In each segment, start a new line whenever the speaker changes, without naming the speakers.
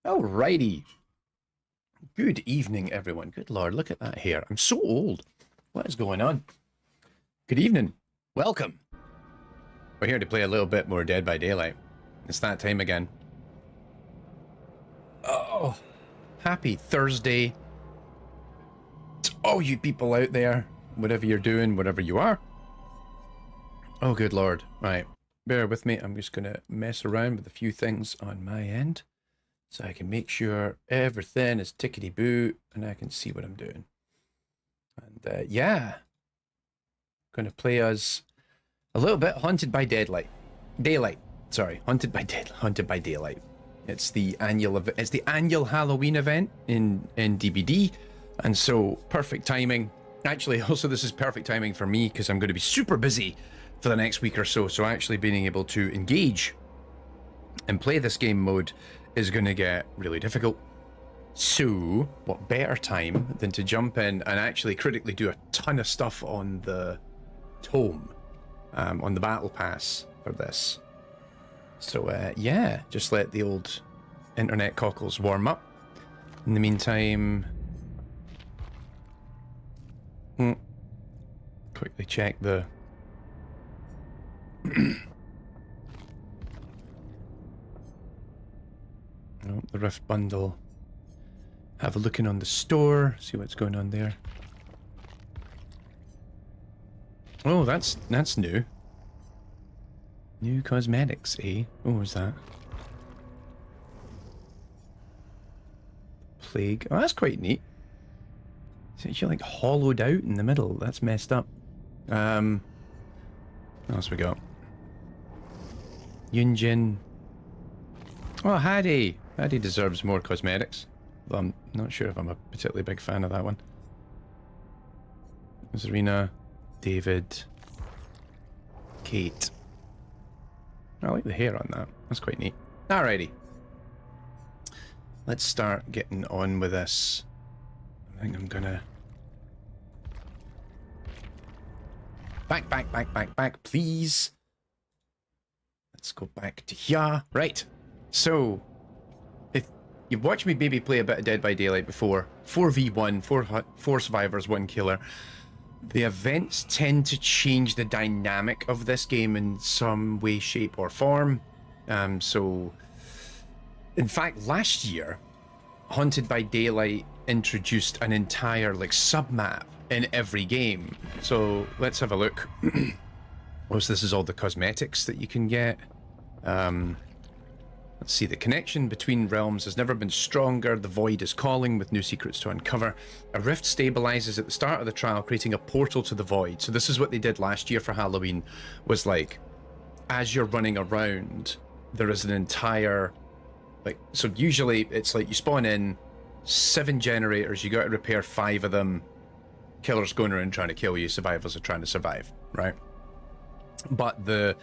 Alrighty. Good evening, everyone. Good Lord, look at that hair. I'm so old. What is going on? Good evening. Welcome. We're here to play a little bit more Dead by Daylight. It's that time again. Oh, happy Thursday to all you people out there, whatever you're doing, whatever you are. Oh, good Lord. Right, bear with me. I'm just going to mess around with a few things on my end, so I can make sure everything is tickety-boo and I can see what I'm doing. And yeah, going to play us a little bit Haunted by Daylight. Haunted by Daylight. It's the annual Halloween event in DBD, and so perfect timing. Actually, also this is perfect timing for me because I'm going to be super busy for the next week or so. So actually being able to engage and play this game mode is going to get really difficult. So what better time than to jump in and actually critically do a ton of stuff on the tome, on the battle pass for this. So yeah, just let the old internet cockles warm up. In the meantime, quickly check the oh, the Rift bundle. Have a look in on the store, see what's going on there. Oh, that's new. New cosmetics, eh? What was that? Plague. Oh, that's quite neat. It's actually like hollowed out in the middle. That's messed up. What else we got? Yunjin. Oh, Hattie. Hattie deserves more cosmetics. Though I'm not sure if I'm a particularly big fan of that one. Zarina, David, Kate. I like the hair on that. That's quite neat. Alrighty. Let's start getting on with this. I think I'm gonna... Back, please. Let's go back to here. Right. So, if you've watched me maybe play a bit of Dead by Daylight before, 4v1, four survivors, one killer, the events tend to change the dynamic of this game in some way, shape, or form. So, in fact, last year, Haunted by Daylight introduced an entire, like, sub-map in every game. So, let's have a look. So this is all the cosmetics that you can get. Let's see, the connection between realms has never been stronger. The void is calling with new secrets to uncover. A rift stabilizes at the start of the trial, creating a portal to the void. So this is what they did last year for Halloween, was like, as you're running around, there is an entire, like, so usually it's like you spawn in 7 generators, you got to repair 5 of them. Killers going around trying to kill you, survivors are trying to survive, right? But the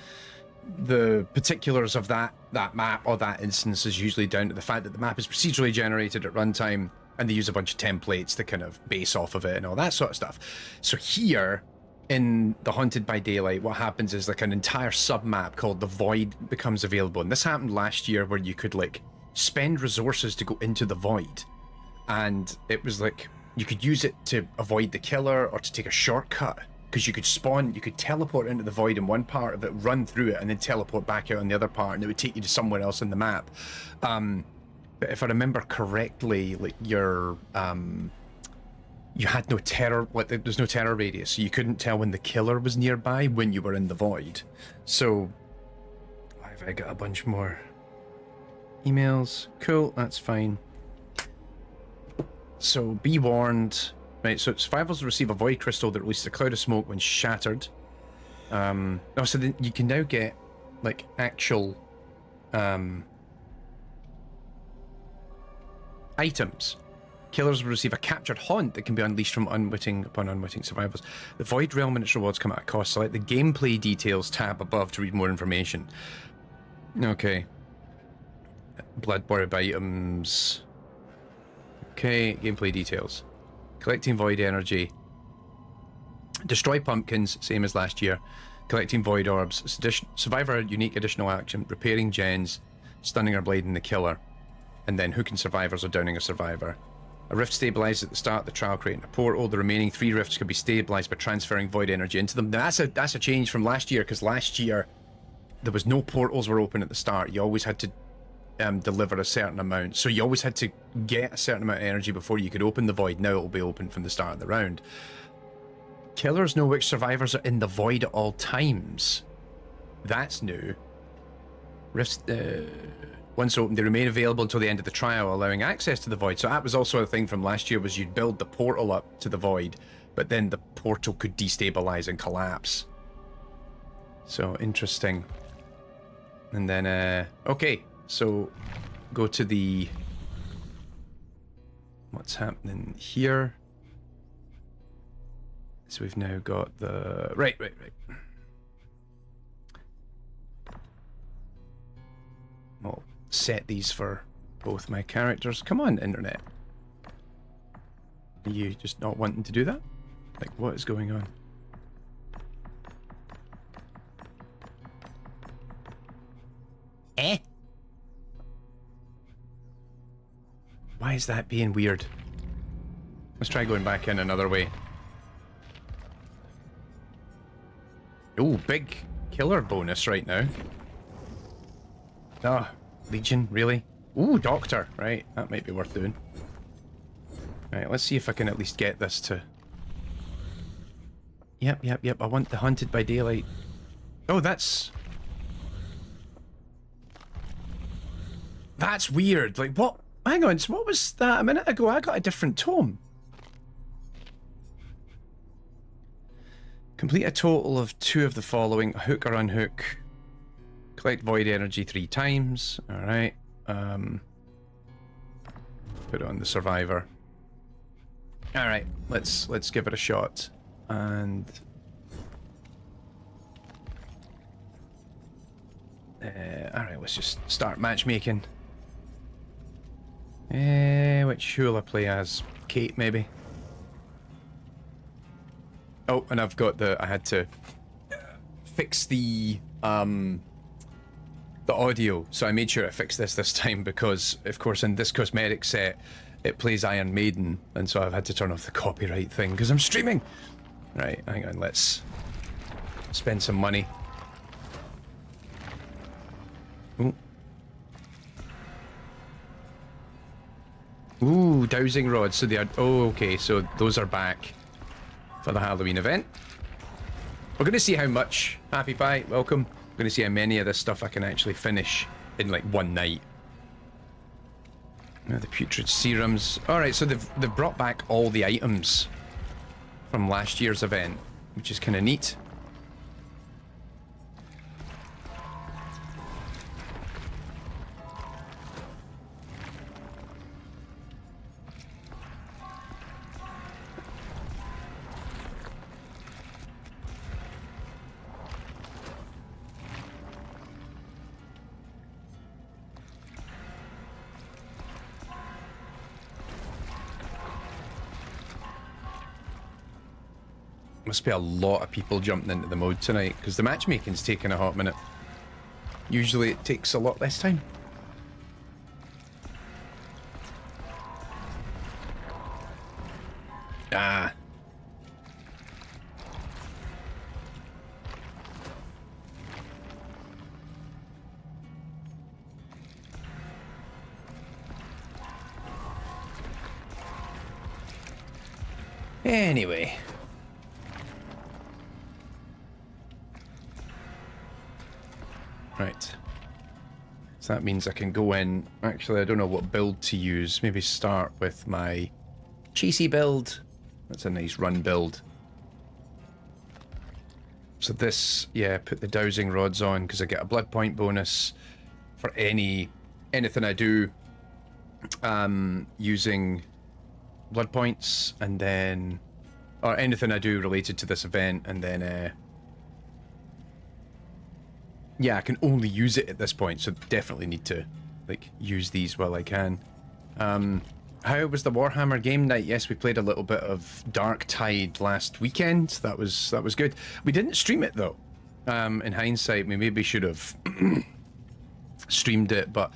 particulars of that map or that instance is usually down to the fact that the map is procedurally generated at runtime, and they use a bunch of templates to kind of base off of it and all that sort of stuff. So here in the Haunted by Daylight, what happens is like an entire sub-map called the Void becomes available. And this happened last year, where you could like spend resources to go into the Void, and it was like you could use it to avoid the killer or to take a shortcut. Because you could spawn, you could teleport into the void in one part of it, run through it, and then teleport back out on the other part, and it would take you to somewhere else in the map. But if I remember correctly, like you had no terror, like there's no terror radius, so you couldn't tell when the killer was nearby when you were in the void. So, why have I got a bunch more emails? Cool, that's fine. So be warned. Right, so survivors will receive a void crystal that releases a cloud of smoke when shattered. So then you can now get like actual items. Killers will receive a captured haunt that can be unleashed from unwitting survivors. The void realm and its rewards come at a cost. Select the gameplay details tab above to read more information. Okay. Blood borrowed items. Okay, gameplay details. Collecting void energy. Destroy pumpkins, same as last year. Collecting void orbs. Survivor unique additional action. Repairing gens. Stunning or blading the killer. and then hooking survivors or downing a survivor. A rift stabilized at the start of the trial, creating a portal. The remaining 3 rifts can be stabilized by transferring void energy into them. Now that's a change from last year, because last year there was no portals were open at the start. You always had to deliver a certain amount, so you always had to get a certain amount of energy before you could open the void. Now it'll be open from the start of the round. Killers know which survivors are in the void at all times. That's new. Rifts, once opened, they remain available until the end of the trial, allowing access to the void. So that was also a thing from last year, was you'd build the portal up to the void, but then the portal could destabilize and collapse. So interesting. And then, okay, so go to the... What's happening here? So we've now got the... Right. I'll set these for both my characters. Come on, internet. Are you just not wanting to do that? Like, what is going on? Why is that being weird? Let's try going back in another way. Oh, big killer bonus right now. Ah, Legion, really? Ooh, Doctor. Right, that might be worth doing. Right, let's see if I can at least get this to... Yep. I want the Hunted by Daylight. Oh, that's weird. Like, what? Hang on, so what was that a minute ago? I got a different tome. Complete a total of 2 of the following. Hook or unhook. Collect void energy 3 times. Alright. Put it on the survivor. Alright, let's give it a shot. And... alright, let's just start matchmaking. Which who'll I play as? Kate, maybe? Oh, and I've got I had to fix the audio, so I made sure I fixed this time because, of course, in this cosmetic set, it plays Iron Maiden, and so I've had to turn off the copyright thing because I'm streaming. Right, hang on, let's spend some money. Ooh, dowsing rods. So they are... Oh, okay, so those are back for the Halloween event. We're going to see how much... Happy Pie, welcome. We're going to see how many of this stuff I can actually finish in, like, one night. Now the putrid serums. Alright, so they've brought back all the items from last year's event, which is kind of neat. Must be a lot of people jumping into the mode tonight, because the matchmaking's taking a hot minute. Usually it takes a lot less time. Ah. Anyway. Right. So that means I can go in... Actually, I don't know what build to use. Maybe start with my cheesy build. That's a nice run build. So this, yeah, put the dowsing rods on because I get a blood point bonus for anything I do using blood points, and then... Or anything I do related to this event, and then... yeah, I can only use it at this point, so definitely need to, like, use these while I can. How was the Warhammer game night? Yes, we played a little bit of Dark Tide last weekend. That was good. We didn't stream it, though. In hindsight, we maybe should have streamed it, but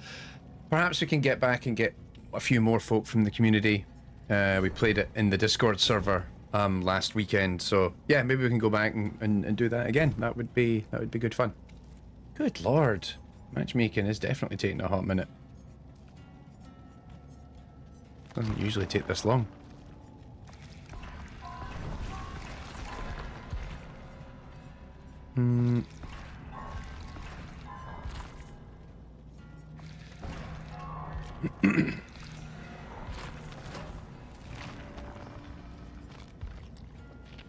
Perhaps we can get back and get a few more folk from the community. We played it in the Discord server last weekend, so yeah, maybe we can go back and do that again. That would be good fun. Good lord, matchmaking is definitely taking a hot minute. Doesn't usually take this long.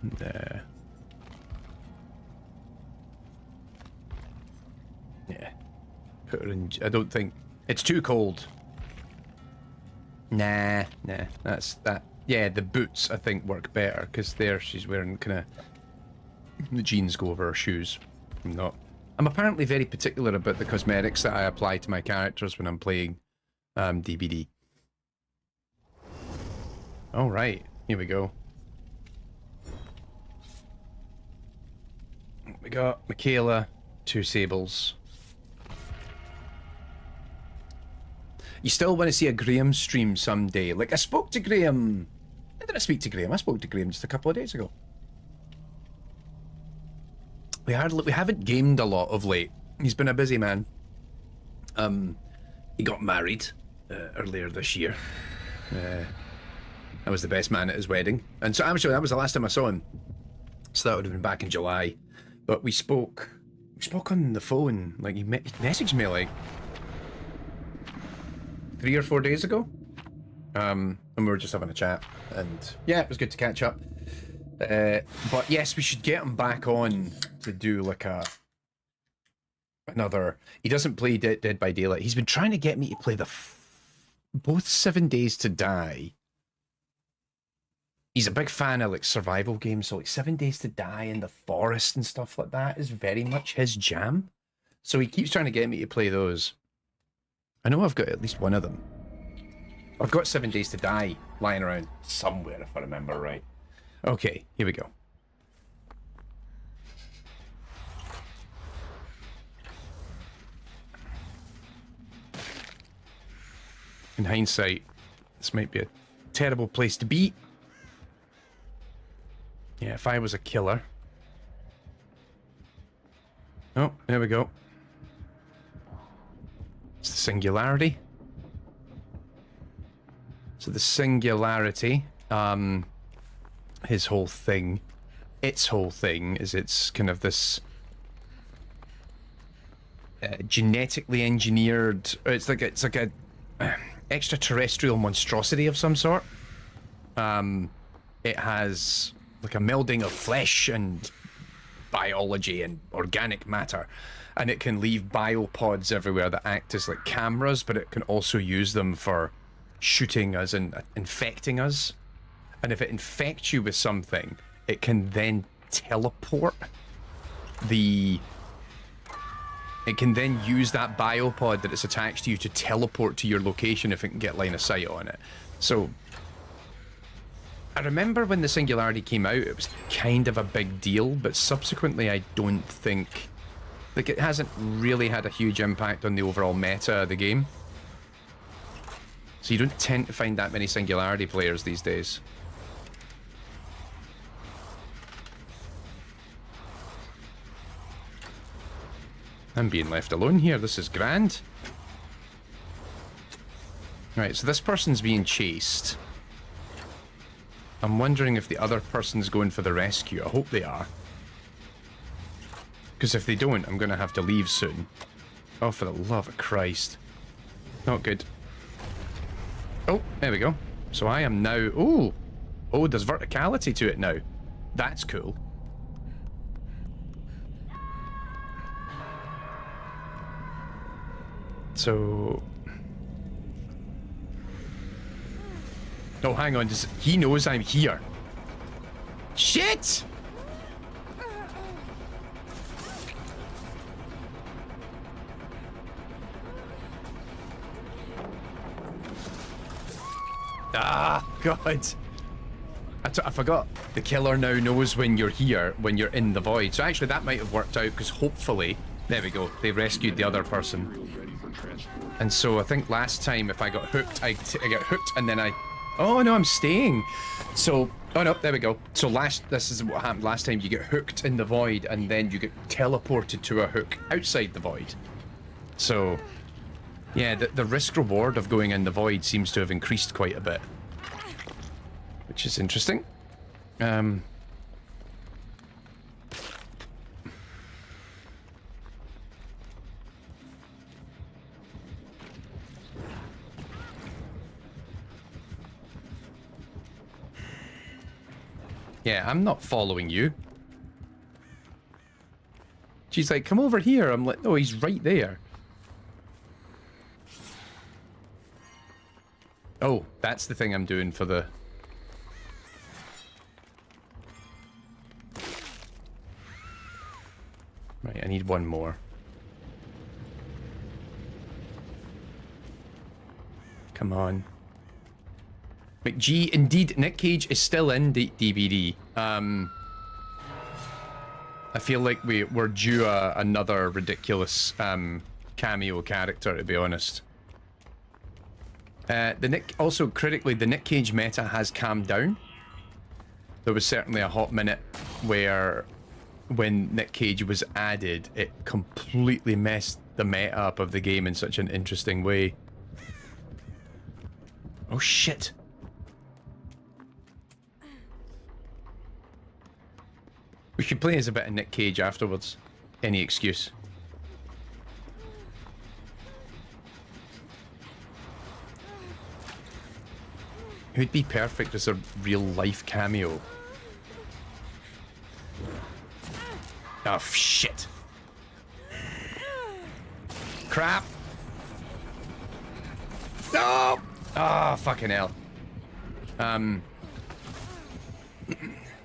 There. Yeah. Put her in. I don't think it's too cold. Nah. That's that. Yeah, the boots I think work better because there she's wearing kind of the jeans go over her shoes. I'm apparently very particular about the cosmetics that I apply to my characters when I'm playing DBD. All right, here we go. We got Michaela, 2 sables. You still want to see a Graham stream someday? Like, I spoke to Graham. When did I speak to Graham? I spoke to Graham just a couple of days ago. We haven't gamed a lot of late. He's been a busy man. He got married earlier this year. I was the best man at his wedding, and so actually that was the last time I saw him. So that would have been back in July. But we spoke on the phone. Like he messaged me like 3 or 4 days ago. And we were just having a chat, and yeah, it was good to catch up. But yes, we should get him back on to do like another. He doesn't play Dead by Daylight. He's been trying to get me to play both 7 Days to Die. He's a big fan of like survival games, so like 7 Days to Die in the forest and stuff like that is very much his jam. So he keeps trying to get me to play those. I know I've got at least one of them. I've got 7 Days to Die lying around somewhere if I remember right. Okay, here we go. In hindsight, this might be a terrible place to be. Yeah, if I was a killer. Oh, there we go. It's the singularity. So the singularity, his whole thing, its whole thing is it's kind of this genetically engineered. It's like a extraterrestrial monstrosity of some sort. It has like a melding of flesh and biology and organic matter, and it can leave biopods everywhere that act as like cameras, but it can also use them for shooting us and infecting us. And if it infects you with something, it can then teleport it can then use that biopod that it's attached to you to teleport to your location if it can get line of sight on it. So I remember when the Singularity came out, it was kind of a big deal, but subsequently I don't think, like, it hasn't really had a huge impact on the overall meta of the game. So you don't tend to find that many Singularity players these days. I'm being left alone here. This is grand. Right, so this person's being chased. I'm wondering if the other person's going for the rescue. I hope they are. Because if they don't, I'm going to have to leave soon. Oh, for the love of Christ. Not good. Oh, there we go. So I am now... Ooh! Oh, there's verticality to it now. That's cool. So... Oh, hang on. He knows I'm here. Shit! Ah, God. I forgot. The killer now knows when you're here, when you're in the void. So actually that might have worked out, because hopefully... There we go. They rescued the other person. And so I think last time if I got hooked, I got hooked and then I... Oh no, I'm staying. So, oh no, there we go. So this is what happened last time. You get hooked in the void and then you get teleported to a hook outside the void. So, yeah, the risk reward of going in the void seems to have increased quite a bit. Which is interesting. Yeah, I'm not following you. She's like, come over here. I'm like, no, he's right there. Oh, that's the thing I'm doing for the... Right, I need one more. Come on. McG, indeed, Nick Cage is still in DBD. I feel like we're due another ridiculous cameo character, to be honest. Also, critically, the Nick Cage meta has calmed down. There was certainly a hot minute where when Nick Cage was added, it completely messed the meta up of the game in such an interesting way. Oh shit. We should play as a bit of Nick Cage afterwards. Any excuse. Who'd be perfect as a real life cameo? Oh shit. Crap. No! Ah, oh, fucking hell.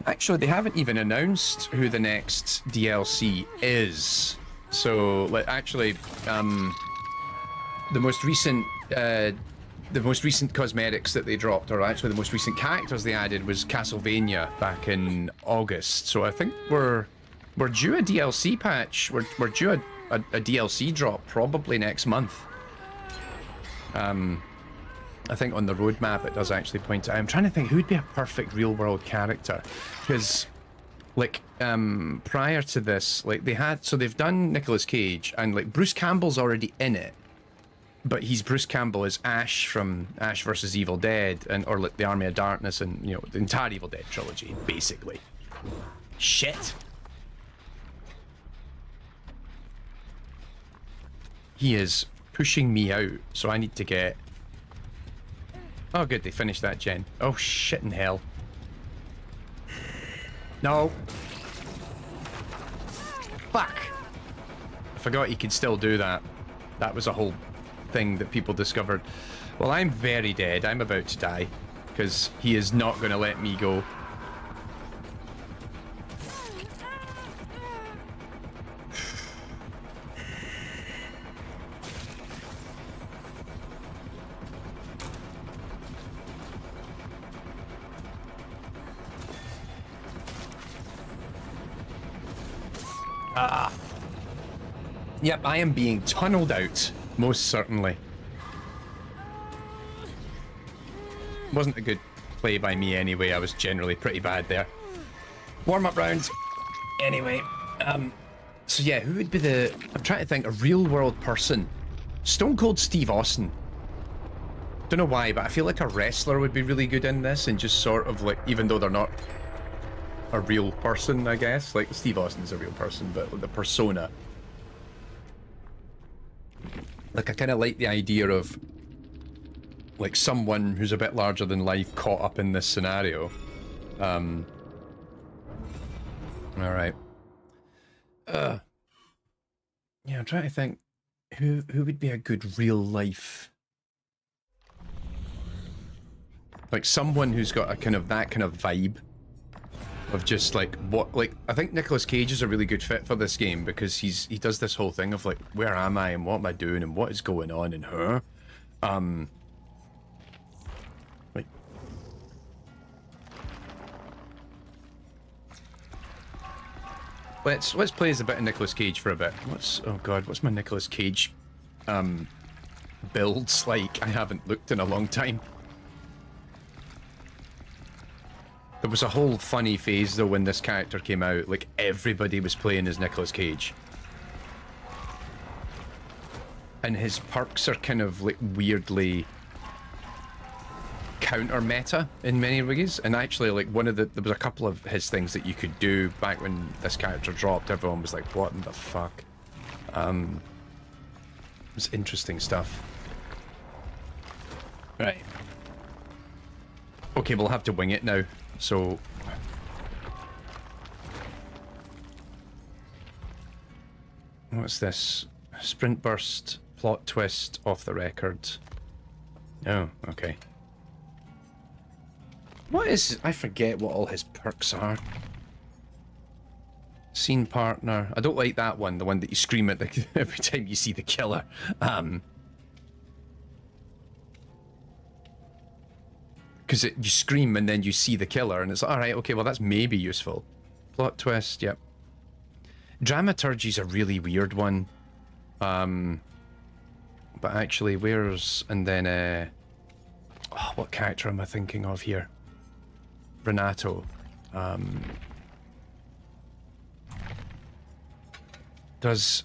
Actually, they haven't even announced who the next DLC is. So, like, actually, the most recent cosmetics that they dropped, or actually the most recent characters they added, was Castlevania back in August. So I think we're due a DLC patch. We're due a DLC drop probably next month. I think on the roadmap it does actually point out. I'm trying to think who would be a perfect real-world character, because like prior to this, like they've done Nicolas Cage, and like Bruce Campbell's already in it, but he's Bruce Campbell as Ash from Ash vs Evil Dead, or like the Army of Darkness, and you know, the entire Evil Dead trilogy basically. Shit. He is pushing me out, so I need to get... Oh good, they finished that gen. Oh shit in hell. No. Fuck. I forgot he could still do that. That was a whole thing that people discovered. Well, I'm very dead. I'm about to die, because he is not going to let me go. Yep, I am being tunneled out, most certainly. Wasn't a good play by me anyway, I was generally pretty bad there. Warm-up round. Anyway, so yeah, who would be I'm trying to think, a real-world person. Stone Cold Steve Austin. Don't know why, but I feel like a wrestler would be really good in this, and just sort of like, even though they're not a real person, I guess. Like, Steve Austin's a real person, but the persona. Like, I kind of like the idea of, like, someone who's a bit larger than life caught up in this scenario. Alright. Yeah, I'm trying to think who would be a good real life... Like, someone who's got a kind of, that kind of vibe. Of just like I think Nicolas Cage is a really good fit for this game, because he does this whole thing of like, where am I and what am I doing and what is going on in her. Like, let's play as a bit of Nicolas Cage for a bit. Oh god, what's my Nicolas Cage builds like I haven't looked in a long time. There was a whole funny phase though when this character came out, like everybody was playing as Nicolas Cage. And his perks are kind of like weirdly counter meta in many ways, and actually like there was a couple of his things that you could do back when this character dropped. Everyone was like, what in the fuck? It was interesting stuff. Right. Okay, we'll have to wing it now. So what's this? Sprint burst, plot twist, off the record. Oh, okay. What is... I forget what all his perks are. Scene partner. I don't like that one, the one that you scream at every time you see the killer. Because you scream and then you see the killer and it's like, alright, okay, well that's maybe useful. Plot twist, yep. Dramaturgy's a really weird one. But actually, where's... And then, oh, what character am I thinking of here? Renato. Does...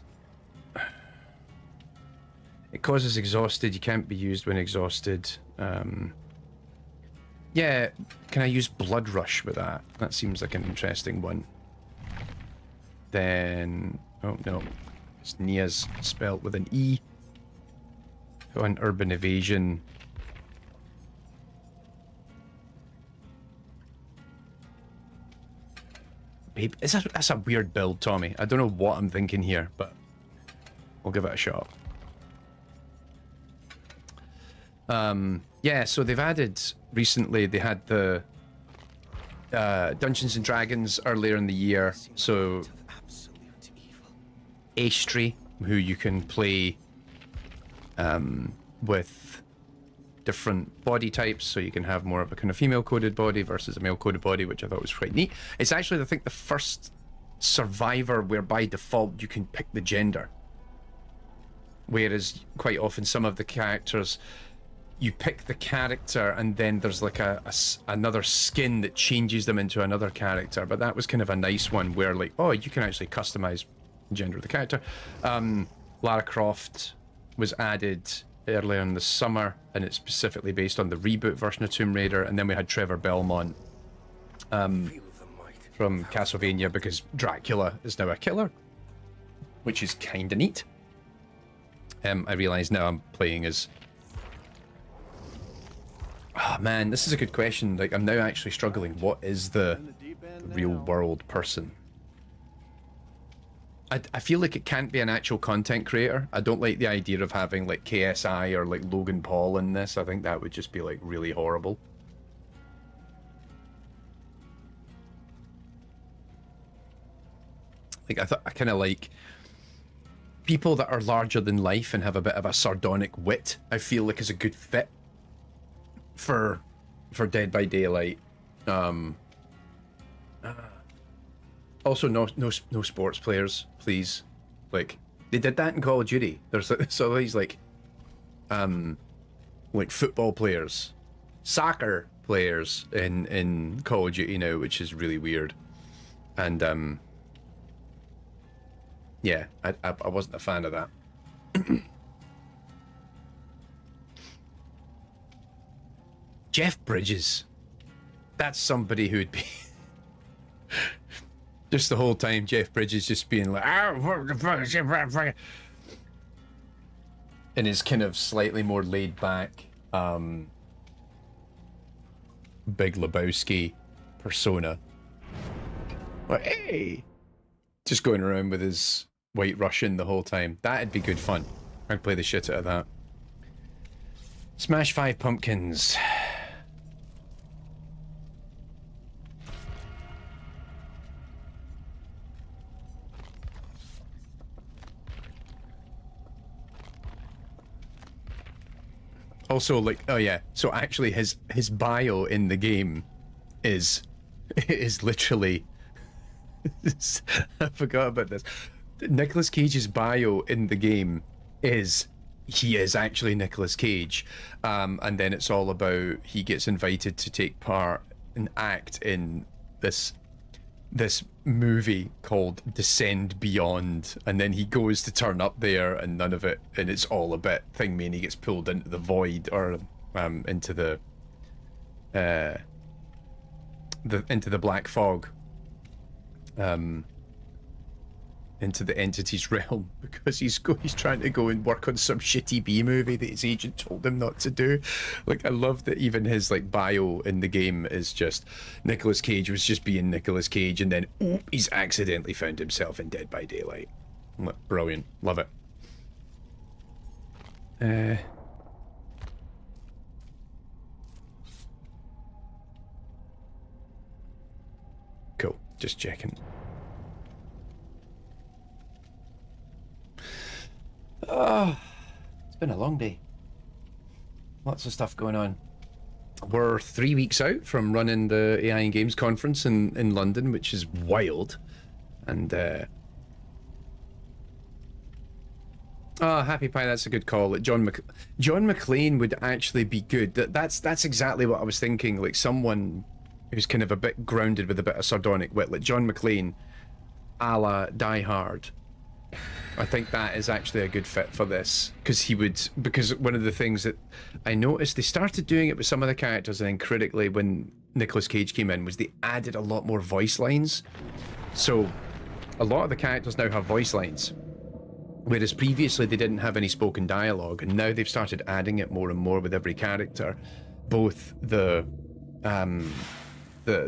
It causes exhausted. You can't be used when exhausted. Yeah, can I use Blood Rush with that? That seems like an interesting one. Then... Oh, no. It's Nia's spelled with an E. Oh, an Urban Evasion. Babe, that's a weird build, Tommy. I don't know what I'm thinking here, but we'll give it a shot. Yeah, so they've added... Recently, they had the Dungeons and Dragons earlier in the year, so Aestri, who you can play with different body types, so you can have more of a kind of female-coded body versus a male-coded body, which I thought was quite neat. It's actually, I think, the first Survivor where by default you can pick the gender. Whereas quite often some of the characters... You pick the character and then there's like another skin that changes them into another character. But that was kind of a nice one where like, oh, you can actually customize the gender of the character. Lara Croft was added earlier in the summer and it's specifically based on the reboot version of Tomb Raider. And then we had Trevor Belmont from Castlevania because Dracula is now a killer, which is kind of neat. I realize now I'm playing as... Oh man, this is a good question. Like, I'm now actually struggling. What is the real world person? I feel like it can't be an actual content creator. I don't like the idea of having like KSI or like Logan Paul in this. I think that would just be like really horrible. Like, I kind of like people that are larger than life and have a bit of a sardonic wit. I feel like is a good fit for Dead by Daylight. Also no sports players, please. Like, they did that in Call of Duty. There's so these like football players, soccer players in Call of Duty now, which is really weird. And yeah, I wasn't a fan of that. Jeff Bridges. That's somebody who'd be... just the whole time, Jeff Bridges just being like... in his kind of slightly more laid back, Big Lebowski persona. Like, hey! Just going around with his White Russian the whole time. That'd be good fun. I'd play the shit out of that. Smash 5 pumpkins. Also, like, oh yeah, so actually his bio in the game is literally... I forgot about this. Nicolas Cage's bio in the game is he is actually Nicolas Cage, and then it's all about he gets invited to take part and act in this movie called Descend Beyond, and then he goes to turn up there and none of it, and it's all a bit thingy, and he gets pulled into the void, or into the black fog, into the entity's realm, because he's trying to go and work on some shitty B movie that his agent told him not to do. Like, I love that even his like bio in the game is just Nicolas Cage was just being Nicolas Cage, and then he's accidentally found himself in Dead by Daylight. Brilliant, love it. Cool, just checking. Oh, it's been a long day. Lots of stuff going on. We're 3 weeks out from running the AI and Games conference in London, which is wild. And Happy Pie, that's a good call. Like John McClane would actually be good. That's exactly what I was thinking. Like someone who's kind of a bit grounded with a bit of sardonic wit, like John McClane, a la Die Hard. I think that is actually a good fit for this, because one of the things that I noticed, they started doing it with some of the characters, and then critically when Nicolas Cage came in, was they added a lot more voice lines. So a lot of the characters now have voice lines, whereas previously they didn't have any spoken dialogue, and now they've started adding it more and more with every character, both the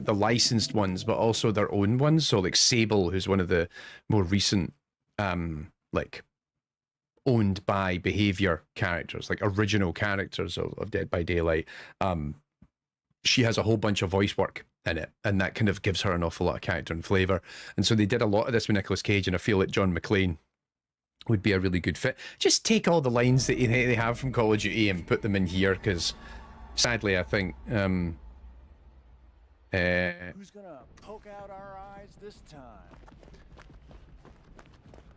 licensed ones, but also their own ones. So like Sable, who's one of the more recent like owned by Behavior characters, like original characters of Dead by Daylight, she has a whole bunch of voice work in it, and that kind of gives her an awful lot of character and flavor. And so they did a lot of this with Nicolas Cage, and I feel like John McClane would be a really good fit. Just take all the lines that they have from Call of Duty and put them in here, because sadly I think
who's gonna poke out our eyes this time?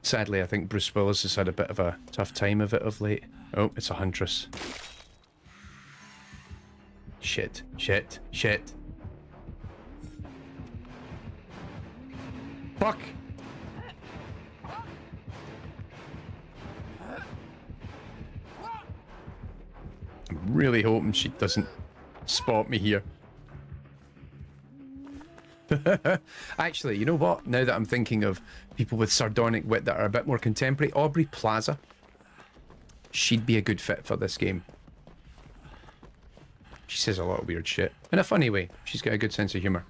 Sadly, I think Bruce Willis has had a bit of a tough time of it of late. Oh, it's a Huntress. Shit, shit, shit. Fuck! I'm really hoping she doesn't spot me here. Actually, you know what? Now that I'm thinking of people with sardonic wit that are a bit more contemporary, Aubrey Plaza. She'd be a good fit for this game. She says a lot of weird shit. In a funny way. She's got a good sense of humor.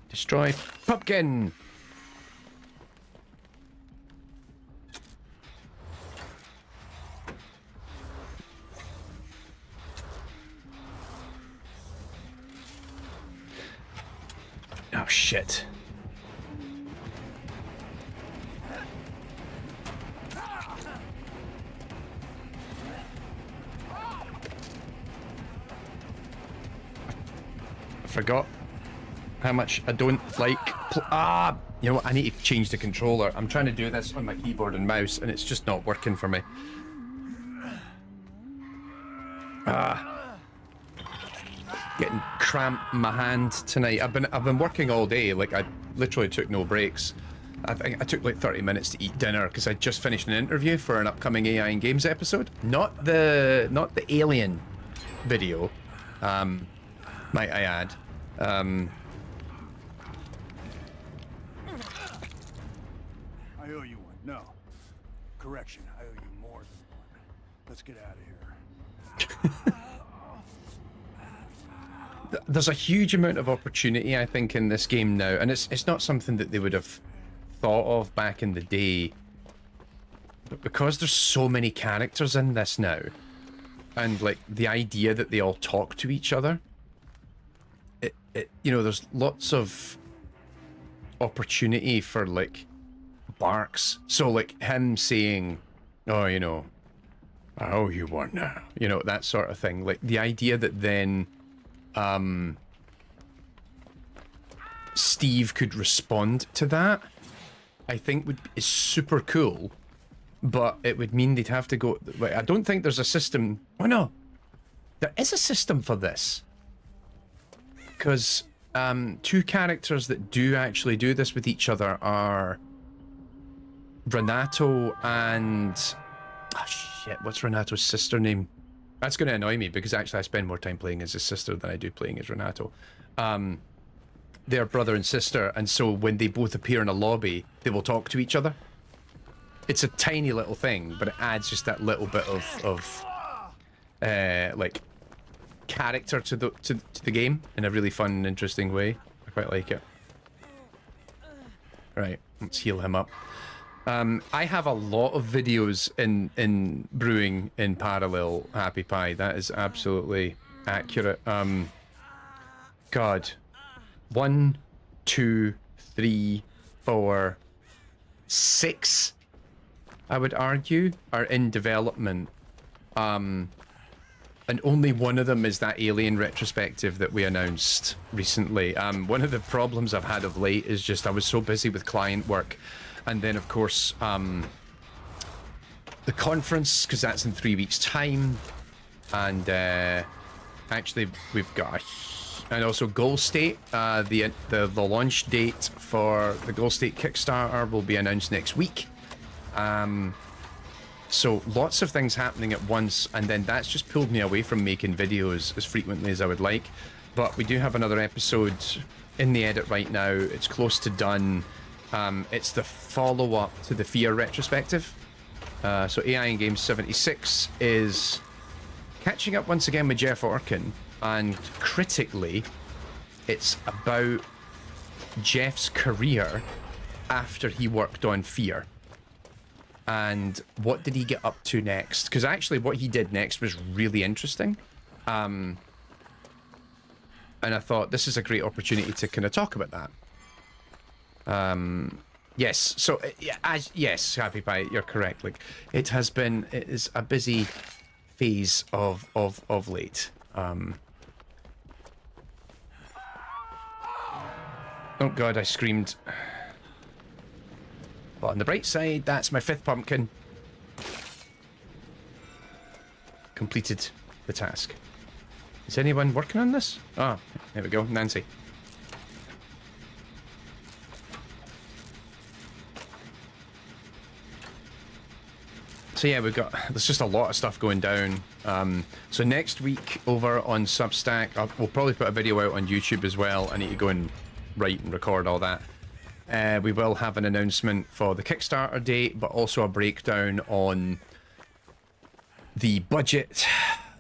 Destroy Pumpkin! Oh, shit. I forgot how much I don't like... you know what? I need to change the controller. I'm trying to do this on my keyboard and mouse, and it's just not working for me. Getting cramp in my hand tonight. I've been working all day. Like, I literally took no breaks. I think I took like 30 minutes to eat dinner because I just finished an interview for an upcoming AI and Games episode. Not the Alien video, might I add.
I owe you one. No. Correction, I owe you more than one. Let's get out of here.
There's a huge amount of opportunity, I think, in this game now, and it's not something that they would have thought of back in the day. But because there's so many characters in this now, and like the idea that they all talk to each other, you know, there's lots of opportunity for like barks. So like him saying, oh, you know, I owe you one now, you know, that sort of thing. Like the idea that then Steve could respond to that, I think is super cool, but it would mean they'd have to go. Wait, I don't think there's a system. Oh no, there is a system for this. Because two characters that do actually do this with each other are Renato and... Oh shit, what's Renato's sister name? That's going to annoy me because actually I spend more time playing as his sister than I do playing as Renato. They're brother and sister, and so when they both appear in a lobby, they will talk to each other. It's a tiny little thing, but it adds just that little bit of like character to the game in a really fun and interesting way. I quite like it. Right, let's heal him up. I have a lot of videos in brewing in parallel, Happy Pie. That is absolutely accurate. God. 1, 2, 3, 4, 6, I would argue, are in development. And only one of them is that Alien retrospective that we announced recently. One of the problems I've had of late is just I was so busy with client work. And then, of course, the conference, because that's in 3 weeks' time. And actually, we've got and also Goal State. The launch date for the Goal State Kickstarter will be announced next week. So lots of things happening at once, and then that's just pulled me away from making videos as frequently as I would like. But we do have another episode in the edit right now. It's close to done. It's the follow-up to the Fear retrospective. So AI in Game 76 is catching up once again with Jeff Orkin, and critically, it's about Jeff's career after he worked on Fear. And what did he get up to next? Because actually what he did next was really interesting. And I thought this is a great opportunity to kind of talk about that. Yes, so yes, Happy Pie, you're correct. Like it is a busy phase of late. Oh god, I screamed. But on the bright side, that's my 5th pumpkin. Completed the task. Is anyone working on this? Ah, oh, there we go, Nancy. So yeah, there's just a lot of stuff going down. So next week over on Substack, we'll probably put a video out on YouTube as well. I need to go and write and record all that. We will have an announcement for the Kickstarter date, but also a breakdown on the budget,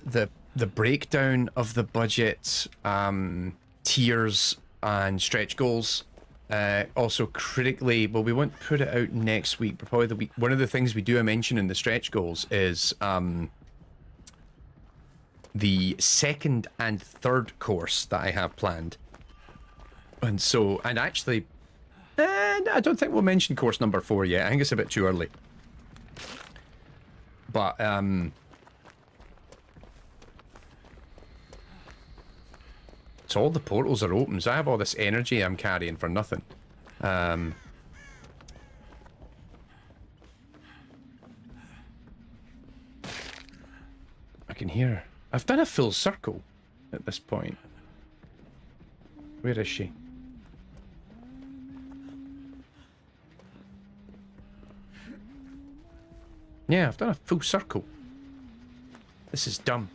the breakdown of the budget, tiers and stretch goals. Also critically, well, we won't put it out next week, but probably the week. One of the things we do mention in the stretch goals is the 2nd and 3rd course that I have planned. And so, and actually, I don't think we'll mention course number 4 yet. I think it's a bit too early. But, so all the portals are open, so I have all this energy I'm carrying for nothing. I can hear. I've done a full circle at this point. Where is she? Yeah, I've done a full circle. This is dumb.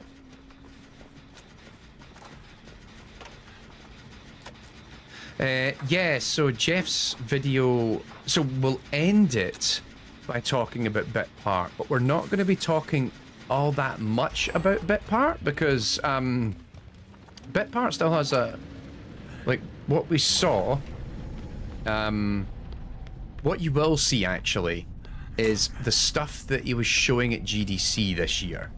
Yeah, so Jeff's video... So we'll end it by talking about Bitpart, but we're not going to be talking all that much about Bitpart because Bitpart still has a... Like, what we saw... what you will see, actually, is the stuff that he was showing at GDC this year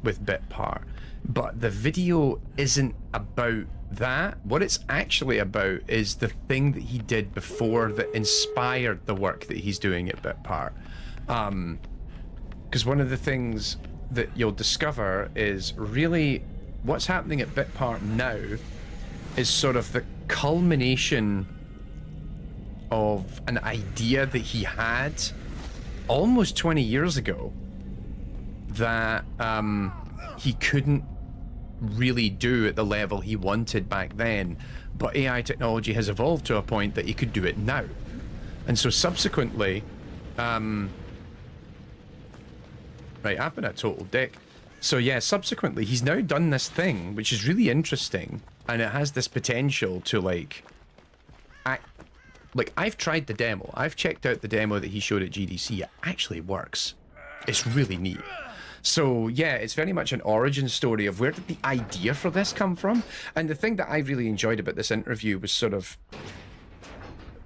with Bitpart. But the video isn't about that. What it's actually about is the thing that he did before that inspired the work that he's doing at Bitpart. Because one of the things that you'll discover is really what's happening at Bitpart now is sort of the culmination of an idea that he had almost 20 years ago that he couldn't really do at the level he wanted back then, but AI technology has evolved to a point that he could do it now. And so subsequently, right, I've been a total dick. So yeah, subsequently, he's now done this thing, which is really interesting, and it has this potential to, like, I've tried the demo. I've checked out the demo that he showed at GDC. It actually works. It's really neat. So yeah, it's very much an origin story of where did the idea for this come from? And the thing that I really enjoyed about this interview was sort of,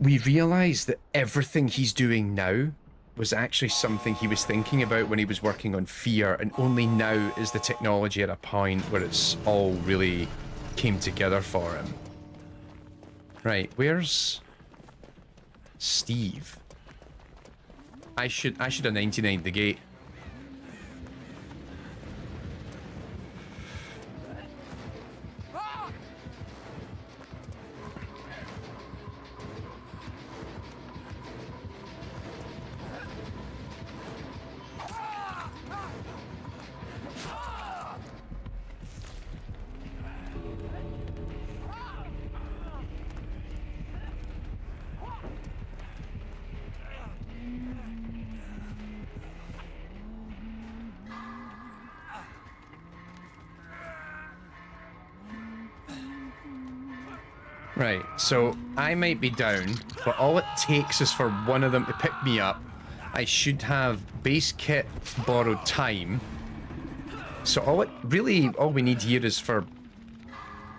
we realized that everything he's doing now was actually something he was thinking about when he was working on Fear, and only now is the technology at a point where it's all really came together for him. Right, where's Steve? I should have 99'd the gate. Right, so I might be down, but all it takes is for one of them to pick me up. I should have base kit, borrowed time. So all we need here is for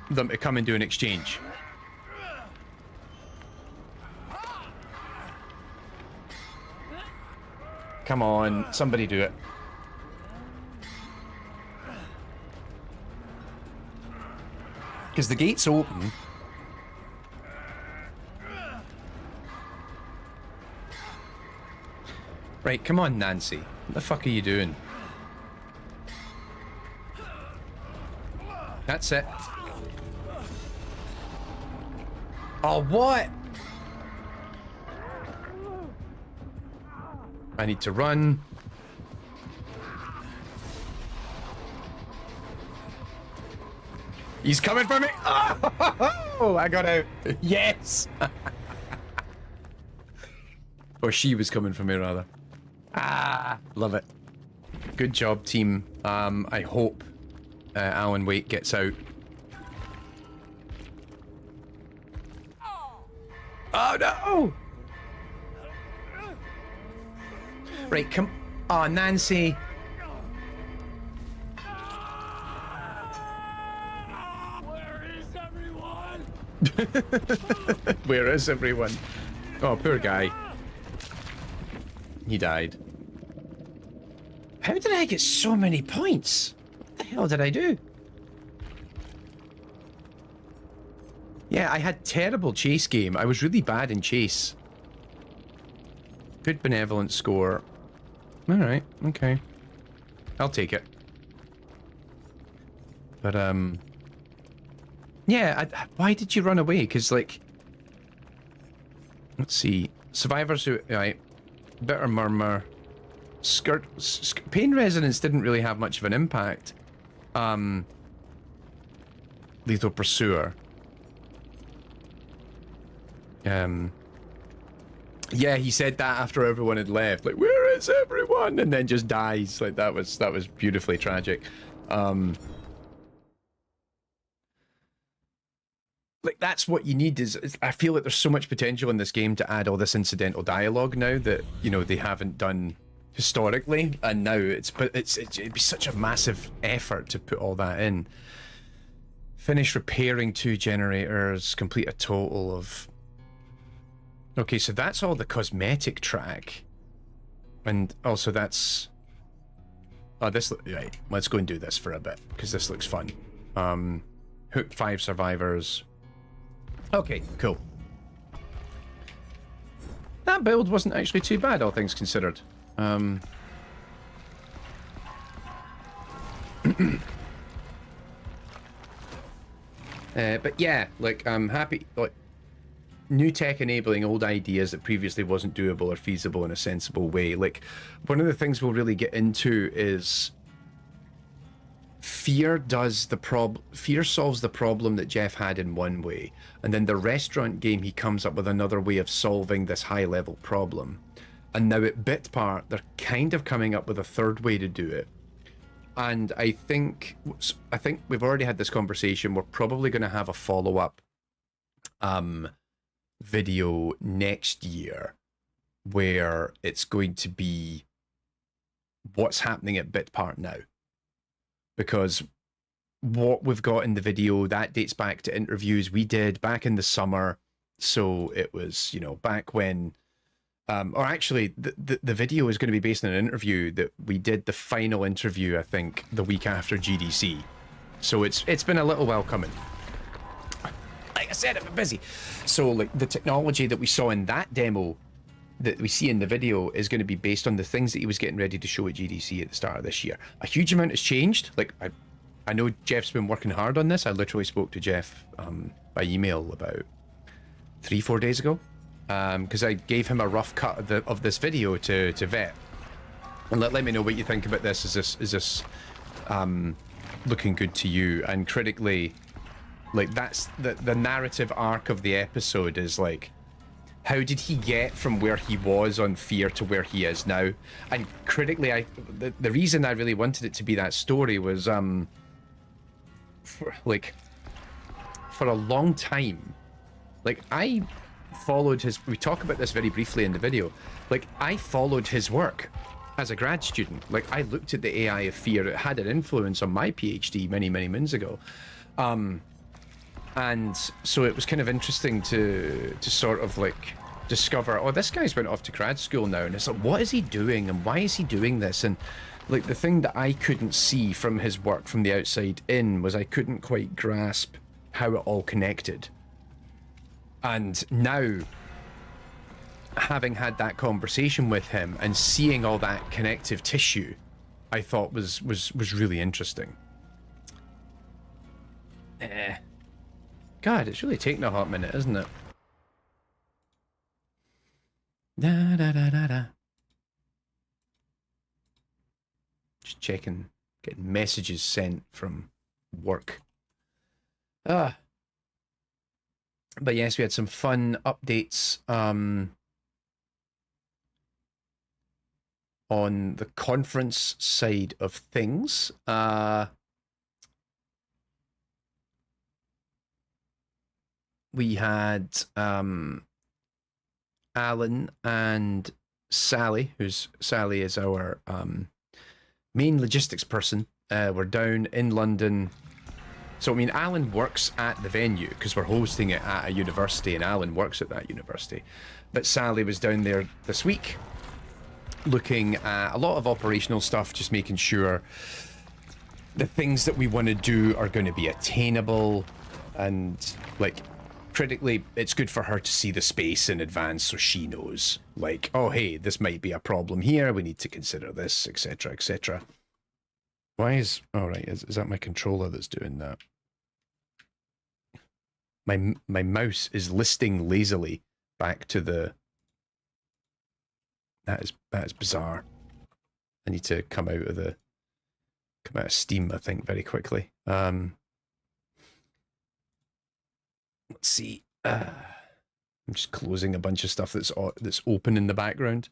them to come and do an exchange. Come on, somebody do it. Because the gate's open. Right, come on, Nancy. What the fuck are you doing? That's it. Oh, what? I need to run. He's coming for me. Oh, I got out. Yes. Or she was coming for me, rather. Ah, love it. Good job, team. I hope Alan Wake gets out. Oh no! Right, come. Oh, Nancy.
Where is everyone?
Where is everyone? Oh, poor guy. He died. How did I get so many points? What the hell did I do? Yeah, I had terrible chase game. I was really bad in chase. Good benevolent score. Alright, okay. I'll take it. But, yeah, why did you run away? Because, like... Let's see. Survivors who... Right. Bitter Murmur. Pain Resonance didn't really have much of an impact. Lethal Pursuer. Yeah, he said that after everyone had left. Like, where is everyone? And then just dies. Like, that was beautifully tragic. Like, that's what you need is I feel like there's so much potential in this game to add all this incidental dialogue now that, you know, they haven't done historically, and now it'd be such a massive effort to put all that in. Finish repairing 2 generators, complete a total of... Okay, so that's all the cosmetic track. And also that's... Oh, this... Right, let's go and do this for a bit, because this looks fun. Hook 5 survivors. Okay, cool. That build wasn't actually too bad, all things considered. But yeah, like, I'm happy... Like, new tech enabling old ideas that previously wasn't doable or feasible in a sensible way. Like, one of the things we'll really get into is fear solves the problem that Jeff had in one way, and then the restaurant game, he comes up with another way of solving this high level problem. And now at Bitpart, they're kind of coming up with a third way to do it. And I think we've already had this conversation. We're probably going to have a follow-up video next year where it's going to be what's happening at Bitpart now. Because what we've got in the video, that dates back to interviews we did back in the summer. So it was, you know, back when, or actually the video is going to be based on an interview that we did, the final interview, I think, the week after GDC. So it's been a little while coming. Like I said, I've been busy. So like the technology that we saw in that demo that we see in the video is going to be based on the things that he was getting ready to show at GDC at the start of this year. A huge amount has changed. Like I know Jeff's been working hard on this. I literally spoke to Jeff by email about 3-4 days ago, because I gave him a rough cut of this video to vet. And let me know what you think about this. Is this looking good to you? And critically, like, that's the narrative arc of the episode is like, how did he get from where he was on Fear to where he is now? And critically, the reason I really wanted it to be that story was for a long time, like, I followed his, we talk about this very briefly in the video, like, I followed his work as a grad student. Like, I looked at the AI of Fear. It had an influence on my PhD many moons ago. And so it was kind of interesting to sort of like discover, oh, this guy's went off to grad school now, and it's like, what is he doing and why is he doing this? And like, the thing that I couldn't see from his work from the outside in was I couldn't quite grasp how it all connected. And now, having had that conversation with him and seeing all that connective tissue, I thought was really interesting. God, it's really taking a hot minute, isn't it? Da da da da da. Just checking, getting messages sent from work. But yes, we had some fun updates on the conference side of things. We had Alan and Sally, Sally is our main logistics person. We're down in London. So, I mean, Alan works at the venue because we're hosting it at a university, and Alan works at that university. But Sally was down there this week looking at a lot of operational stuff, just making sure the things that we want to do are going to be attainable. And, like, critically, it's good for her to see the space in advance so she knows, like, oh, hey, this might be a problem here. We need to consider this, etc., etc. Why is... all right, is that my controller that's doing that? My mouse is listing lazily back to the... That is bizarre. I need to come out of Steam, I think, very quickly. Let's see. I'm just closing a bunch of stuff that's open in the background.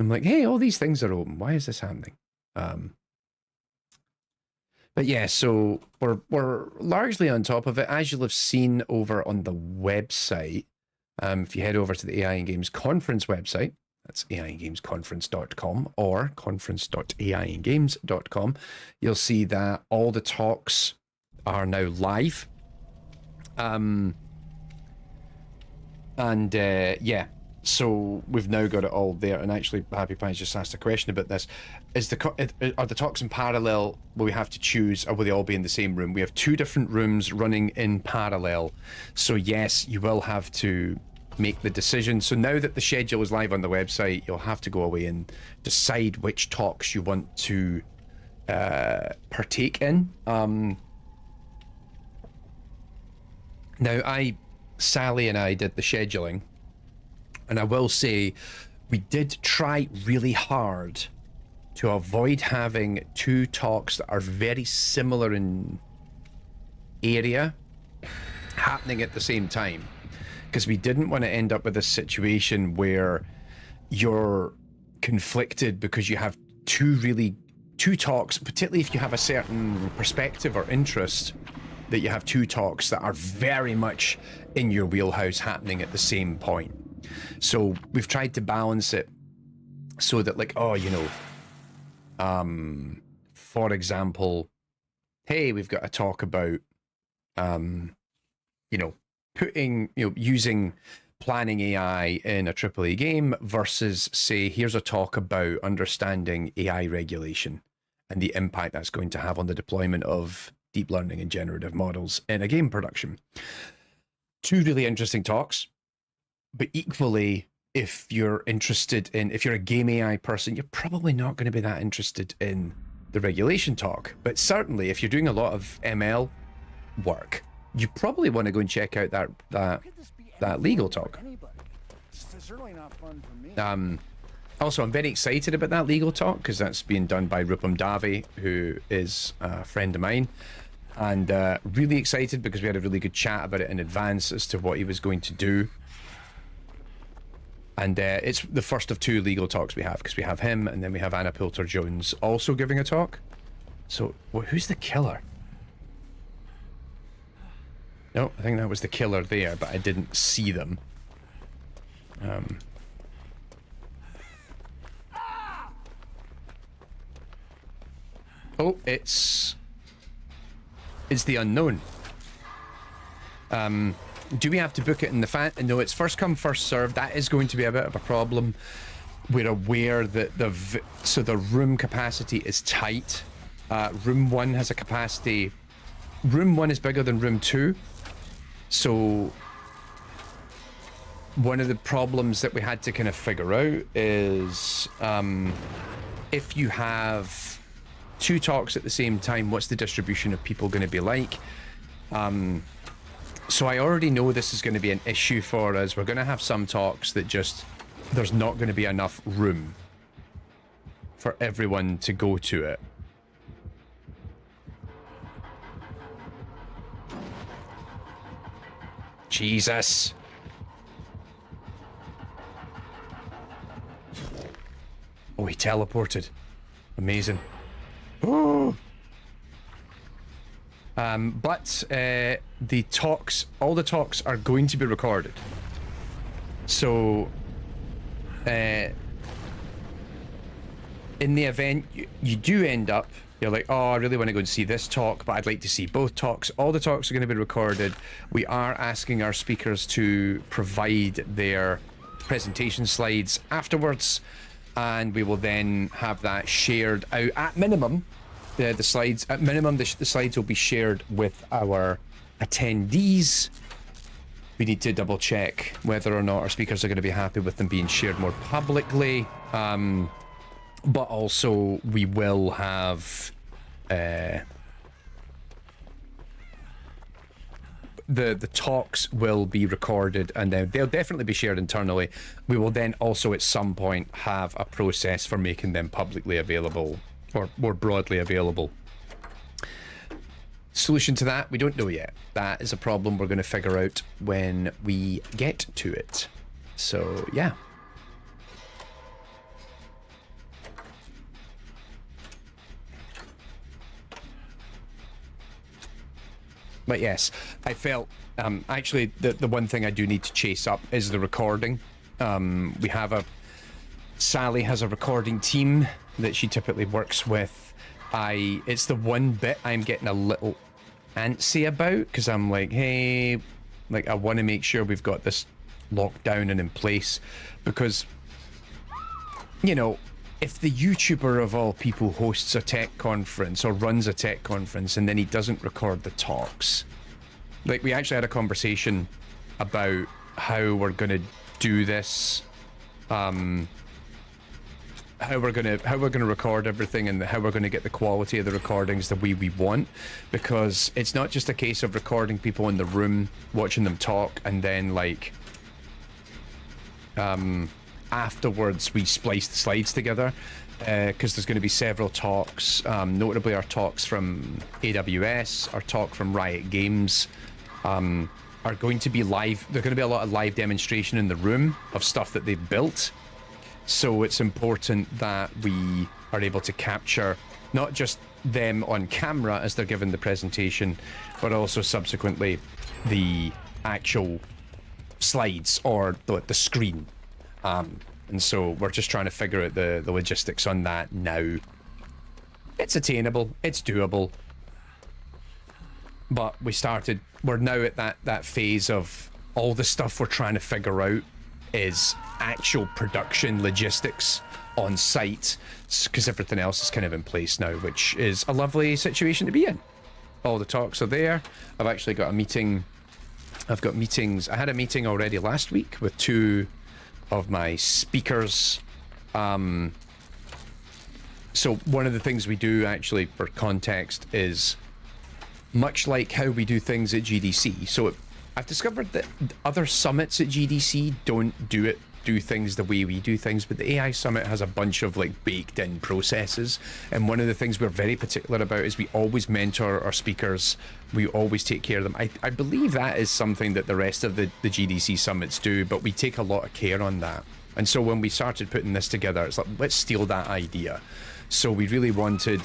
I'm like, hey, all these things are open. Why is this happening? But yeah, so we're largely on top of it, as you'll have seen over on the website. If you head over to the AI and Games Conference website, that's aiandgamesconference.com or conference.aiandgames.com, you'll see that all the talks are now live. Yeah, so we've now got it all there. And actually, Happy Pies just asked a question about this. Are the talks in parallel? Will we have to choose, or will they all be in the same room? We have 2 different rooms running in parallel. So yes, you will have to make the decision. So now that the schedule is live on the website, you'll have to go away and decide which talks you want to partake in. Now, I Sally and I did the scheduling, and I will say we did try really hard to avoid having two talks that are very similar in area happening at the same time, because we didn't want to end up with a situation where you're conflicted because you have two talks, particularly if you have a certain perspective or interest, that you have two talks that are very much in your wheelhouse happening at the same point. So we've tried to balance it so that, like, oh, you know, for example, hey, we've got to talk about you know, using planning AI in a AAA game versus, say, here's a talk about understanding AI regulation and the impact that's going to have on the deployment of deep learning and generative models in a game production. Two really interesting talks, but equally, if you're a game AI person, you're probably not going to be that interested in the regulation talk. But certainly, if you're doing a lot of ML work, you probably want to go and check out that legal talk.
It's certainly not fun for me.
Also, I'm very excited about that legal talk because that's being done by Rupam Davi, who is a friend of mine, and really excited because we had a really good chat about it in advance as to what he was going to do. And it's the first of two legal talks we have, because we have him and then we have Anna Poulter-Jones also giving a talk. So, who's the killer? No, I think that was the killer there, but I didn't see them. Oh, it's the unknown. Do we have to book it in the fan? No, it's first come, first served. That is going to be a bit of a problem. We're aware that the room capacity is tight. Room 1 has a capacity. Room 1 is bigger than room 2. So one of the problems that we had to kind of figure out is if you have two talks at the same time, what's the distribution of people going to be like? So I already know this is going to be an issue for us. We're going to have some talks that just, there's not going to be enough room for everyone to go to it. Jesus. Oh, he teleported. Amazing. Oh. But the talks, all the talks are going to be recorded. So, in the event you do end up, you're like, oh, I really want to go and see this talk, but I'd like to see both talks. All the talks are going to be recorded. We are asking our speakers to provide their presentation slides afterwards, and we will then have that shared out. At minimum, the slides will be shared with our attendees. We need to double check whether or not our speakers are going to be happy with them being shared more publicly. But also we will have the talks will be recorded, and then they'll definitely be shared internally. We will then also at some point have a process for making them publicly available or more broadly available. Solution to that, we don't know yet. That is a problem we're going to figure out when we get to it. So yeah. But yes, I felt actually the one thing I do need to chase up is the recording. We have Sally has a recording team that she typically works with. It's the one bit I'm getting a little antsy about, because I'm like, hey, like I want to make sure we've got this locked down and in place, because, you know, if the YouTuber of all people hosts a tech conference or runs a tech conference and then he doesn't record the talks, like we actually had a conversation about how we're going to do this how we're gonna record everything and how we're gonna get the quality of the recordings the way we want, because it's not just a case of recording people in the room, watching them talk, and then like afterwards we splice the slides together, because there's going to be several talks, notably our talks from AWS, our talk from Riot Games, are going to be live. There's going to be a lot of live demonstration in the room of stuff that they've built. So it's important that we are able to capture not just them on camera as they're given the presentation, but also subsequently the actual slides or the screen. And so we're just trying to figure out the logistics on that now. It's attainable, it's doable. But we're now at that phase of all the stuff we're trying to figure out is actual production logistics on site, because everything else is kind of in place now, which is a lovely situation to be in. All the talks are there. I've actually got a meeting. I've got meetings. I had a meeting already last week with 2 of my speakers. So one of the things we do, actually, for context, is much like how we do things at GDC. So I've discovered that other summits at GDC don't do things the way we do things, but the AI Summit has a bunch of like baked in processes, and one of the things we're very particular about is we always mentor our speakers, we always take care of them. I believe that is something that the rest of the GDC summits do, but we take a lot of care on that. And so when we started putting this together, it's like, let's steal that idea. So we really wanted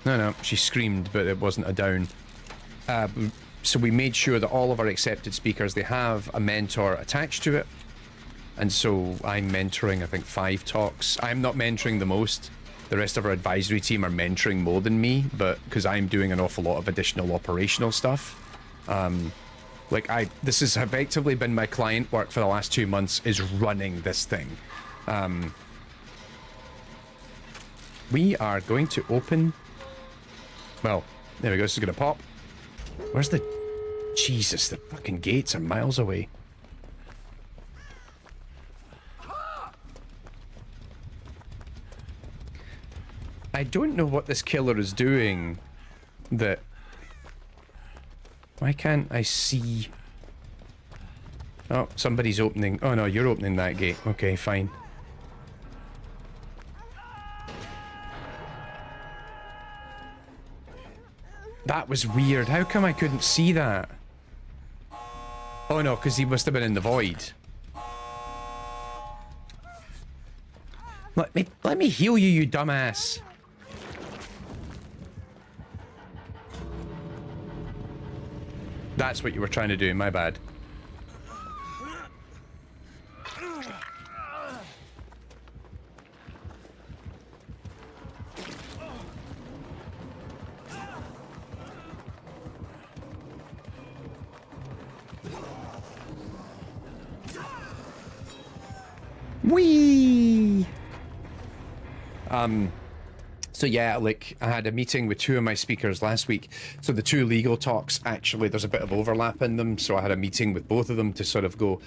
no, she screamed, but it wasn't a down. So we made sure that all of our accepted speakers, they have a mentor attached to it. And so I'm mentoring, I think, 5 talks. I'm not mentoring the most. The rest of our advisory team are mentoring more than me, but because I'm doing an awful lot of additional operational stuff. This has effectively been my client work for the last 2 months, is running this thing. We are going to open... Well, there we go, this is gonna pop. Where's the... Jesus, the fucking gates are miles away. I don't know what this killer is doing that... Why can't I see... Oh, somebody's opening... Oh no, you're opening that gate. Okay, fine. That was weird. How come I couldn't see that? Oh no, because he must have been in the void. Let me heal you, you dumbass. That's what you were trying to do, my bad. Whee! So yeah, like I had a meeting with 2 of my speakers last week. So the 2 legal talks, actually, there's a bit of overlap in them. So I had a meeting with both of them to sort of go,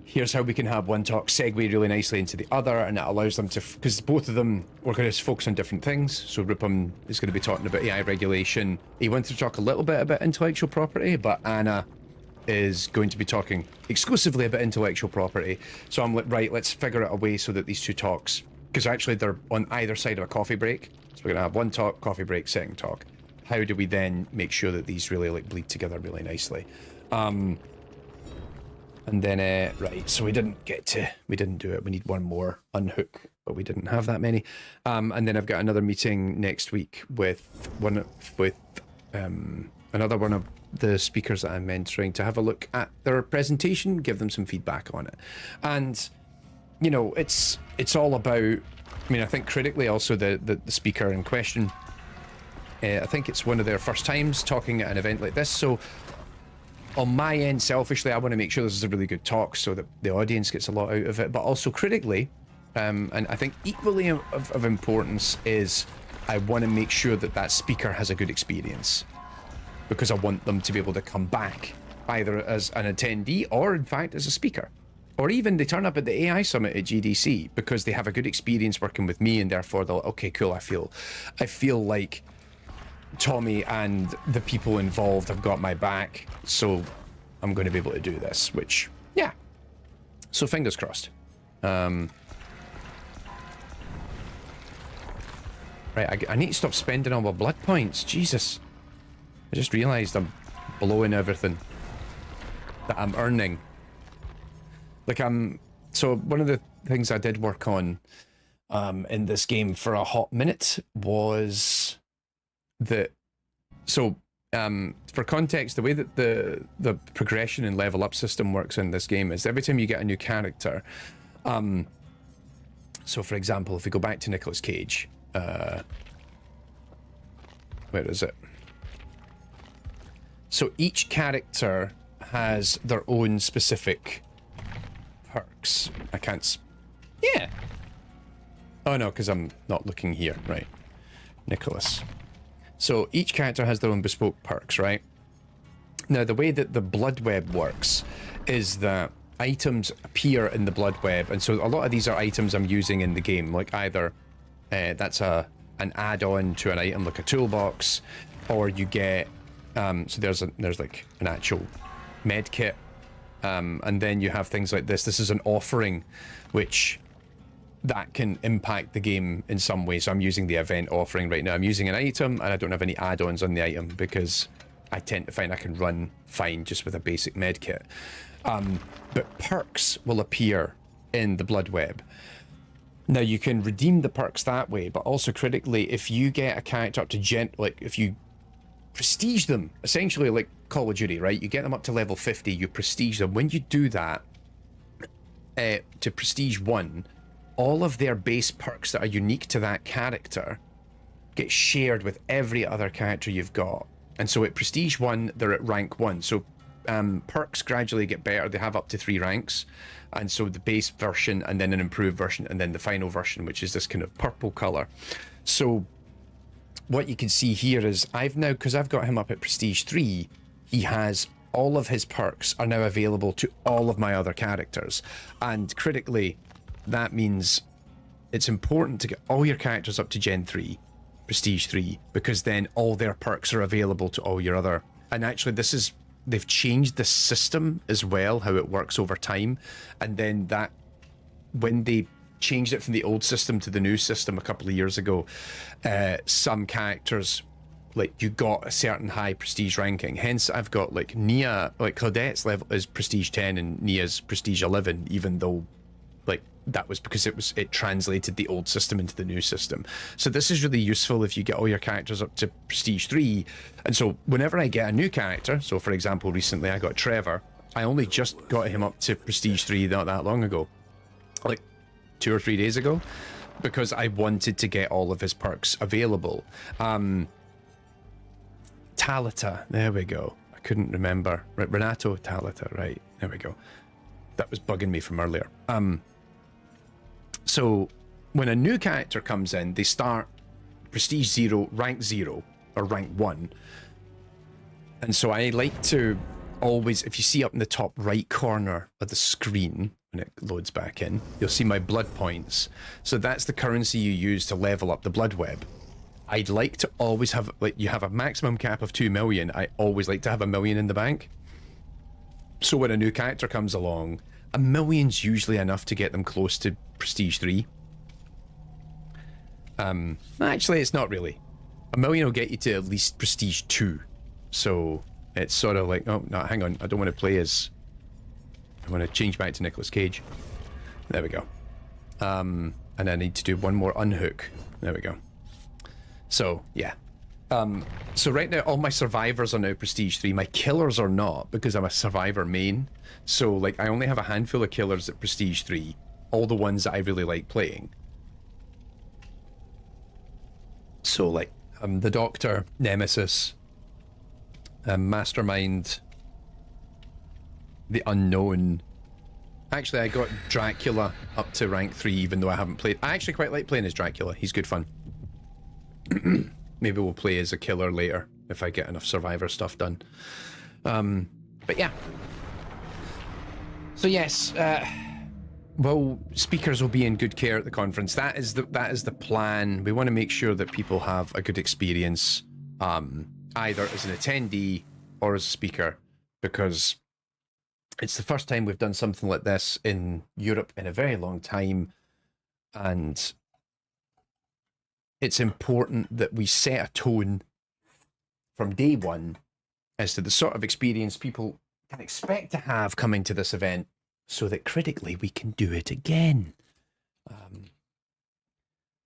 here's how we can have one talk segue really nicely into the other, and it allows them to, because both of them were going to focus on different things. So Rupam is going to be talking about AI regulation. He wanted to talk a little bit about intellectual property, but Anna is going to be talking exclusively about intellectual property. So I'm like, right, let's figure out a way so that these 2 talks, because actually they're on either side of a coffee break. So we're going to have one talk, coffee break, second talk. How do we then make sure that these really like bleed together really nicely? And then, right, so we didn't do it. We need one more unhook, but we didn't have that many. And then I've got another meeting next week with another one of the speakers that I'm mentoring to have a look at their presentation, give them some feedback on it. And, you know, it's all about, I mean, I think critically also the speaker in question, I think it's one of their first times talking at an event like this. So on my end, selfishly, I want to make sure this is a really good talk so that the audience gets a lot out of it, but also critically, and I think equally of importance is I want to make sure that that speaker has a good experience, because I want them to be able to come back either as an attendee or in fact as a speaker. Or even they turn up at the AI summit at GDC because they have a good experience working with me, and therefore they'll, okay, cool, I feel like Tommy and the people involved have got my back, so I'm going to be able to do this, which, yeah. So fingers crossed. Right, I need to stop spending all my blood points. Jesus. I just realized I'm blowing everything that I'm earning. Like, so one of the things I did work on in this game for a hot minute was that, so for context, the way that the progression and level up system works in this game is every time you get a new character, so for example, if we go back to Nicolas Cage, where is it? So each character has their own specific perks. I can't. Yeah. Oh no, because I'm not looking here. Right. Nicholas. So each character has their own bespoke perks, right? Now, the way that the blood web works is that items appear in the blood web, and so a lot of these are items I'm using in the game, like either that's an add-on to an item, like a toolbox, or you get so there's like an actual med kit, and then you have things like this. This is an offering, which that can impact the game in some way. So I'm using the event offering right now. I'm using an item, and I don't have any add-ons on the item because I tend to find I can run fine just with a basic med kit. But perks will appear in the blood web. Now, you can redeem the perks that way, but also critically, if you get a character up to like if you prestige them, essentially like Call of Duty, right? You get them up to level 50, you prestige them. When you do that, to prestige 1, all of their base perks that are unique to that character get shared with every other character you've got. And so at prestige 1, they're at rank 1. So perks gradually get better. They have up to 3 ranks. And so the base version, and then an improved version, and then the final version, which is this kind of purple color. So what you can see here is I've now, because I've got him up at prestige 3, he has all of his perks are now available to all of my other characters. And critically, that means it's important to get all your characters up to Gen 3, Prestige 3, because then all their perks are available to all your other. And actually, they've changed the system as well, how it works over time. And then that, when they changed it from the old system to the new system a couple of years ago, some characters, like, you got a certain high prestige ranking. Hence, I've got like Nia, like Claudette's level is prestige 10 and Nia's prestige 11, even though, like, that was because it translated the old system into the new system. So this is really useful if you get all your characters up to prestige 3. And so whenever I get a new character, so for example, recently I got Trevor, I only just got him up to prestige 3 not that long ago, like 2 or 3 days ago, because I wanted to get all of his perks available. Talita, there we go. I couldn't remember. Renato Talita, right, there we go. That was bugging me from earlier. So when a new character comes in, they start prestige 0, rank 0, or rank 1. And so I like to always, if you see up in the top right corner of the screen, when it loads back in, you'll see my blood points. So that's the currency you use to level up the blood web. I'd like to always have, like, you have a maximum cap of 2 million. I always like to have 1 million in the bank. So when a new character comes along, 1 million's usually enough to get them close to prestige 3. Actually, it's not really. 1 million will get you to at least prestige 2. So it's sort of like, oh, no, hang on. I don't want to play as... I want to change back to Nicolas Cage. There we go. And I need to do one more unhook. There we go. So, yeah. So right now, all my survivors are now prestige 3. My killers are not, because I'm a survivor main. So, like, I only have a handful of killers at prestige 3. All the ones that I really like playing. So, like, the Doctor, Nemesis, Mastermind, the Unknown. Actually, I got Dracula up to rank 3, even though I haven't played. I actually quite like playing as Dracula. He's good fun. Maybe we'll play as a killer later if I get enough survivor stuff done. But yeah. So yes, well, speakers will be in good care at the conference. That is the plan. We want to make sure that people have a good experience, either as an attendee or as a speaker, because it's the first time we've done something like this in Europe in a very long time, and it's important that we set a tone from day one as to the sort of experience people can expect to have coming to this event, so that critically we can do it again.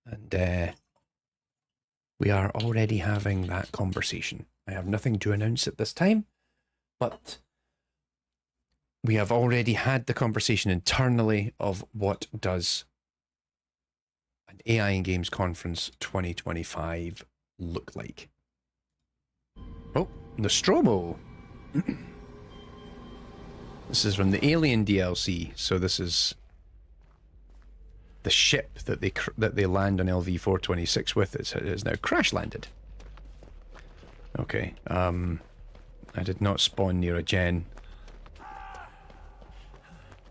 And we are already having that conversation. I have nothing to announce at this time, but we have already had the conversation internally of what does an AI in Games Conference 2025 look like. Oh, Nostromo. This is from the Alien DLC, so this is the ship that they land on LV-426 with. It is now crash landed. Okay, I did not spawn near a gen.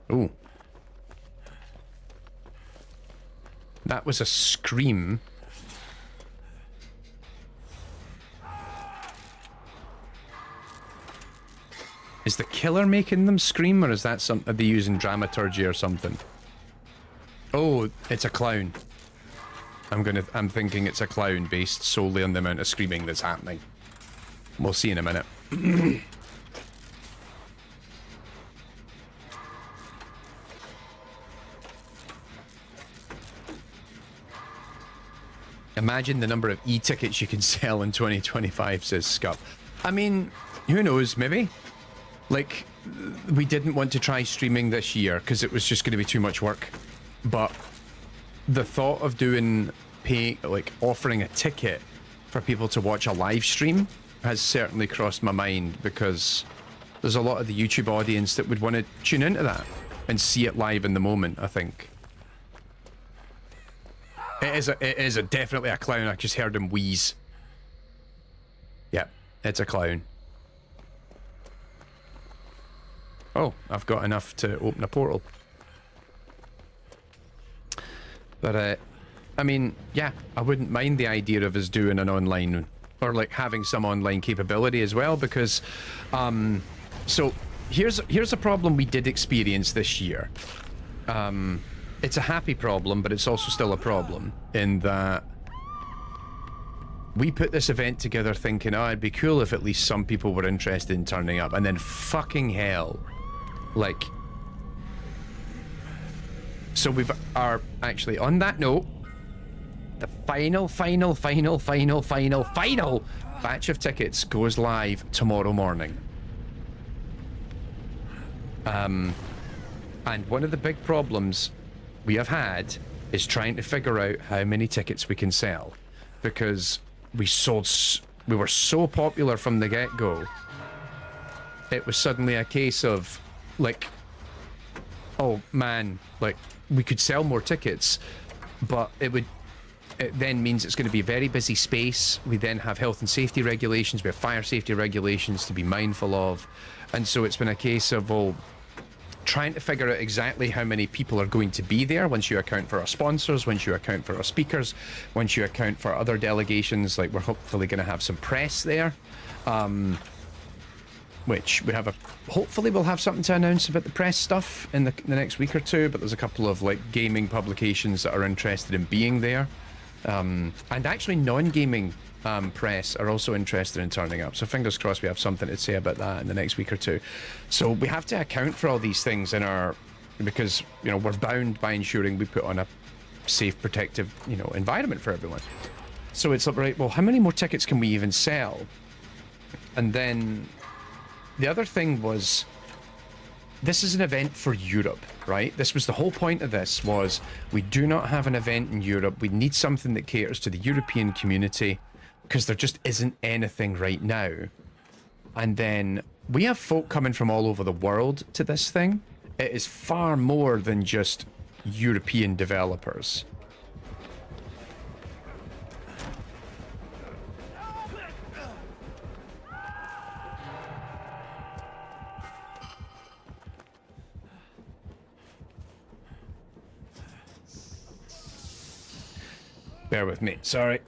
Oh, that was a scream. Is the killer making them scream, or is that something they use in dramaturgy or something? Oh, it's a clown. I'm thinking it's a clown based solely on the amount of screaming that's happening. We'll see in a minute. Imagine the number of e-tickets you can sell in 2025, says Scup. I mean, who knows, maybe? Like, we didn't want to try streaming this year because it was just going to be too much work. But the thought of offering a ticket for people to watch a live stream has certainly crossed my mind, because there's a lot of the YouTube audience that would want to tune into that and see it live in the moment, I think. It is definitely a clown. I just heard him wheeze. Yep, it's a clown. Oh, I've got enough to open a portal. But, I mean, yeah, I wouldn't mind the idea of us doing an online, or like having some online capability as well, because, so here's a problem we did experience this year. It's a happy problem, but it's also still a problem in that we put this event together thinking, oh, it'd be cool if at least some people were interested in turning up, and then fucking hell. Like, so are actually, on that note, the final batch of tickets goes live tomorrow morning. And one of the big problems we have had is trying to figure out how many tickets we can sell, because we were so popular from the get-go. It was suddenly a case of, like, oh man, like, we could sell more tickets, but it then means it's going to be a very busy space. We then have health and safety regulations, we have fire safety regulations to be mindful of, and so it's been a case of, well, trying to figure out exactly how many people are going to be there once you account for our sponsors, once you account for our speakers, once you account for other delegations. Like, we're hopefully going to have some press there, which we have hopefully we'll have something to announce about the press stuff in the next week or two, but there's a couple of like gaming publications that are interested in being there, and actually non-gaming press are also interested in turning up, so fingers crossed we have something to say about that in the next week or two. So we have to account for all these things because, you know, we're bound by ensuring we put on a safe, protective, you know, environment for everyone. So it's like, right, well, how many more tickets can we even sell? And then the other thing was, this is an event for Europe, right? This was the whole point of this, was we do not have an event in Europe. We need something that caters to the European community, because there just isn't anything right now. And then we have folk coming from all over the world to this thing. It is far more than just European developers. Bear with me. Sorry.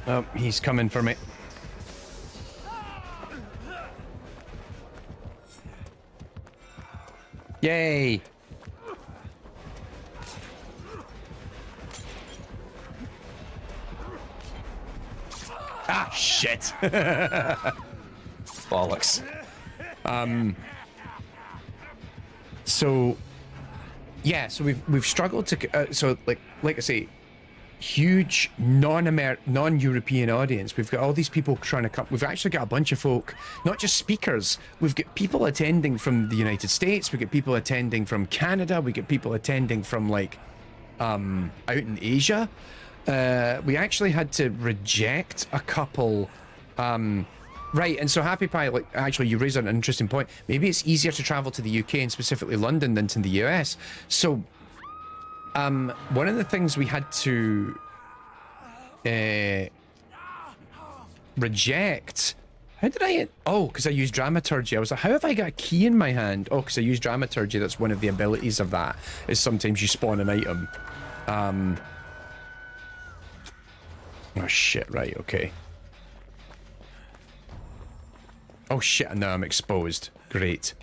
Oh, he's coming for me. Yay! Ah, shit! Bollocks. So, yeah, so we've struggled to so like I say, huge non-European audience. We've got all these people trying to come. We've actually got a bunch of folk, not just speakers. We've got people attending from the United States. We get people attending from Canada. We get people attending from like out in Asia. We actually had to reject a couple. Right, and so Happy Pie, like, actually, you raised an interesting point. Maybe it's easier to travel to the UK and specifically London than to the US. So, one of the things we had to reject. How did I? Oh, because I used dramaturgy. I was like, how have I got a key in my hand? Oh, because I used dramaturgy. That's one of the abilities of that. Is sometimes you spawn an item. Oh shit! Right. Okay. Oh shit, now I'm exposed. Great.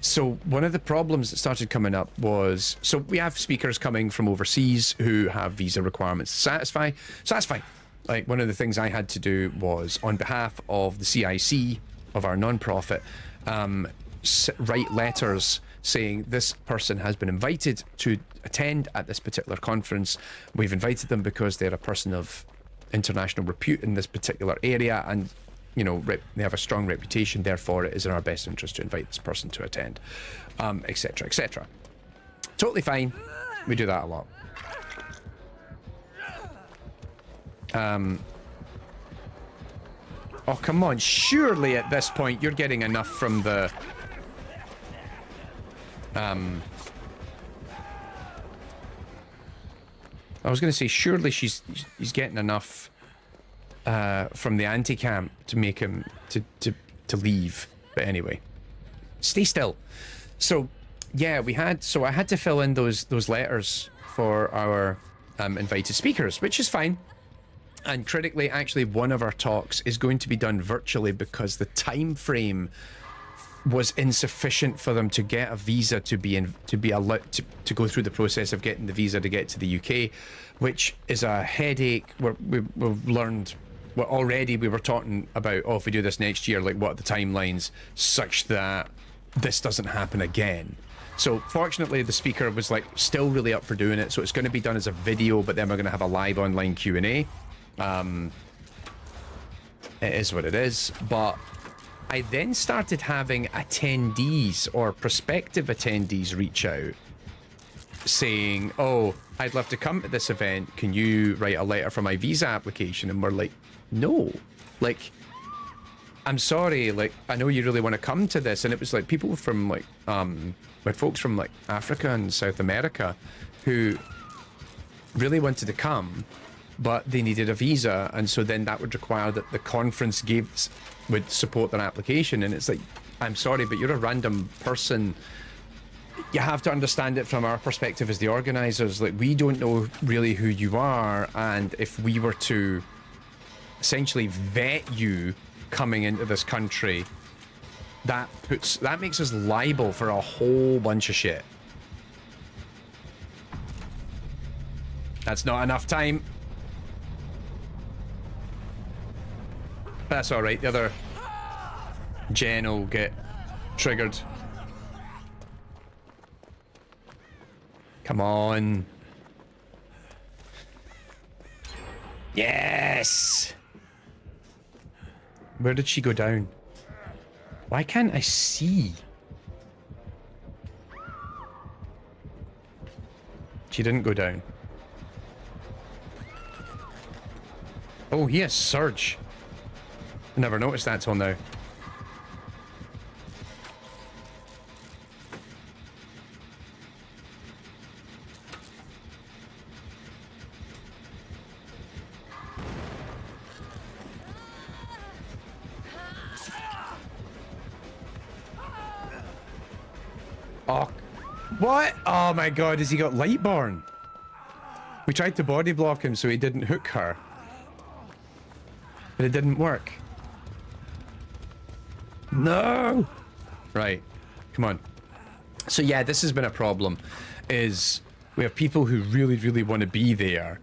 So one of the problems that started coming up was, so we have speakers coming from overseas who have visa requirements to satisfy. So that's fine. Like, one of the things I had to do was, on behalf of the CIC, of our non-profit, write letters saying this person has been invited to attend at this particular conference. We've invited them because they're a person of international repute in this particular area, and you know, they have a strong reputation, therefore it is in our best interest to invite this person to attend, etc, etc. Totally fine. We do that a lot. Oh, come on. Surely at this point you're getting enough from the... I was going to say, surely he's getting enough... from the anti-camp to make him to leave, but anyway, stay still. So yeah, I had to fill in those letters for our invited speakers, which is fine. And critically, actually, one of our talks is going to be done virtually because the time frame was insufficient for them to get a visa to be allowed to go through the process of getting the visa to get to the UK, which is a headache. We've learned. Well, already we were talking about, oh, if we do this next year, like, what are the timelines such that this doesn't happen again. So fortunately, the speaker was like still really up for doing it. So it's going to be done as a video, but then we're going to have a live online Q&A. It is what it is. But I then started having attendees or prospective attendees reach out saying, oh, I'd love to come to this event. Can you write a letter for my visa application? And we're like, no, like, I'm sorry, like, I know you really want to come to this. And it was like people from like, with folks from like Africa and South America who really wanted to come, but they needed a visa. And so then that would require that the conference would support their application. And it's like, I'm sorry, but you're a random person. You have to understand it from our perspective as the organizers. Like, we don't know really who you are. And if we were to essentially vet you coming into this country, that makes us liable for a whole bunch of shit. That's not enough time. That's all right. The other gen will get triggered. Come on. Yes. Where did she go down? Why can't I see? She didn't go down. Oh, he has surge. I never noticed that till now. Oh, what? Oh my god, has he got Lightborn? We tried to body block him so he didn't hook her. But it didn't work. No! Right, come on. So yeah, this has been a problem, is we have people who really, really want to be there.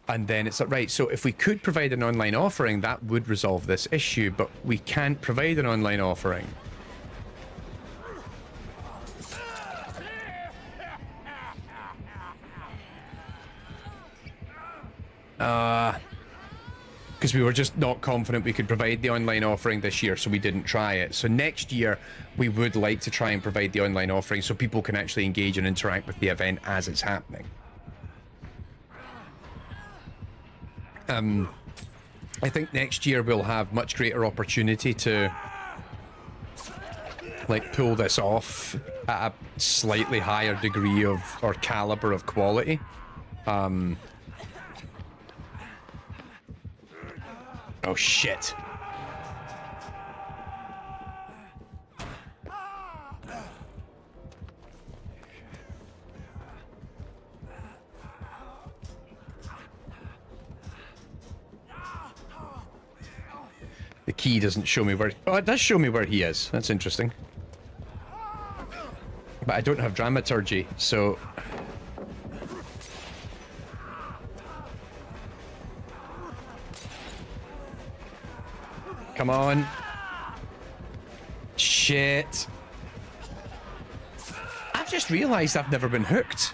And then it's like, right, so if we could provide an online offering, that would resolve this issue, but we can't provide an online offering. Because we were just not confident we could provide the online offering this year, so we didn't try it. So next year, we would like to try and provide the online offering so people can actually engage and interact with the event as it's happening. I think next year we'll have much greater opportunity to like pull this off at a slightly higher degree of or caliber of quality. Oh shit. The key doesn't show me where... Oh, it does show me where he is. That's interesting. But I don't have dramaturgy, so... Come on. Shit. I've just realised I've never been hooked.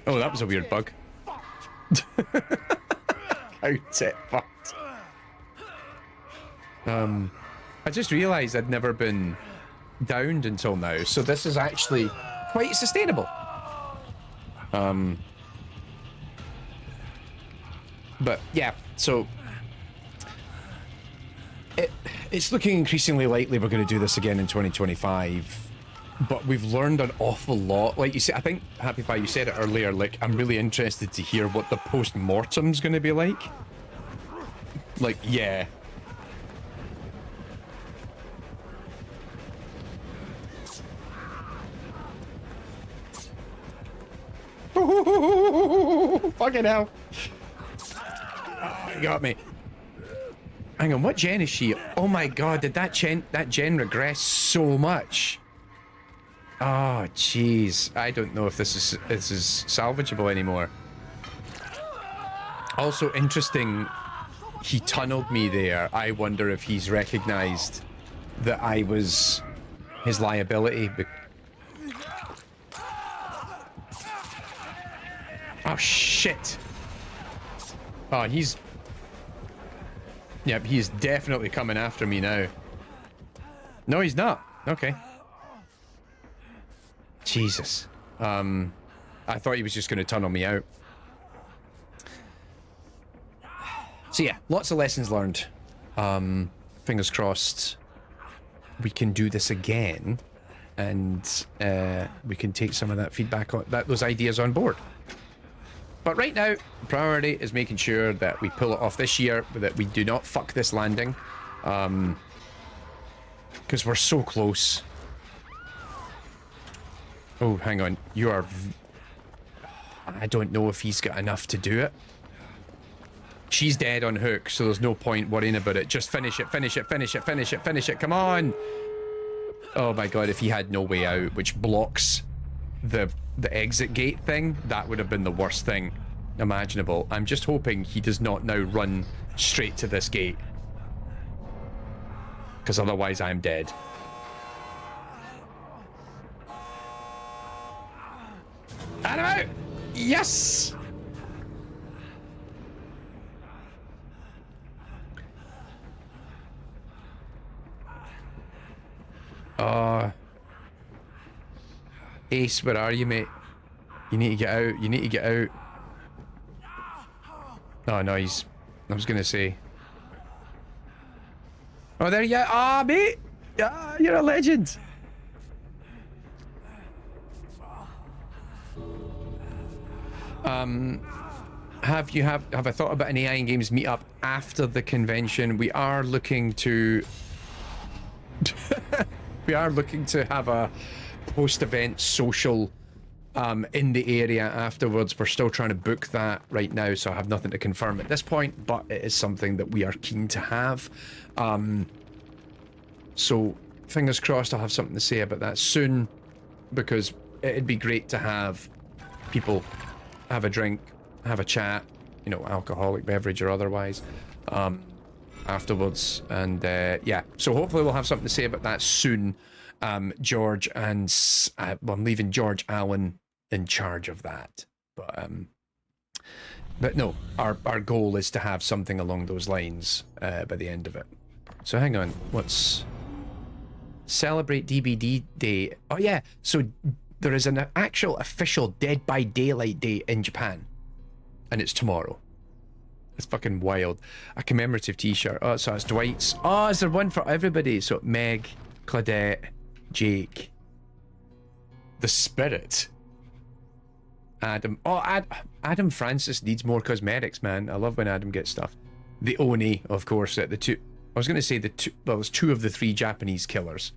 Oh, that was a weird bug. How's it fucked? I just realised I'd never been downed until now, so this is actually quite sustainable. But yeah, so it's looking increasingly likely we're going to do this again in 2025. But we've learned an awful lot. Like you said, I think, Happy Pie, you said it earlier, like, I'm really interested to hear what the post-mortem's going to be like. Like, yeah. Fucking hell. Oh, you got me. Hang on, what gen is she? Oh my god, did that gen regress so much? Oh, jeez. I don't know if this is salvageable anymore. Also interesting, he tunneled me there. I wonder if he's recognized that I was his liability. Oh, shit. Oh, he's... Yep, he's definitely coming after me now. No, he's not. Okay. Jesus. I thought he was just going to tunnel me out. So yeah, lots of lessons learned. Fingers crossed we can do this again, and we can take some of that feedback on those ideas on board. But right now, priority is making sure that we pull it off this year, that we do not fuck this landing, because we're so close. Oh, hang on. You are... I don't know if he's got enough to do it. She's dead on hook, so there's no point worrying about it. Just finish it, finish it, finish it, finish it, finish it. Come on! Oh my god, if he had no way out, which blocks the exit gate thing, that would have been the worst thing imaginable. I'm just hoping he does not now run straight to this gate, because otherwise I'm dead. And I'm out! Yes! Ace, where are you, mate? You need to get out. You need to get out. Oh, no, he's... I was gonna say... Oh, there you are. Ah, mate! Ah, you're a legend! Have I thought about an AI in Games meetup after the convention? We are looking to... we are looking to have a post-event social in the area afterwards. We're still trying to book that right now, so I have nothing to confirm at this point, but it is something that we are keen to have. So fingers crossed I'll have something to say about that soon, because it'd be great to have people have a drink, have a chat, you know, alcoholic beverage or otherwise, afterwards. And yeah, so hopefully we'll have something to say about that soon. George and well, I'm leaving George Allen in charge of that, but no, our goal is to have something along those lines by the end of it. So hang on, what's celebrate DBD Day? Oh yeah, so there is an actual official Dead by Daylight Day in Japan, and it's tomorrow. It's fucking wild. A commemorative t-shirt. Oh, so it's Dwight's. Oh, is there one for everybody? So Meg, Claudette, Jake, the Spirit, Adam. Oh, Adam Francis needs more cosmetics, man. I love when Adam gets stuff. The Oni, of course, the two. I was going to say the two. Well, there's two of the three Japanese killers,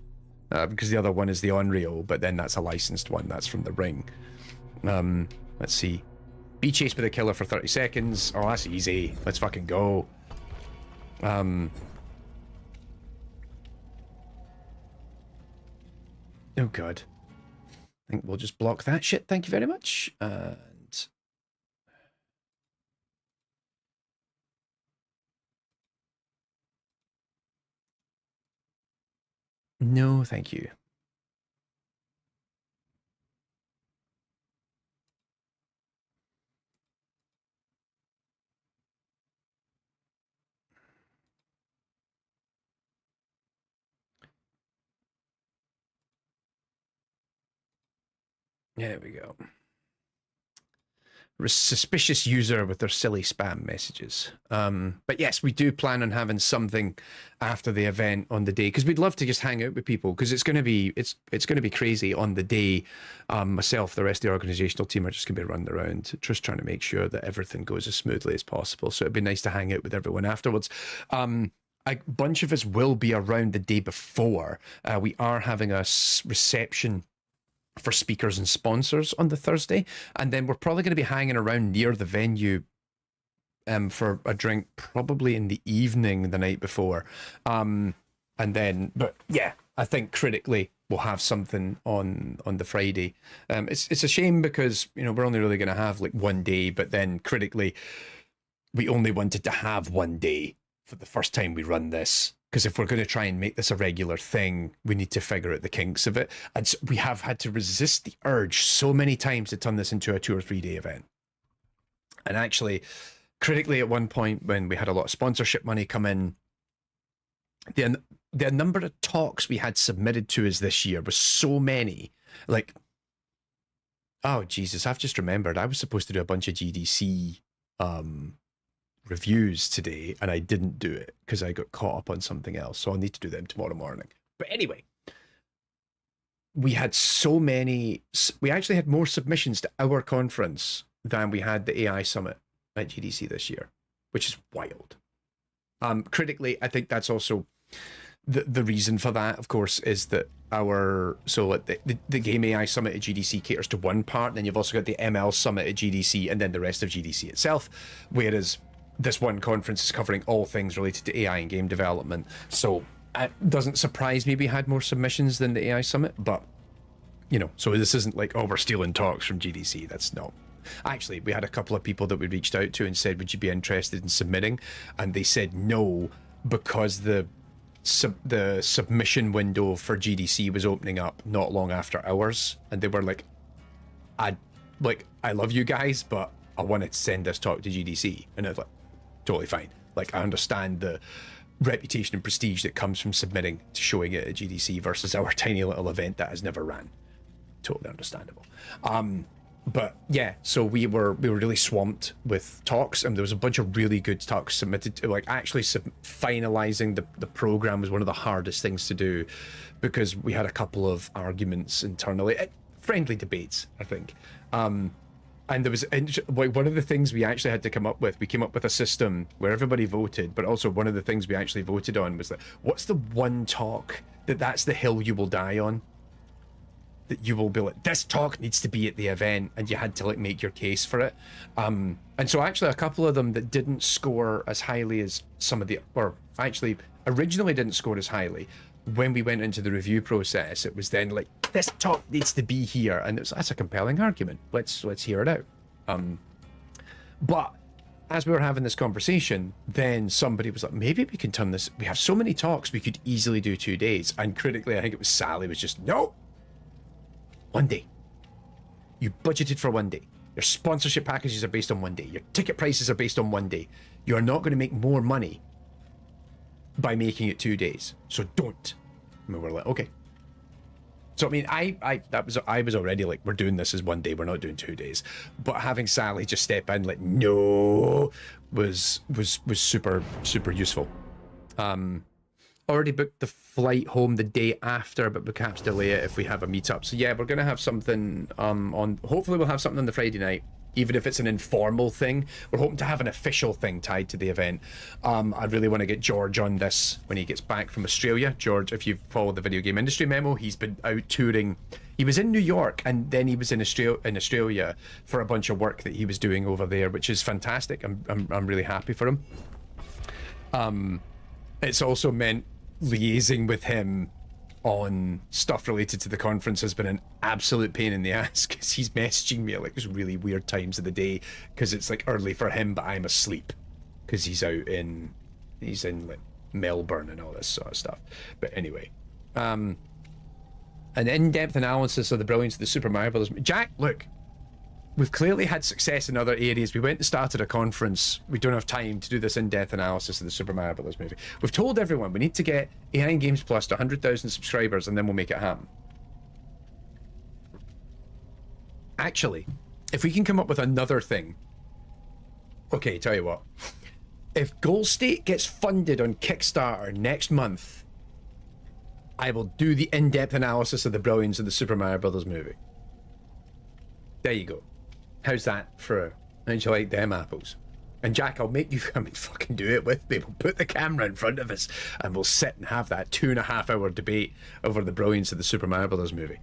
because the other one is the Onryo, but then that's a licensed one. That's from The Ring. Let's see. Be chased by the killer for 30 seconds. Oh, that's easy. Let's fucking go. Oh god. I think we'll just block that shit. Thank you very much. And no, thank you. There we go. Suspicious user with their silly spam messages. But yes, we do plan on having something after the event on the day, because we'd love to just hang out with people, because it's going to be going to be crazy on the day. Myself, the rest of the organizational team are just going to be running around, just trying to make sure that everything goes as smoothly as possible. So it'd be nice to hang out with everyone afterwards. A bunch of us will be around the day before. We are having a reception for speakers and sponsors on the Thursday, and then we're probably going to be hanging around near the venue for a drink, probably in the evening the night before, and then, but yeah, I think critically we'll have something on the Friday. It's a shame, because, you know, we're only really going to have like one day, but then critically we only wanted to have one day for the first time we run this, because if we're going to try and make this a regular thing, we need to figure out the kinks of it. And so we have had to resist the urge so many times to turn this into a 2 or 3 day event. And actually, critically, at one point when we had a lot of sponsorship money come in, the number of talks we had submitted to us this year was so many. Like, oh Jesus, I've just remembered I was supposed to do a bunch of GDC reviews today, and I didn't do it because I got caught up on something else, so I'll need to do them tomorrow morning. But anyway, we had so many. We actually had more submissions to our conference than we had the AI Summit at GDC this year, which is wild. Critically, I think that's also the reason for that, of course, is that the Game AI Summit at GDC caters to one part, and then you've also got the ML Summit at GDC, and then the rest of GDC itself, whereas this one conference is covering all things related to AI and game development. So it doesn't surprise me we had more submissions than the AI Summit, but, you know, so this isn't like, oh, we're stealing talks from GDC. That's not. Actually, we had a couple of people that we reached out to and said, would you be interested in submitting? And they said no, because the submission window for GDC was opening up not long after ours, and they were like, I love you guys, but I want to send this talk to GDC. And I was like, totally fine. Like, I understand the reputation and prestige that comes from submitting to showing it at GDC versus our tiny little event that has never ran. Totally understandable. But yeah, so we were really swamped with talks, and there was a bunch of really good talks submitted to, like, actually finalizing the program was one of the hardest things to do, because we had a couple of arguments internally, friendly debates, I think. And there was, like, one of the things we actually had to come up with, we came up with a system where everybody voted, but also one of the things we actually voted on was that, what's the one talk that's the hill you will die on? That you will be like, this talk needs to be at the event, and you had to like make your case for it. And so actually a couple of them that didn't score as highly as some of the, or actually originally didn't score as highly, when we went into the review process, it was then like, this talk needs to be here, and that's a compelling argument. Let's hear it out. But as we were having this conversation, then somebody was like, maybe we can turn this. We have so many talks, we could easily do 2 days. And critically, I think it was Sally was just, no, 1 day. You budgeted for 1 day. Your sponsorship packages are based on 1 day. Your ticket prices are based on 1 day. You are not going to make more money by making it 2 days. So don't. And we were like, okay. So I mean, I was already like, we're doing this as 1 day. We're not doing 2 days. But having Sally just step in like, no, was super useful. Already booked the flight home the day after, but perhaps delay it if we have a meetup. So yeah, we're gonna have something on. Hopefully, we'll have something on the Friday night, even if it's an informal thing. We're hoping to have an official thing tied to the event. I really want to get George on this when he gets back from Australia. George, if you've followed the video game industry memo, he's been out touring. He was in New York, and then he was in Australia for a bunch of work that he was doing over there, which is fantastic. I'm really happy for him. It's also meant liaising with him on stuff related to the conference has been an absolute pain in the ass, because he's messaging me at like these really weird times of the day, because it's like early for him but I'm asleep, because he's in like Melbourne and all this sort of stuff. But anyway, an in-depth analysis of the brilliance of the Super Mario Brothers. Jack, look, we've clearly had success in other areas. We went and started a conference. We don't have time to do this in-depth analysis of the Super Mario Brothers movie. We've told everyone we need to get A9 Games Plus to 100,000 subscribers, and then we'll make it happen. Actually, if we can come up with another thing. Okay, tell you what. If Goal State gets funded on Kickstarter next month, I will do the in-depth analysis of the brilliance of the Super Mario Brothers movie. There you go. How's that for? How'd you like them apples? And Jack, I'll make you come and fucking do it with me. We'll put the camera in front of us and we'll sit and have that 2.5 hour debate over the brilliance of the Super Mario Brothers movie.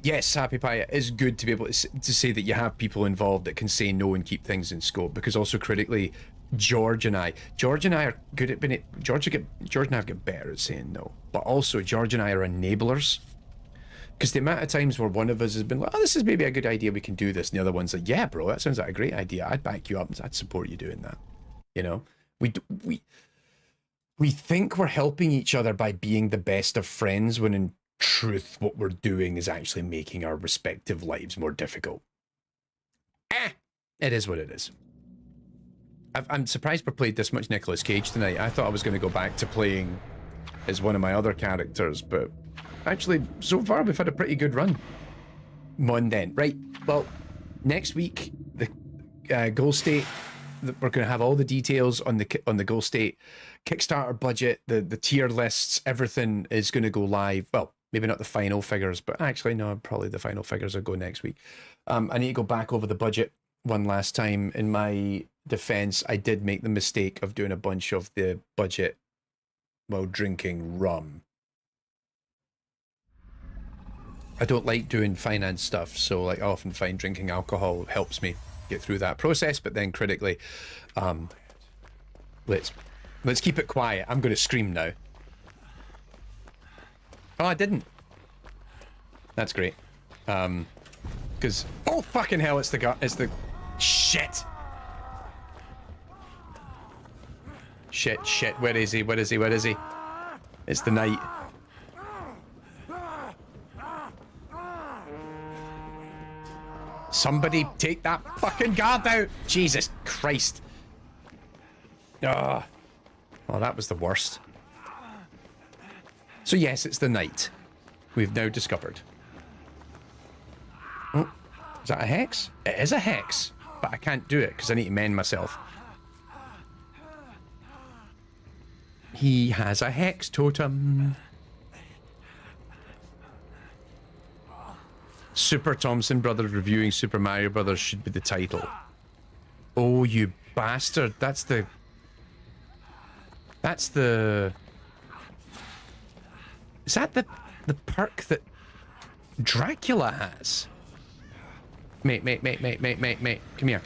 Yes, Happy Pie, it is good to be able to say that you have people involved that can say no and keep things in scope, because also critically, George and I are good at being. George and I have got better at saying no, but also George and I are enablers, because the amount of times where one of us has been like, oh, this is maybe a good idea, we can do this, and the other one's like, yeah, bro, that sounds like a great idea, I'd back you up and I'd support you doing that. You know, we think we're helping each other by being the best of friends, when in truth what we're doing is actually making our respective lives more difficult. It is what it is. I'm surprised we played this much Nicolas Cage tonight. I thought I was going to go back to playing as one of my other characters, but actually, so far, we've had a pretty good run. One then. Right, well, next week, the Goal State, we're going to have all the details on the Goal State Kickstarter budget, the tier lists, everything is going to go live. Well, maybe not the final figures, but actually, no, probably the final figures will go next week. I need to go back over the budget one last time. In my defense, I did make the mistake of doing a bunch of the budget while drinking rum. I don't like doing finance stuff, so like I often find drinking alcohol helps me get through that process. But then critically, let's keep it quiet. I'm going to scream now. Oh, I didn't. That's great. Because oh fucking hell, it's the shit. Shit, where is he? It's the night. Somebody take that fucking guard out! Jesus Christ. Oh, that was the worst. So yes, it's the night. We've now discovered. Oh, is that a hex? It is a hex, but I can't do it because I need to mend myself. He has a hex totem. Super Thompson Brothers reviewing Super Mario Brothers should be the title. Oh, you bastard. That's the... Is that the perk that Dracula has? Mate. Come here.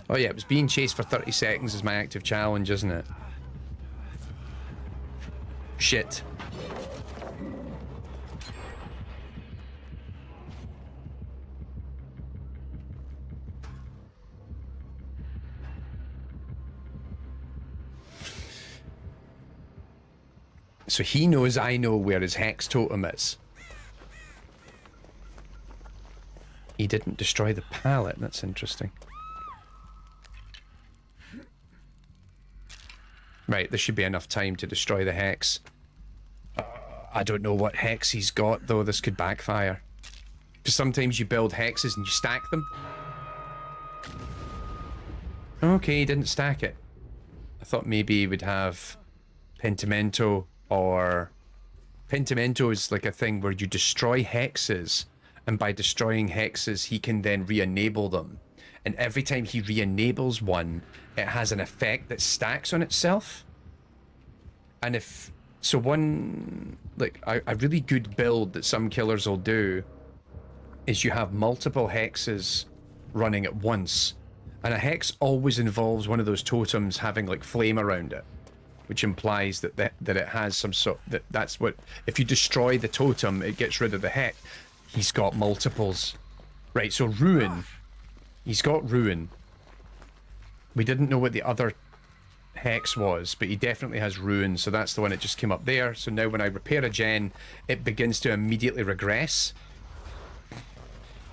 Oh yeah, it was being chased for 30 seconds is my active challenge, isn't it? Shit. So he knows I know where his hex totem is. He didn't destroy the pallet, that's interesting. Right, there should be enough time to destroy the hex. I don't know what hex he's got, though. This could backfire. Because sometimes you build hexes and you stack them. Okay, he didn't stack it. I thought maybe he would have Pentimento, or... Pentimento is like a thing where you destroy hexes, and by destroying hexes, he can then re-enable them. And every time he re-enables one, it has an effect that stacks on itself. And if... So one... Like, a really good build that some killers will do is you have multiple hexes running at once. And a hex always involves one of those totems having, like, flame around it. Which implies that it has some sort... That's what... If you destroy the totem, it gets rid of the hex. He's got multiples. Right, so Ruin... He's got Ruin. We didn't know what the other hex was, but he definitely has Ruin, so that's the one that just came up there. So now when I repair a gen, it begins to immediately regress.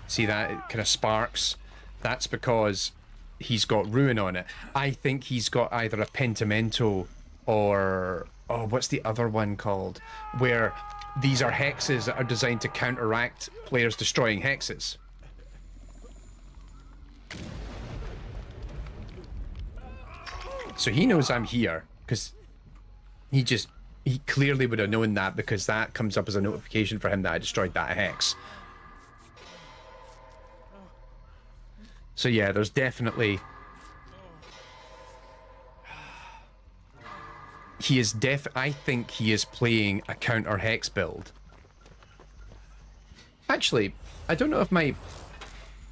See that? It kind of sparks. That's because he's got Ruin on it. I think he's got either a Pentimento or... Oh, what's the other one called? Where these are hexes that are designed to counteract players destroying hexes. So he knows I'm here, because he clearly would have known that, because that comes up as a notification for him that I destroyed that hex. So yeah, there's definitely... I think he is playing a counter hex build. Actually, I don't know if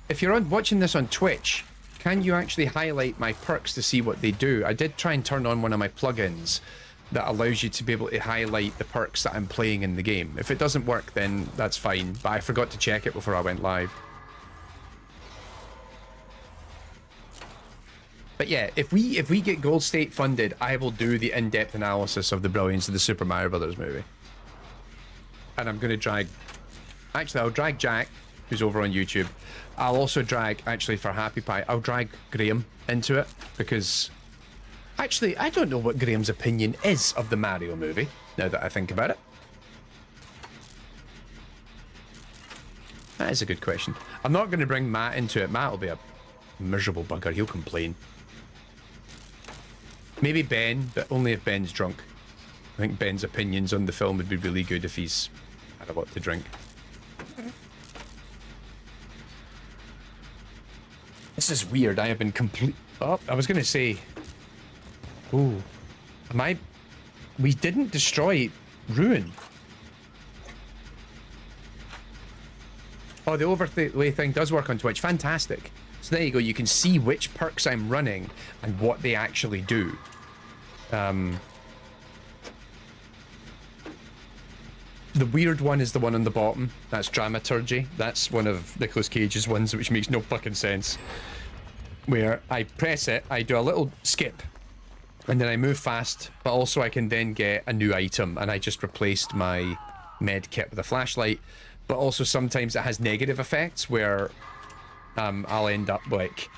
if you're watching this on Twitch, can you actually highlight my perks to see what they do? I did try and turn on one of my plugins that allows you to be able to highlight the perks that I'm playing in the game. If it doesn't work, then that's fine, but I forgot to check it before I went live. But yeah, if we get Gold State funded, I will do the in-depth analysis of the brilliance of the Super Mario Brothers movie. And I'm going to drag... Actually, I'll drag Jack, who's over on YouTube. I'll also drag, actually, for Happy Pie, I'll drag Graham into it, because... Actually, I don't know what Graham's opinion is of the Mario movie, now that I think about it. That is a good question. I'm not going to bring Matt into it. Matt will be a miserable bugger. He'll complain. Maybe Ben, but only if Ben's drunk. I think Ben's opinions on the film would be really good if he's had a lot to drink. This is weird. I have been Oh, I was going to say... Ooh. We didn't destroy Ruin. Oh, the overlay thing does work on Twitch. Fantastic. So there you go. You can see which perks I'm running and what they actually do. The weird one is the one on the bottom. That's Dramaturgy. That's one of Nicolas Cage's ones, which makes no fucking sense. Where I press it, I do a little skip, and then I move fast, but also I can then get a new item, and I just replaced my med kit with a flashlight. But also sometimes it has negative effects where I'll end up like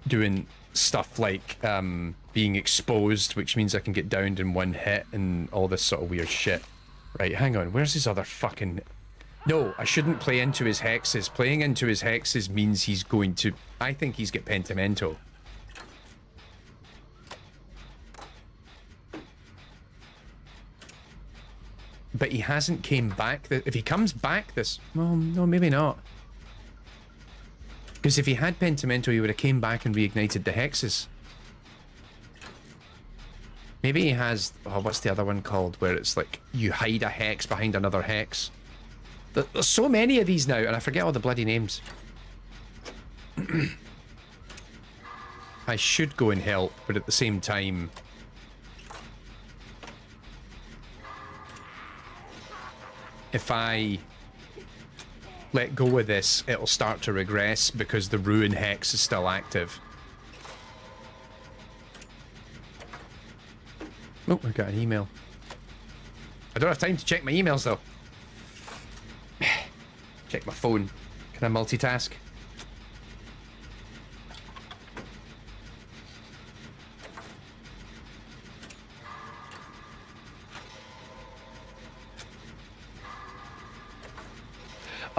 doing stuff like being exposed, which means I can get downed in one hit and all this sort of weird shit. Right, hang on, where's his other fucking... No, I shouldn't play into his hexes. Playing into his hexes means he's going to... I think he's got Pentimento. but he hasn't came back. If he comes back this... Well, no, maybe not. Because if he had Pentimento, he would have came back and reignited the hexes. Maybe he has... Oh, what's the other one called? Where it's like, you hide a hex behind another hex. There's so many of these now, and I forget all the bloody names. I should go and help, but at the same time... If I let go of this, it'll start to regress because the Ruin Hex is still active. Oh, I got an email. I don't have time to check my emails though. Check my phone. Can I multitask?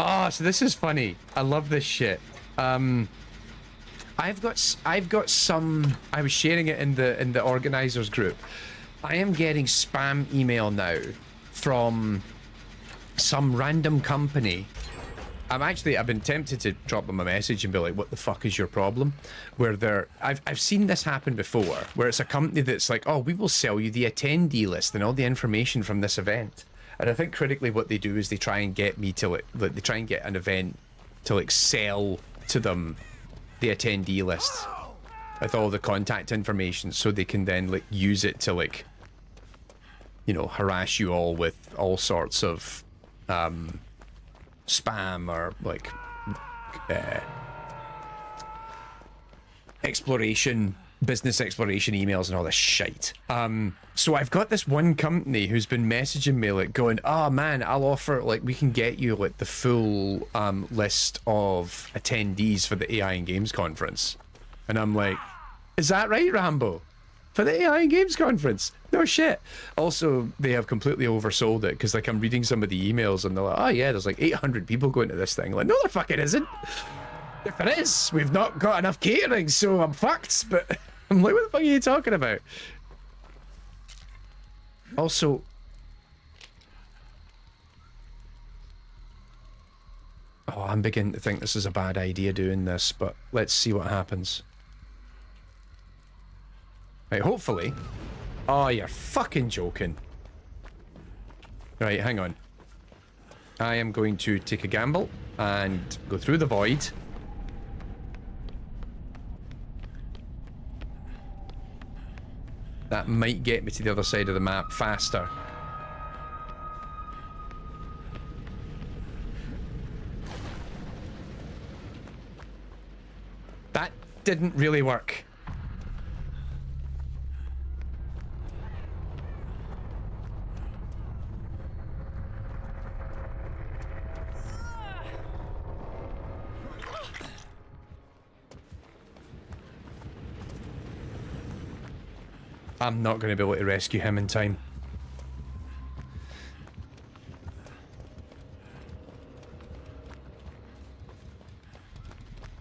Oh, so this is funny. I love this shit. I've got some. I was sharing it in the organizers group. I am getting spam email now from some random company. I've been tempted to drop them a message and be like, "What the fuck is your problem?" Where I've seen this happen before, where it's a company that's like, "Oh, we will sell you the attendee list and all the information from this event." And I think critically what they do is they try and get me to like they try and get an event to like sell to them the attendee list with all the contact information, so they can then like use it to like, you know, harass you all with all sorts of spam or like business exploration emails and all this shite. So I've got this one company who's been messaging me like going, "Oh man, I'll offer, like, we can get you like the full list of attendees for the AI and Games conference." And I'm like, "Is that right, Rambo? For the AI and Games conference? No shit." Also, they have completely oversold it because like I'm reading some of the emails and they're like, "Oh yeah, there's like 800 people going to this thing." Like, no, there fucking isn't. If there is, we've not got enough catering, so I'm fucked. But I'm like, what the fuck are you talking about? Also, oh, I'm beginning to think this is a bad idea doing this, but let's see what happens. Right, hopefully. Oh, you're fucking joking. Right, hang on. I am going to take a gamble and go through the void. That might get me to the other side of the map faster. That didn't really work. I'm not going to be able to rescue him in time.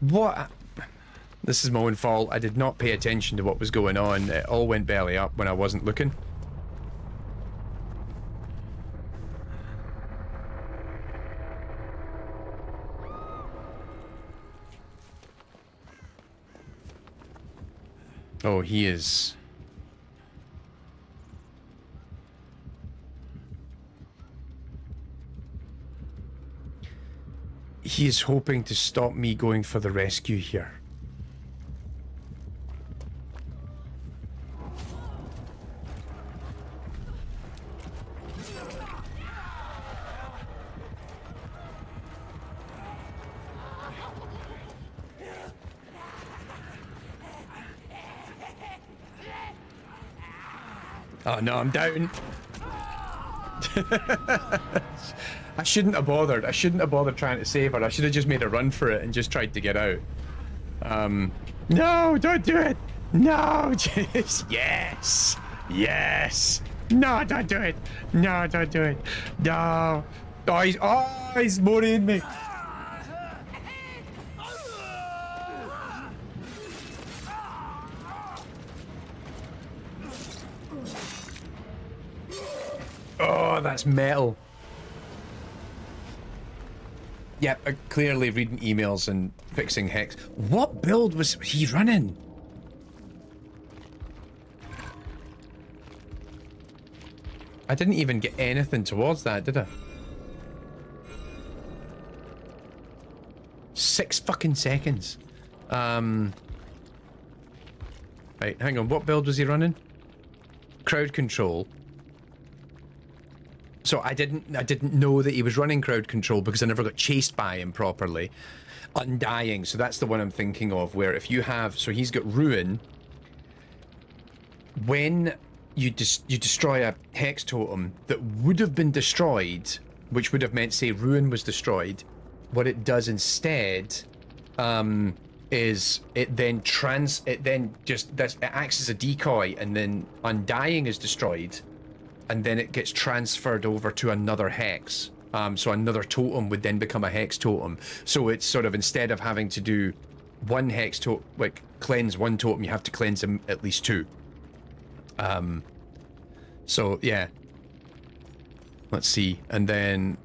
What? This is my own fault. I did not pay attention to what was going on. It all went belly up when I wasn't looking. Oh, he is... He is hoping to stop me going for the rescue here. Oh no, I'm down. I shouldn't have bothered. I shouldn't have bothered trying to save her. I should have just made a run for it and just tried to get out. No, don't do it. No, just, yes. Yes. No, don't do it. No, don't do it. No. Oh, he's more in me. Oh, Oh, that's metal. Yep, clearly reading emails and fixing hex. What build was he running? I didn't even get anything towards that, did I? 6 fucking seconds. Right, hang on. What build was he running? Crowd control. So I didn't know that he was running crowd control because I never got chased by him properly. Undying, so that's the one I'm thinking of, where if you have, so he's got ruin. When you destroy a hex totem that would have been destroyed, which would have meant, say, ruin was destroyed, what it does instead is it acts as a decoy, and then undying is destroyed, and then it gets transferred over to another hex. So another totem would then become a hex totem. So it's sort of, instead of having to do one hex totem, like cleanse one totem, you have to cleanse them at least 2. So yeah. Let's see. And then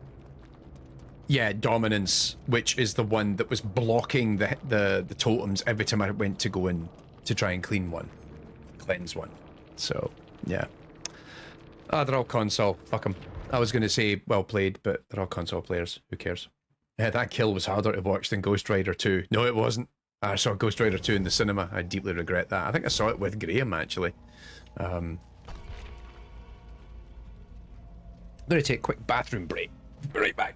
yeah, dominance, which is the one that was blocking the totems every time I went to go in to try and cleanse one. So yeah. Ah, they're all console. Fuck them. I was going to say well played, but they're all console players. Who cares? Yeah, that kill was harder to watch than Ghost Rider 2. No, it wasn't. I saw Ghost Rider 2 in the cinema. I deeply regret that. I think I saw it with Graham, actually. I'm going to take a quick bathroom break. Be right back.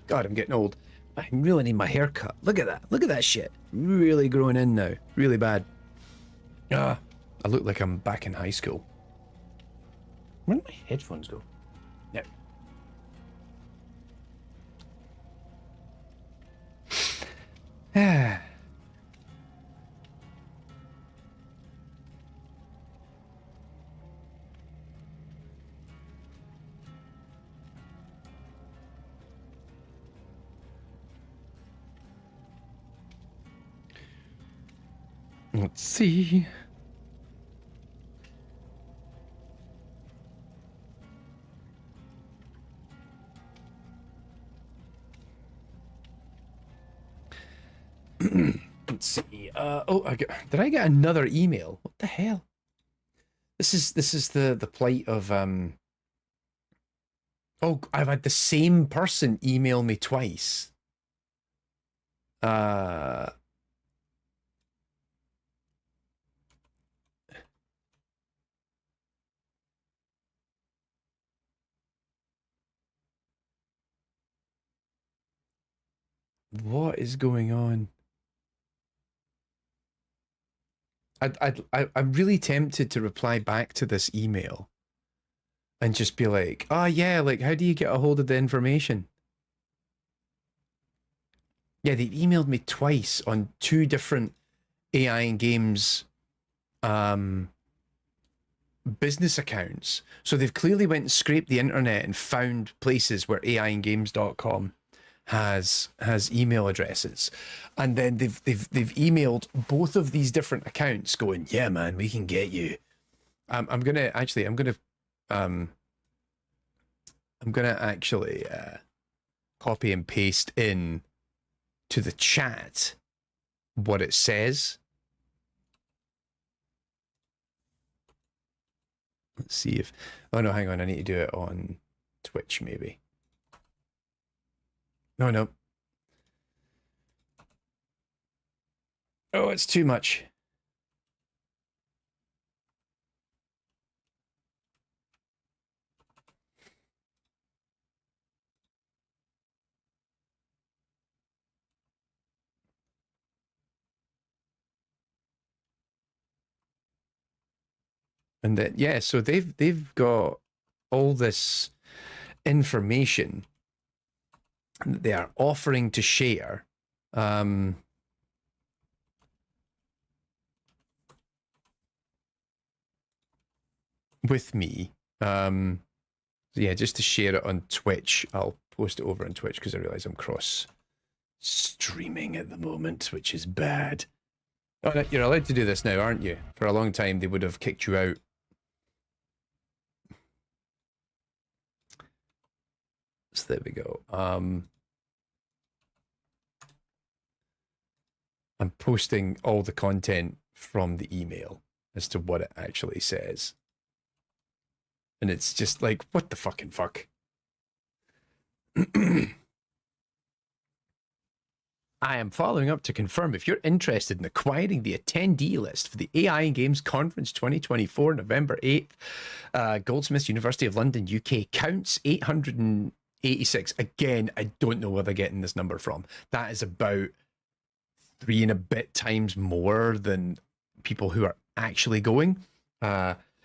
God, I'm getting old. I really need my haircut. Look at that. Look at that shit. Really growing in now. Really bad. I look like I'm back in high school. Where did my headphones go? No. Let's see. Let's see. Did I get another email? What the hell? This is the plight of Oh, I've had the same person email me twice. What is going on? I'm really tempted to reply back to this email and just be like, oh yeah, like, how do you get a hold of the information? Yeah, they've emailed me twice on 2 different AI and Games business accounts. So they've clearly went and scraped the internet and found places where AIandGames.com has email addresses, and then they've emailed both of these different accounts going, yeah man, we can get you I'm gonna actually copy and paste in to the chat what it says. Let's see if... Oh, no, hang on. I need to do it on Twitch, maybe. No. Oh, it's too much. And that, yeah, so they've got all this information that they are offering to share. With me. Yeah, just to share it on Twitch. I'll post it over on Twitch because I realize I'm cross streaming at the moment, which is bad. Oh, no, you're allowed to do this now, aren't you? For a long time, they would have kicked you out. So there we go. I'm posting all the content from the email as to what it actually says. And it's just like, what the fucking fuck? I am following up to confirm if you're interested in acquiring the attendee list for the AI and Games Conference 2024, November 8th. Goldsmiths, University of London, UK. Counts 886. Again, I don't know where they're getting this number from. That is about 3 and a bit times more than people who are actually going.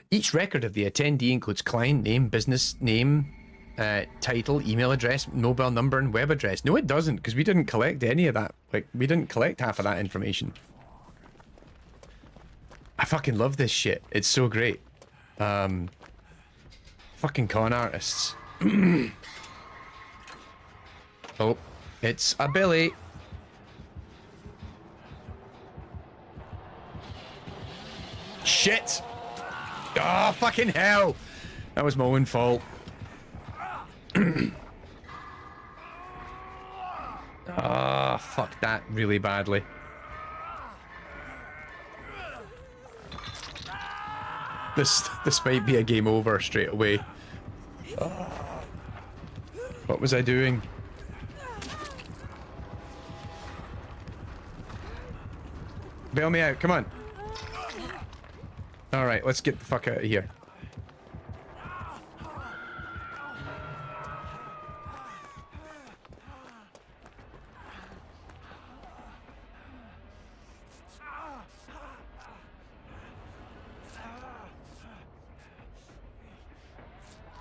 Each record of the attendee includes client name, business name, title, email address, mobile number, and web address. No, it doesn't, because we didn't collect any of that. Like, we didn't collect half of that information. I fucking love this shit. It's so great. Fucking con artists. Oh, it's a Billy. Shit! Oh, fucking hell! That was my own fault. Ah, fuck that really badly. This might be a game over straight away. What was I doing? Bail me out, come on. Alright, let's get the fuck out of here.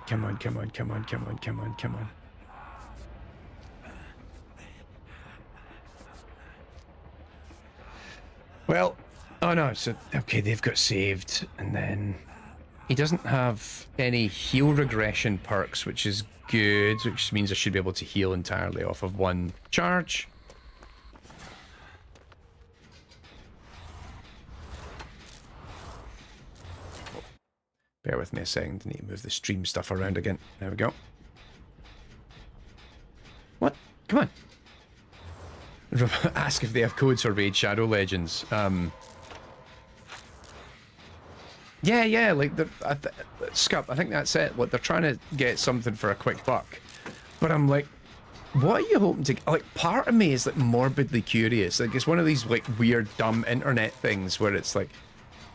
Come on, come on, come on, come on, come on, come on. Well, oh no, so, okay, they've got saved, and then he doesn't have any heal regression perks, which is good, which means I should be able to heal entirely off of one charge. Bear with me a second, I need to move the stream stuff around again. There we go. What? Come on. Ask if they have codes for Raid Shadow Legends. Yeah, like, Scup, I think that's it. Like, they're trying to get something for a quick buck. But I'm like, what are you hoping to... Like, part of me is, like, morbidly curious. Like, it's one of these, like, weird, dumb internet things where it's like,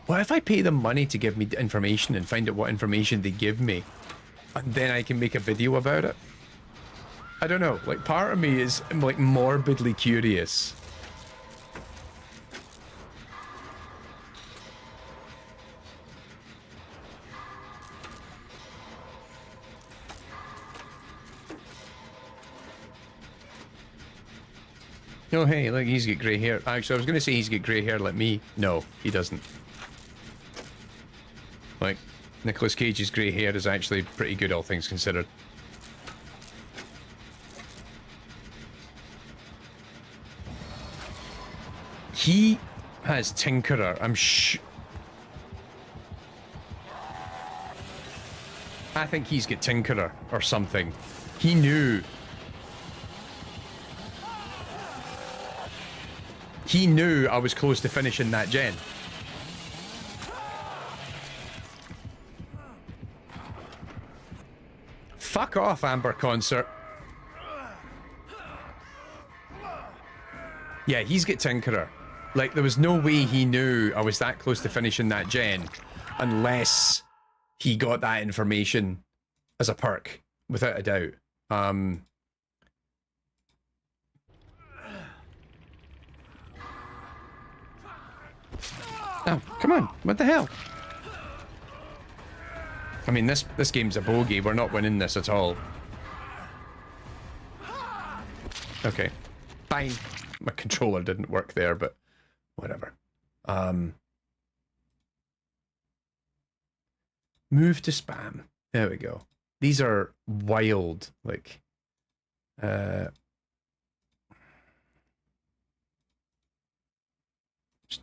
what if I pay them money to give me information and find out what information they give me, and then I can make a video about it? I don't know. Like, part of me is, like, morbidly curious. Oh, hey, look, he's got grey hair. Actually, I was going to say he's got grey hair like me. No, he doesn't. Like, Nicolas Cage's grey hair is actually pretty good, all things considered. He has Tinkerer. I think he's got Tinkerer or something. He knew. He knew I was close to finishing that gen. Fuck off, Amber Concert. Yeah, he's got Tinkerer. Like, there was no way he knew I was that close to finishing that gen unless he got that information as a perk, without a doubt. Oh, come on. What the hell? I mean, this game's a bogey. We're not winning this at all. Okay. Fine. My controller didn't work there, but whatever. Move to spam. There we go. These are wild, like, just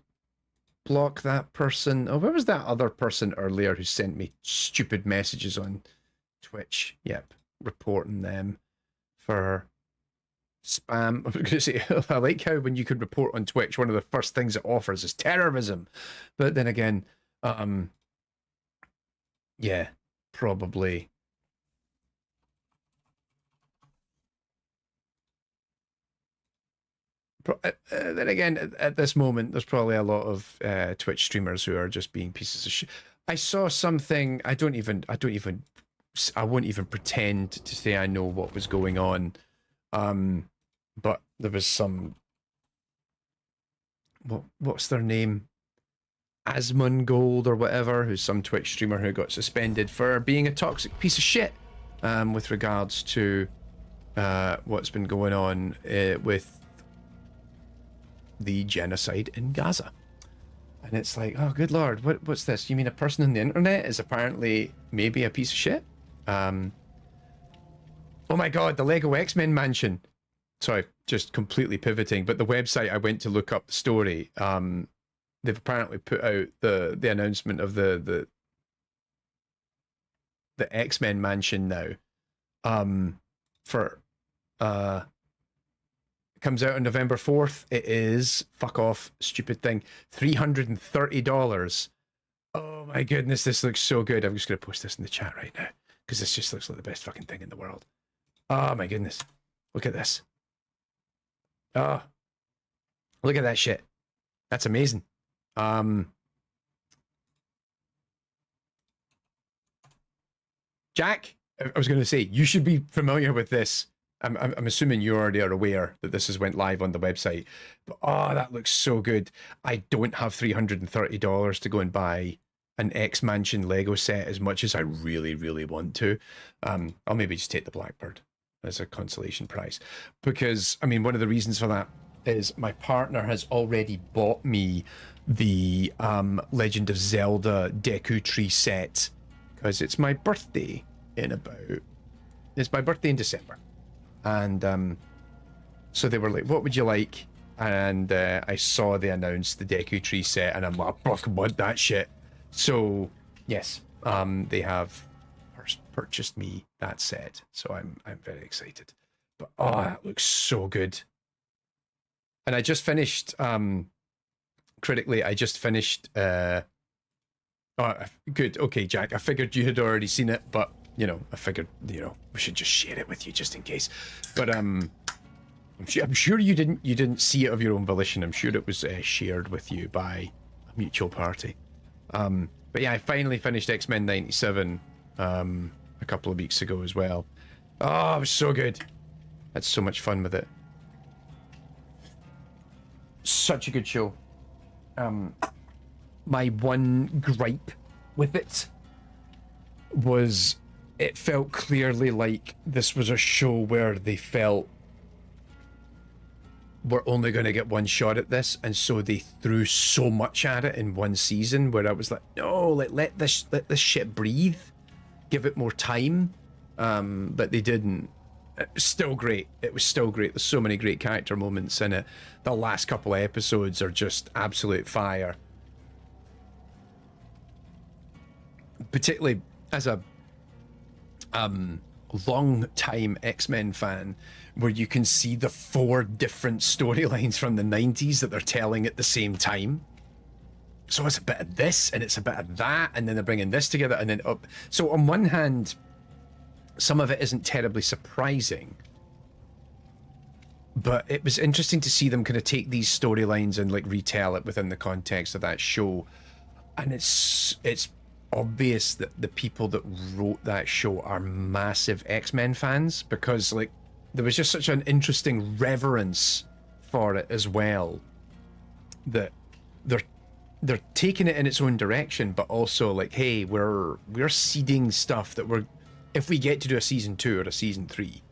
block that person. Oh, where was that other person earlier who sent me stupid messages on Twitch? Yep, reporting them for spam. I was going to say, I like how when you could report on Twitch, one of the first things it offers is terrorism. But then again, yeah, probably. Then again, at this moment, there's probably a lot of Twitch streamers who are just being pieces of shit. I saw something. I won't even pretend to say I know what was going on. But there was some. What's their name? Asmongold or whatever, who's some Twitch streamer who got suspended for being a toxic piece of shit. With regards to what's been going on with the genocide in Gaza. And it's like, oh good lord, what's this? You mean a person on the internet is apparently maybe a piece of shit? Oh my god, the Lego X-Men mansion. Sorry, just completely pivoting, but the website I went to look up the story, they've apparently put out the announcement of the X-Men mansion now. For it comes out on November 4th. It is, fuck off, stupid thing, $330. Oh my goodness, this looks so good. I'm just going to post this in the chat right now because this just looks like the best fucking thing in the world. Oh my goodness. Look at this. Oh, look at that shit. That's amazing. Jack, I was going to say, you should be familiar with this. I'm assuming you already are aware that this has went live on the website, but oh, that looks so good. I don't have $330 to go and buy an X Mansion Lego set as much as I really, really want to. I'll maybe just take the Blackbird as a consolation prize, because I mean, one of the reasons for that is my partner has already bought me the Legend of Zelda Deku Tree set because it's my birthday it's my birthday in December. And so they were like, what would you like? And I saw they announced the Deku Tree set, and I'm like, I want that shit. So yes, they have purchased me that set, so I'm very excited. But oh, that looks so good. And I just finished critically, I just finished oh, good. Okay, Jack, I figured you had already seen it, but you know, I figured, you know, we should just share it with you just in case. But I'm sure you didn't see it of your own volition. I'm sure it was shared with you by a mutual party. But yeah, I finally finished X-Men 97 a couple of weeks ago as well. Oh, it was so good. Had so much fun with it. Such a good show. My one gripe with it was it felt clearly like this was a show where they felt we're only going to get one shot at this, and so they threw so much at it in one season where I was like, no, let this shit breathe, give it more time. But they didn't. It was still great. It was still great. There's so many great character moments in it. The last couple of episodes are just absolute fire. Particularly as a long time X-Men fan, where you can see the 4 different storylines from the 90s that they're telling at the same time. So it's a bit of this and it's a bit of that, and then they're bringing this together and then up. So on one hand, some of it isn't terribly surprising, but it was interesting to see them kind of take these storylines and like retell it within the context of that show. And it's obvious that the people that wrote that show are massive X-Men fans, because like there was just such an interesting reverence for it as well, that they're taking it in its own direction, but also like, hey, we're seeding stuff that if we get to do a season 2 or a season 3,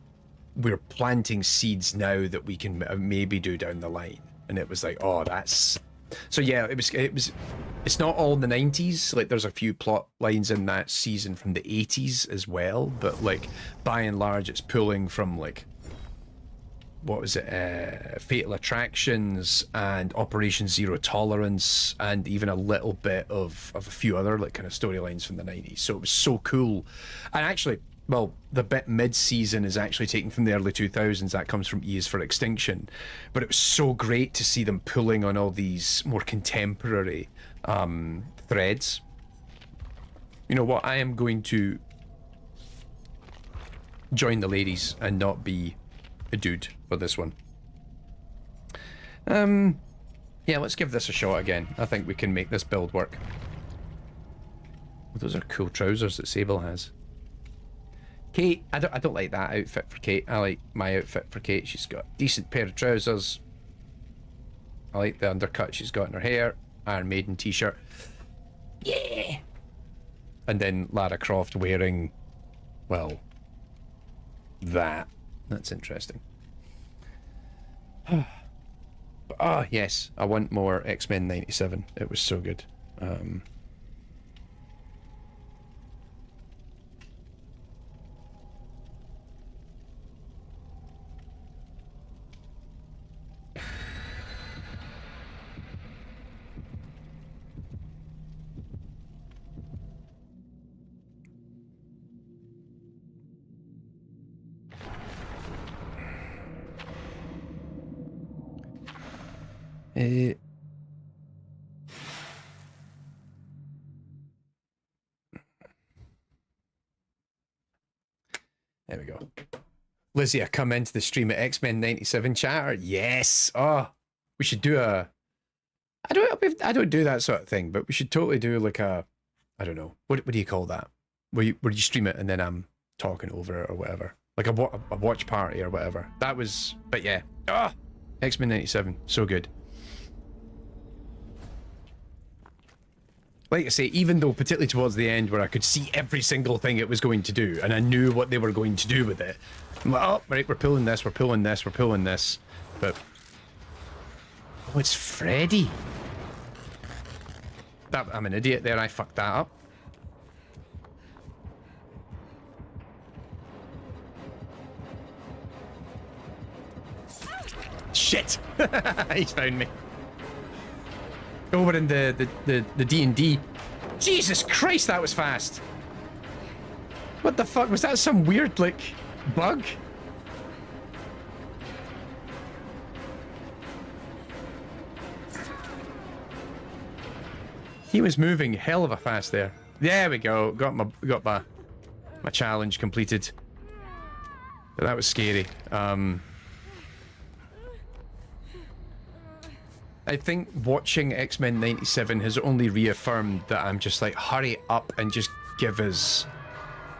we're planting seeds now that we can maybe do down the line. And it was like, oh, that's so yeah, it's not all in the 90s, like there's a few plot lines in that season from the 80s as well, but like by and large it's pulling from like, what was it, Fatal Attractions and Operation Zero Tolerance, and even a little bit of a few other like kind of storylines from the 90s. So it was so cool. And actually, well, the bit mid-season is actually taken from the early 2000s. That comes from E is for Extinction. But it was so great to see them pulling on all these more contemporary threads. You know what? I am going to join the ladies and not be a dude for this one. Yeah, let's give this a shot again. I think we can make this build work. Those are cool trousers that Sable has. Kate, I don't like that outfit for Kate. I like my outfit for Kate. She's got a decent pair of trousers. I like the undercut she's got in her hair. Iron Maiden t-shirt. Yeah! And then Lara Croft wearing, well, that. That's interesting. But, yes, I want more X-Men 97. It was so good. There we go. Lizzie, I come into the stream at X-Men 97 chatter. Yes. Oh, we should do a... I don't do that sort of thing, but we should totally do like a... I don't know. What do you call that? Where you stream it and then I'm talking over it or whatever. Like a watch party or whatever. That was... But yeah. Ah! X-Men 97. So good. Like I say, even though particularly towards the end where I could see every single thing it was going to do and I knew what they were going to do with it, I'm like, oh, right, we're pulling this, we're pulling this, we're pulling this. But... Oh, it's Freddy. I'm an idiot there, I fucked that up. Shit! He's found me. Over in the D&D. Jesus Christ, that was fast. What the fuck? Was that some weird, like, bug? He was moving hell of a fast there. There we go. Got my challenge completed. But that was scary. I think watching X-Men 97 has only reaffirmed that I'm just like, hurry up and just give us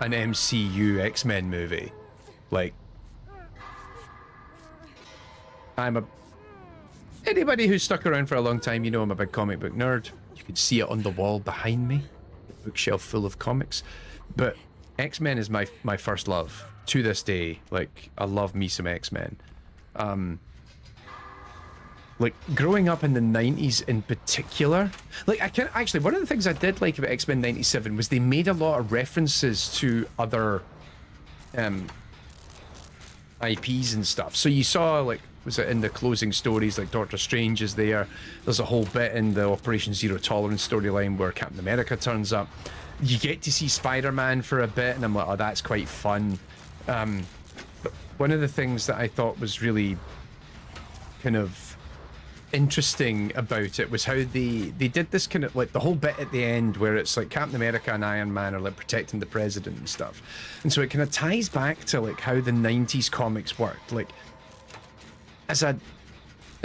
an MCU X-Men movie. Like, anybody who's stuck around for a long time, you know I'm a big comic book nerd. You can see it on the wall behind me. A bookshelf full of comics. But X-Men is my first love. To this day, like, I love me some X-Men. Like, growing up in the 90s in particular, like, I can actually, one of the things I did like about X-Men 97 was they made a lot of references to other IPs and stuff. So you saw, like, was it in the closing stories, like Doctor Strange is there. There's a whole bit in the Operation Zero Tolerance storyline where Captain America turns up. You get to see Spider-Man for a bit, and I'm like, oh, that's quite fun. But one of the things that I thought was really kind of interesting about it was how they did this kind of like the whole bit at the end where it's like Captain America and Iron Man are like protecting the president and stuff, and so it kind of ties back to like how the 90s comics worked. Like as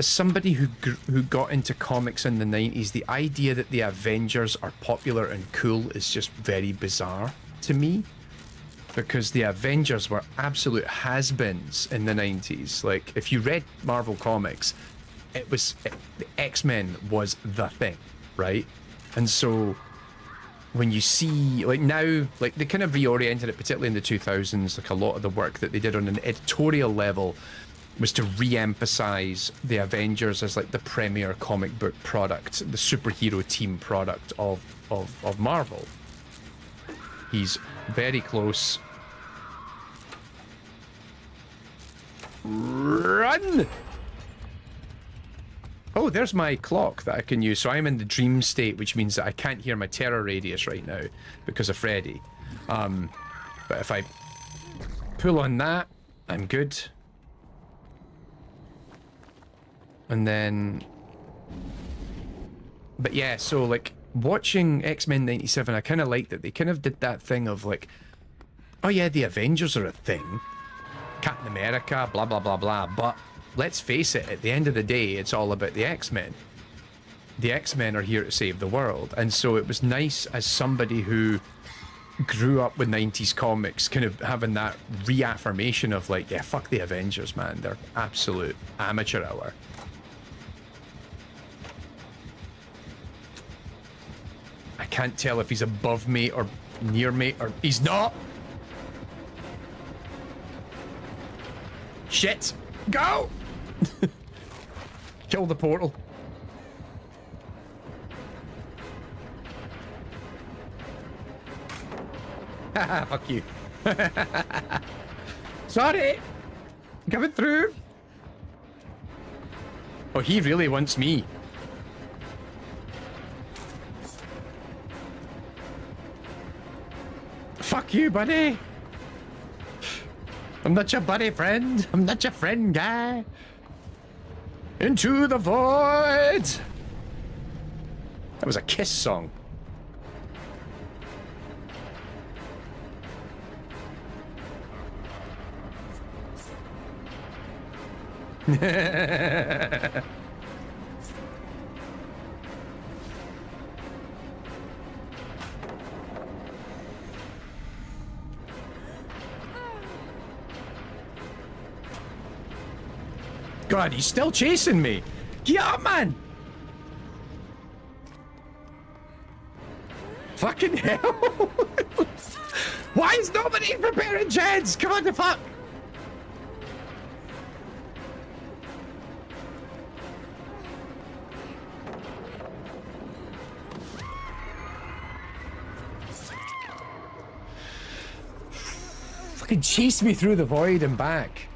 somebody who got into comics in the 90s, the idea that the Avengers are popular and cool is just very bizarre to me, because the Avengers were absolute has-beens in the 90s. Like if you read Marvel comics, the X-Men was the thing, right? And so when you see, like now, like they kind of reoriented it, particularly in the 2000s, like a lot of the work that they did on an editorial level was to re-emphasize the Avengers as like the premier comic book product, the superhero team product of Marvel. He's very close. Run! Oh, there's my clock that I can use. So I'm in the dream state, which means that I can't hear my terror radius right now because of Freddy. But if I pull on that, I'm good. And then... But yeah, so like watching X-Men 97, I kind of liked that they kind of did that thing of like, oh yeah, the Avengers are a thing. Captain America, blah, blah, blah, blah. But let's face it, at the end of the day, it's all about the X-Men. The X-Men are here to save the world. And so it was nice as somebody who grew up with 90s comics, kind of having that reaffirmation of like, yeah, fuck the Avengers, man. They're absolute amateur hour. I can't tell if he's above me or near me, or he's not. Shit. Go! Kill the portal. Haha, fuck you. Sorry! Coming through. Oh, he really wants me. Fuck you, buddy. I'm not your buddy friend. I'm not your friend guy. Into the void. That was a Kiss song. God, he's still chasing me. Get up, man. Fucking hell. Why is nobody preparing Jeds? Come on, the fuck. Fucking chase me through the void and back.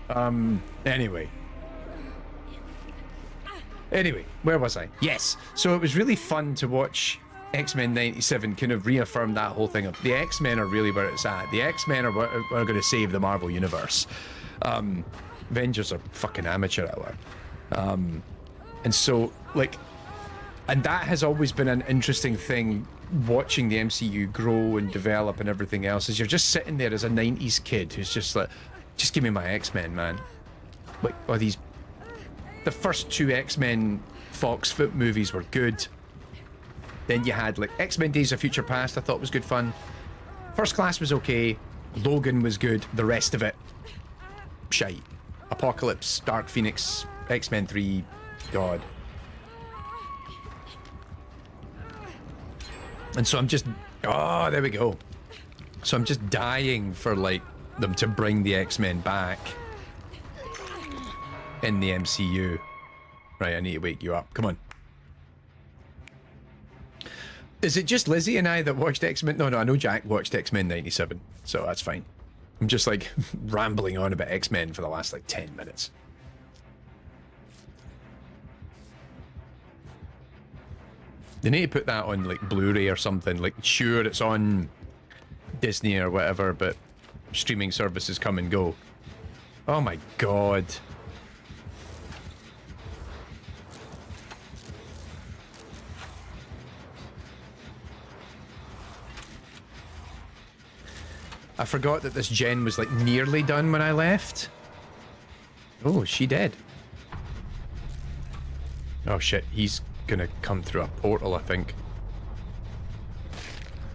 Anyway, where was I? Yes. So it was really fun to watch X-Men 97 kind of reaffirm that whole thing of the X-Men are really where it's at. The X-Men are going to save the Marvel Universe. Avengers are fucking amateur hour. And so, like, and that has always been an interesting thing watching the MCU grow and develop and everything else, is you're just sitting there as a 90s kid who's just like, just give me my X-Men, man. Like, are these... The first two X-Men Fox Foot movies were good. Then you had like X-Men Days of Future Past, I thought was good fun. First Class was okay. Logan was good. The rest of it, shite. Apocalypse, Dark Phoenix, X-Men 3, God. And so I'm just, oh, there we go. So I'm just dying for like them to bring the X-Men back in the MCU. Right, I need to wake you up. Come on. Is it just Lizzie and I that watched X-Men? No, I know Jack watched X-Men 97, so that's fine. I'm just like rambling on about X-Men for the last like 10 minutes. They need to put that on like Blu-ray or something. Like, sure, it's on Disney or whatever, but streaming services come and go. Oh my god. I forgot that this gen was like nearly done when I left. Oh, is she dead? Oh shit, he's gonna come through a portal, I think.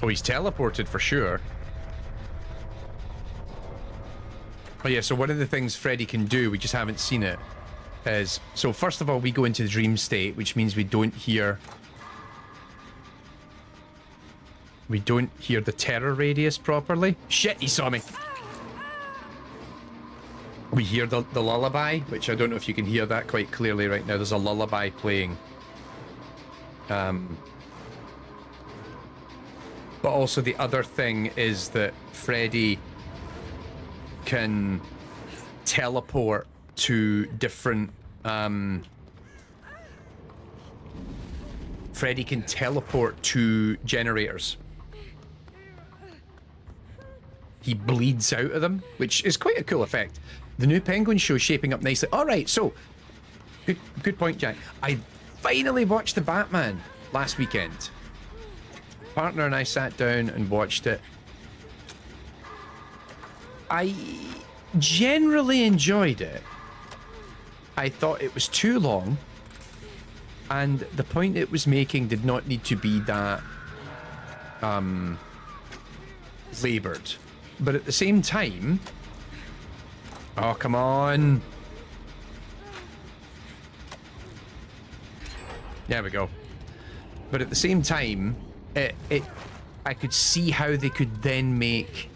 Oh, he's teleported for sure. Oh yeah, so one of the things Freddy can do, we just haven't seen it, is... So first of all, we go into the dream state, which means we don't hear... We don't hear the terror radius properly. Shit, he saw me! We hear the lullaby, which I don't know if you can hear that quite clearly right now. There's a lullaby playing. But also the other thing is that Freddy can teleport to different... Freddy can teleport to generators. He bleeds out of them, which is quite a cool effect. The new Penguin show is shaping up nicely. All right, so good point, Jack. I finally watched the Batman last weekend. Partner and I sat down and watched it. I generally enjoyed it. I thought it was too long, and the point it was making did not need to be that labored. But at the same time... Oh, come on. There we go. But at the same time, I could see how they could then make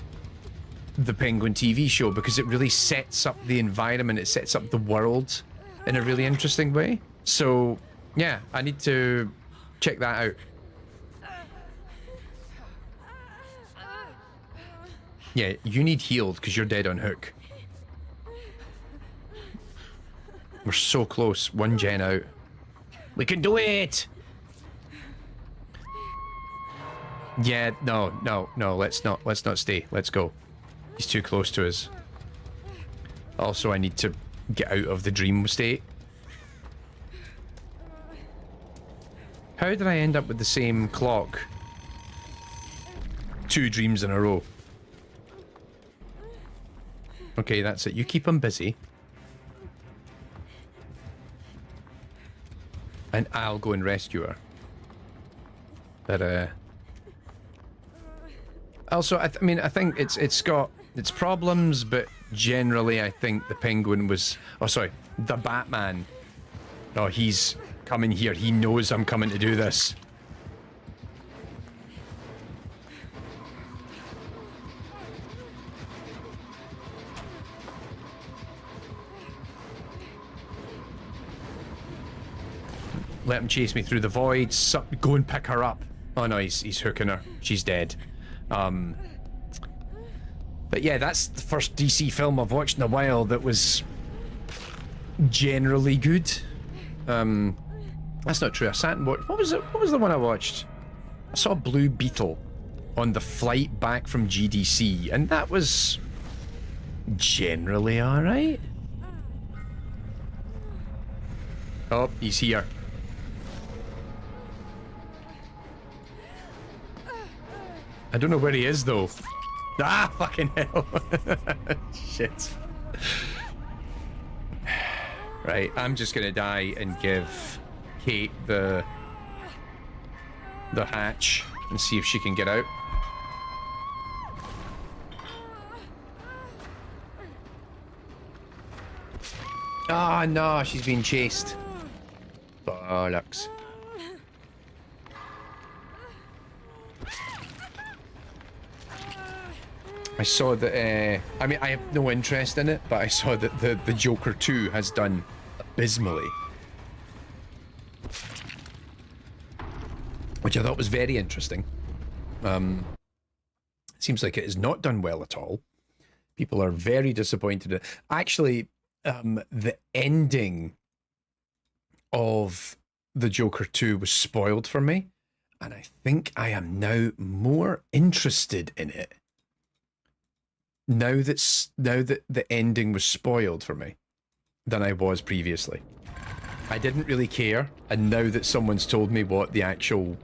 the Penguin TV show, because it really sets up the environment, it sets up the world in a really interesting way. So, yeah, I need to check that out. Yeah, you need healed because you're dead on hook. We're so close. One gen out. We can do it! Yeah, no. Let's not stay. Let's go. He's too close to us. Also, I need to get out of the dream state. How did I end up with the same clock? 2 dreams in a row. Okay, that's it. You keep him busy. And I'll go and rescue her. But, also, I mean, I think it's got its problems, but generally I think the Penguin was... Oh, sorry. The Batman. Oh, he's coming here. He knows I'm coming to do this. Let him chase me through the void. Go and pick her up. Oh no, he's hooking her. She's dead. But yeah, that's the first DC film I've watched in a while that was generally good. That's not true. I sat and watched... What was it? What was the one I watched? I saw Blue Beetle on the flight back from GDC, and that was generally alright. Oh, he's here. I don't know where he is, though. Ah, fucking hell. Shit. Right, I'm just gonna die and give Kate the hatch and see if she can get out. Ah, oh, no, she's being chased. Bollocks. I saw that, I mean, I have no interest in it, but I saw that the Joker 2 has done abysmally. Which I thought was very interesting. Seems like it has not done well at all. People are very disappointed. Actually, the ending of the Joker 2 was spoiled for me. And I think I am now more interested in it. Now that the ending was spoiled for me than I was previously. I didn't really care, and now that someone's told me what the actual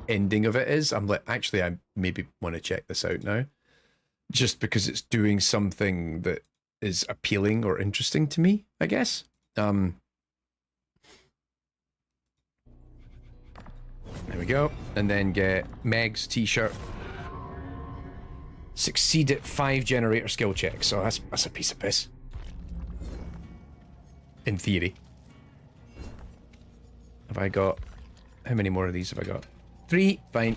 ending of it is, I'm like, actually, I maybe want to check this out now. Just because it's doing something that is appealing or interesting to me, I guess. There we go. And then get Meg's t-shirt. Succeed at 5 generator skill checks. So that's a piece of piss. In theory. Have I got... How many more of these have I got? 3. Fine.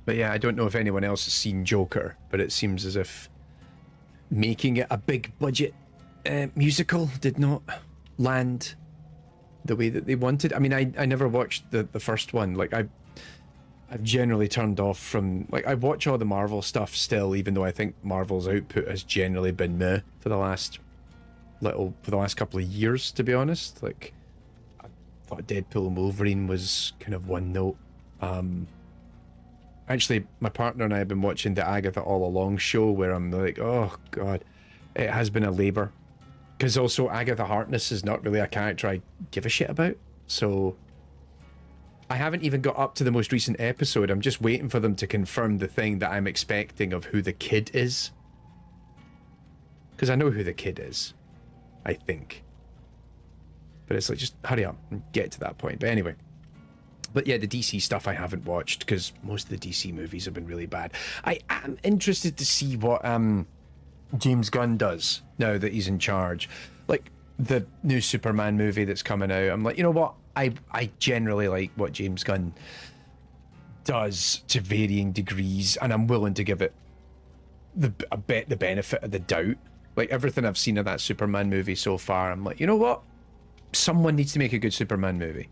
But yeah, I don't know if anyone else has seen Joker, but it seems as if making it a big budget musical did not land the way that they wanted. I mean, I never watched the first one. Like, I've generally turned off from... Like, I watch all the Marvel stuff still, even though I think Marvel's output has generally been meh for the last couple of years, to be honest. Like, I thought Deadpool and Wolverine was kind of one note. Actually, my partner and I have been watching the Agatha All Along show, where I'm like, oh god, it has been a labor. Because also Agatha Harkness is not really a character I give a shit about. So I haven't even got up to the most recent episode. I'm just waiting for them to confirm the thing that I'm expecting of who the kid is. Because I know who the kid is, I think. But it's like, just hurry up and get to that point. But anyway. But yeah, the DC stuff I haven't watched because most of the DC movies have been really bad. I am interested to see what James Gunn does now that he's in charge. Like the new Superman movie that's coming out. I'm like, you know what? I generally like what James Gunn does to varying degrees, and I'm willing to give it the benefit of the doubt. Like everything I've seen of that Superman movie so far, I'm like, you know what? Someone needs to make a good Superman movie.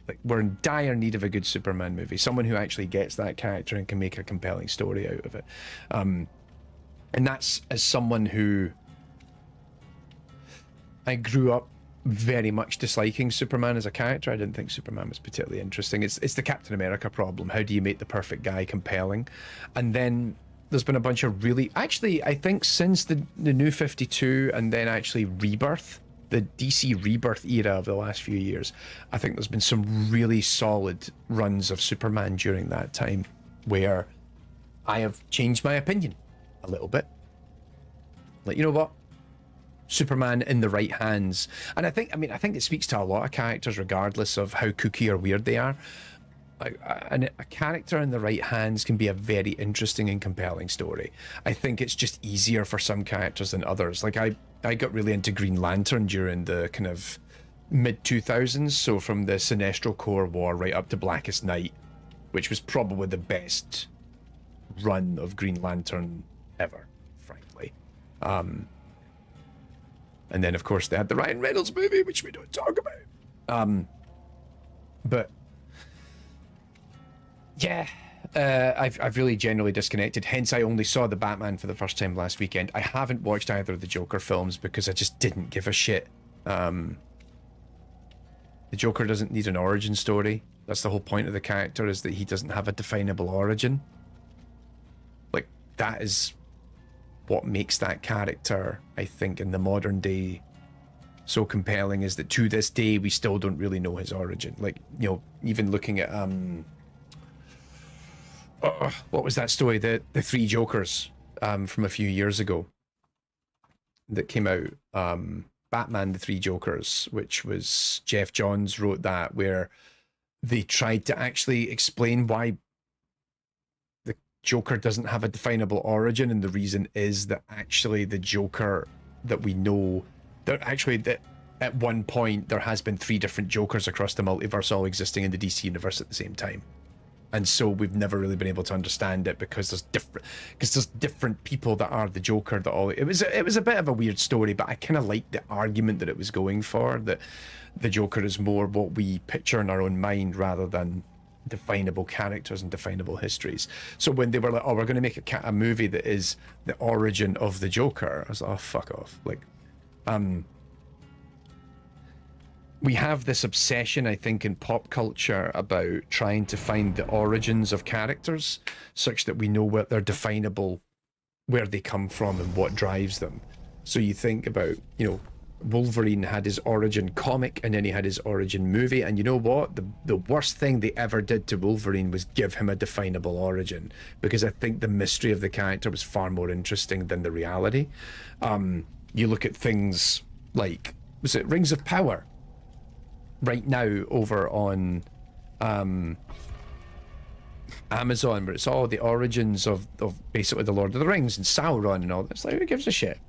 Like, we're in dire need of a good Superman movie. Someone who actually gets that character and can make a compelling story out of it. And that's as someone who... I grew up very much disliking Superman as a character. I didn't think Superman was particularly interesting. It's the Captain America problem. How do you make the perfect guy compelling? And then there's been a bunch of really... Actually, I think since the New 52 and then actually Rebirth, the DC Rebirth era of the last few years, I think there's been some really solid runs of Superman during that time where I have changed my opinion a little bit. Like, you know what? Superman in the right hands. And I think it speaks to a lot of characters regardless of how kooky or weird they are. Like, a character in the right hands can be a very interesting and compelling story. I think it's just easier for some characters than others. Like, I got really into Green Lantern during the kind of mid-2000s, so from the Sinestro Corps War right up to Blackest Night, which was probably the best run of Green Lantern ever, frankly. And then, of course, they had the Ryan Reynolds movie, which we don't talk about. But yeah, I've really generally disconnected. Hence, I only saw the Batman for the first time last weekend. I haven't watched either of the Joker films because I just didn't give a shit. The Joker doesn't need an origin story. That's the whole point of the character, is that he doesn't have a definable origin. Like, that is what makes that character, I think, in the modern day so compelling, is that to this day we still don't really know his origin. Like, you know, even looking at what was that story, the Three Jokers from a few years ago that came out, Batman the Three Jokers, which was Jeff Johns wrote that, where they tried to actually explain why the Joker doesn't have a definable origin, and the reason is that actually the Joker that we know, that actually that at one point there has been 3 different Jokers across the multiverse all existing in the DC universe at the same time. And so we've never really been able to understand it because there's different people that are the Joker that all... It was a bit of a weird story, but I kind of liked the argument that it was going for, that the Joker is more what we picture in our own mind rather than definable characters and definable histories. So when they were like, oh, we're going to make a movie that is the origin of the Joker, I was like, oh, fuck off. Like, we have this obsession, I think, in pop culture about trying to find the origins of characters such that we know what they're definable, where they come from and what drives them. So you think about, you know, Wolverine had his origin comic and then he had his origin movie, and you know what? The worst thing they ever did to Wolverine was give him a definable origin, because I think the mystery of the character was far more interesting than the reality. You look at things like, was it Rings of Power? Right now over on Amazon, where it's all the origins of basically the Lord of the Rings and Sauron and all that. It's like, who gives a shit?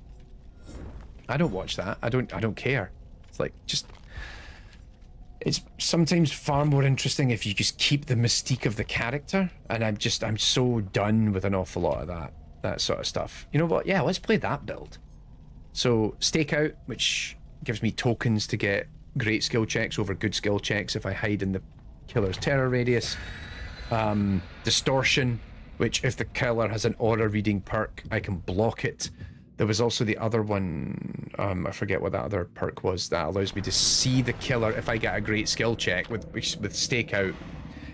I don't watch that. I don't care. It's like, just, it's sometimes far more interesting if you just keep the mystique of the character, and I'm so done with an awful lot of that sort of stuff. You know what? Yeah, let's play that build. So Stakeout, which gives me tokens to get great skill checks over good skill checks if I hide in the killer's terror radius. Distortion, which if the killer has an aura reading perk, I can block it. There was also the other one, I forget what that other perk was, that allows me to see the killer if I get a great skill check with Stakeout.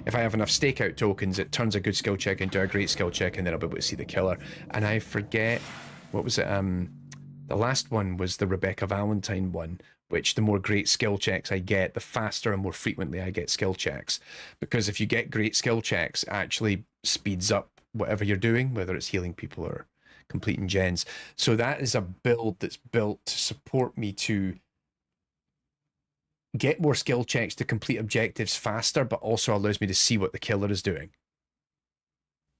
If I have enough Stakeout tokens, it turns a good skill check into a great skill check, and then I'll be able to see the killer. And I forget, what was it, the last one was the Rebecca Valentine one, which the more great skill checks I get, the faster and more frequently I get skill checks. Because if you get great skill checks, it actually speeds up whatever you're doing, whether it's healing people or completing gens. So that is a build that's built to support me to get more skill checks to complete objectives faster, but also allows me to see what the killer is doing.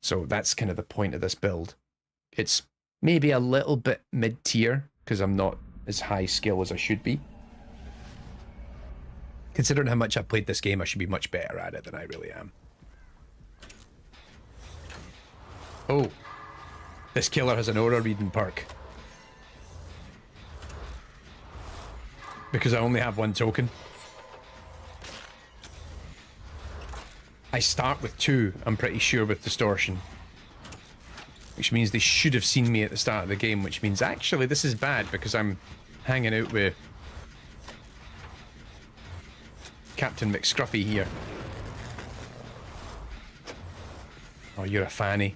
So that's kind of the point of this build. It's maybe a little bit mid-tier, because I'm not as high skill as I should be. Considering how much I've played this game, I should be much better at it than I really am. Oh. This killer has an aura reading perk. Because I only have one token. I start with 2, I'm pretty sure, with Distortion. Which means they should have seen me at the start of the game, which means actually this is bad because I'm hanging out with Captain McScruffy here. Oh, you're a fanny.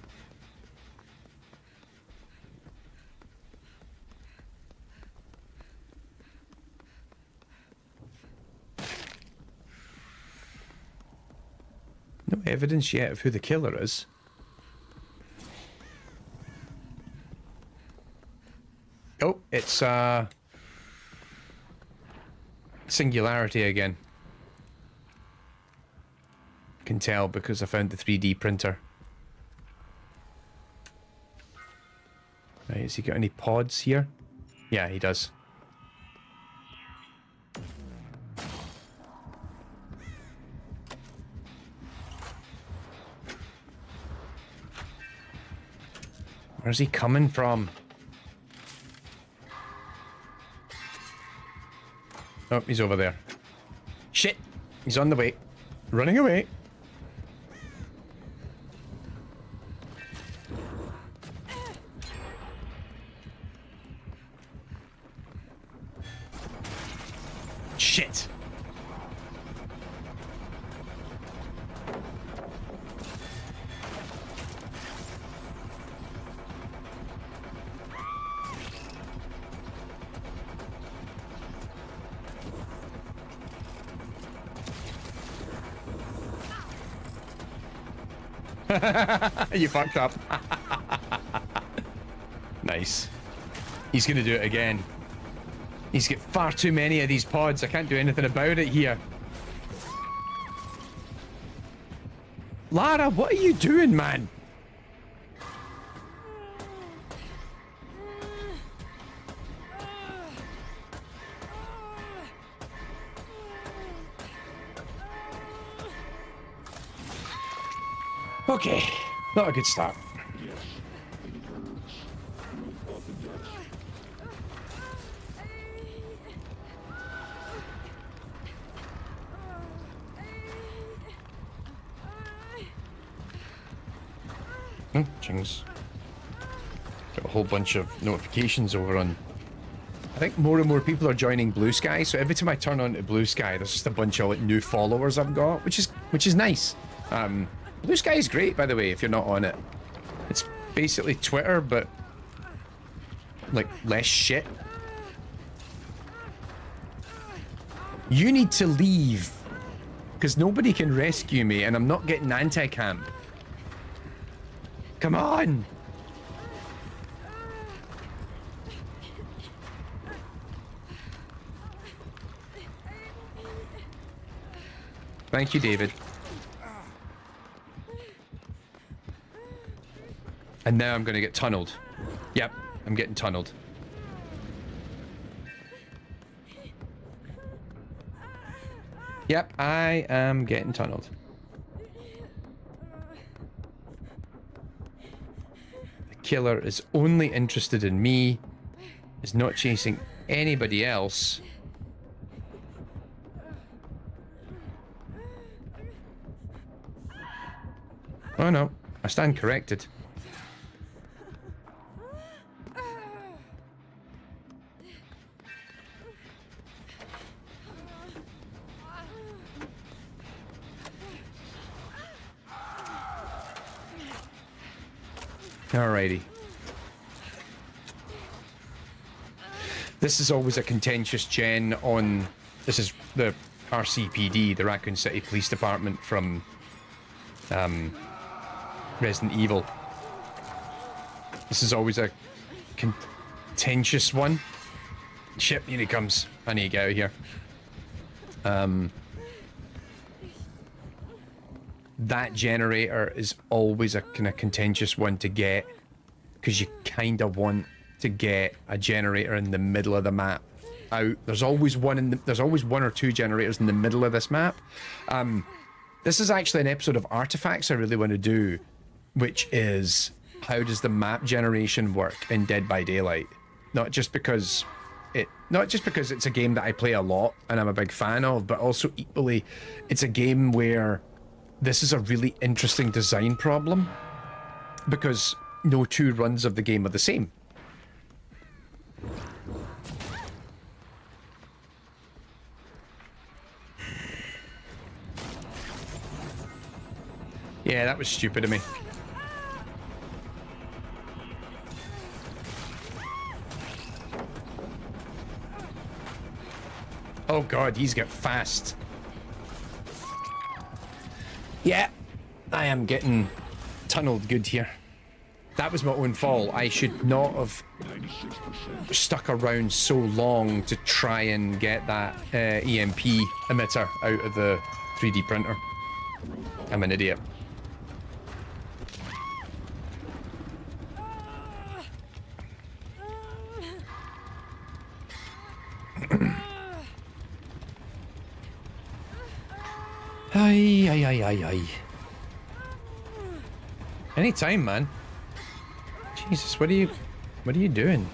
No evidence yet of who the killer is. Oh, it's Singularity again. I can tell because I found the 3D printer. Right, has he got any pods here? Yeah, he does. Where's he coming from? Oh, he's over there. Shit! He's on the way. Running away. Shit! You fucked up. Nice. He's gonna do it again. He's got far too many of these pods. I can't do anything about it here. Lara, what are you doing, man? Okay, not a good start. Oh, chings. Got a whole bunch of notifications over on I think more and more people are joining Blue Sky, so every time I turn on to Blue Sky, there's just a bunch of like new followers I've got, which is nice. Blue Sky is great, by the way, if you're not on it. It's basically Twitter, but like less shit. You need to leave, because nobody can rescue me, and I'm not getting anti-camp. Come on! Thank you, David. And now I'm going to get tunneled. Yep, I'm getting tunneled. Yep, I am getting tunneled. The killer is only interested in me, is not chasing anybody else. Oh no, I stand corrected. Alrighty. This is always a contentious gen on... This is the RCPD, the Raccoon City Police Department from Resident Evil. This is always a contentious one. Shit, here he comes. I need to get out of here. That generator is always a kind of contentious one to get, because you kind of want to get a generator in the middle of the map out. There's always one in the, there's always one or two generators in the middle of this map. This is actually an episode of Artifacts I really want to do, which is how does the map generation work in Dead by Daylight? Not just because it's a game that I play a lot and I'm a big fan of, but also equally it's a game where this is a really interesting design problem, because no two runs of the game are the same. Yeah, that was stupid of me. Oh god, he's got fast. Yeah, I am getting tunneled good here. That was my own fault. I should not have stuck around so long to try and get that EMP emitter out of the 3D printer. I'm an idiot. Ay, ay, ay, ay, ay. Anytime, man. Jesus, what are you doing?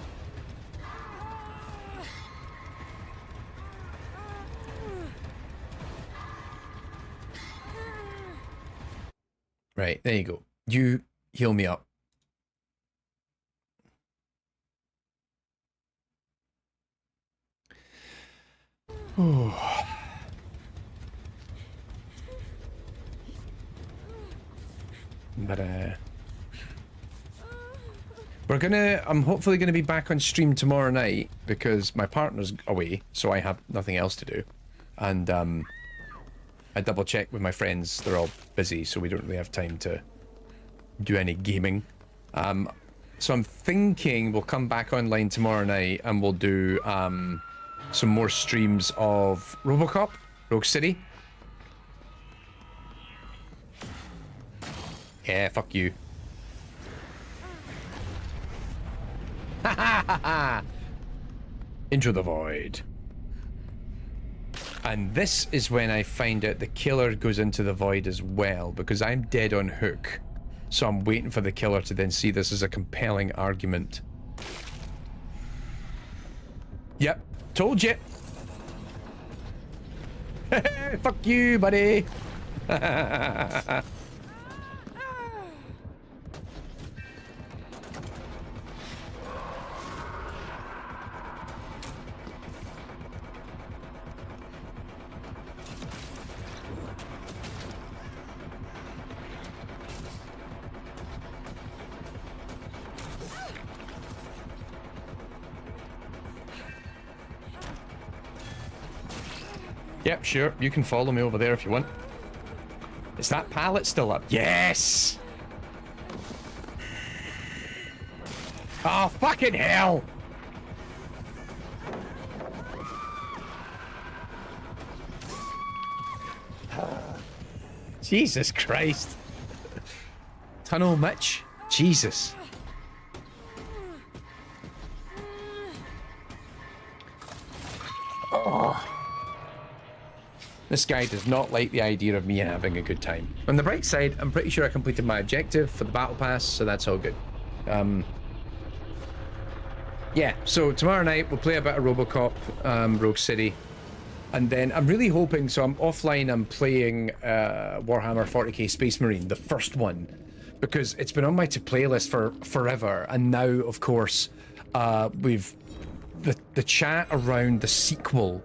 Right, there you go. You heal me up. Oh. But I'm hopefully gonna be back on stream tomorrow night, because my partner's away, so I have nothing else to do. And I double checked with my friends, they're all busy, so we don't really have time to do any gaming. So I'm thinking we'll come back online tomorrow night and we'll do some more streams of RoboCop, Rogue City. Yeah, fuck you. Ha ha ha ha! Into the void. And this is when I find out the killer goes into the void as well, because I'm dead on hook. So I'm waiting for the killer to then see this as a compelling argument. Yep, told you. Fuck you, buddy. Yep, sure. You can follow me over there if you want. Is that pallet still up? Yes! Oh, fucking hell! Jesus Christ. Tunnel Mitch? Jesus. Oh. This guy does not like the idea of me having a good time. On the bright side, I'm pretty sure I completed my objective for the battle pass, so that's all good. Yeah, so tomorrow night we'll play a bit of RoboCop, Rogue City. And then I'm really hoping, so I'm offline, I'm playing Warhammer 40k Space Marine, the first one. Because it's been on my to-play list for forever. And now, of course, we've... The chat around the sequel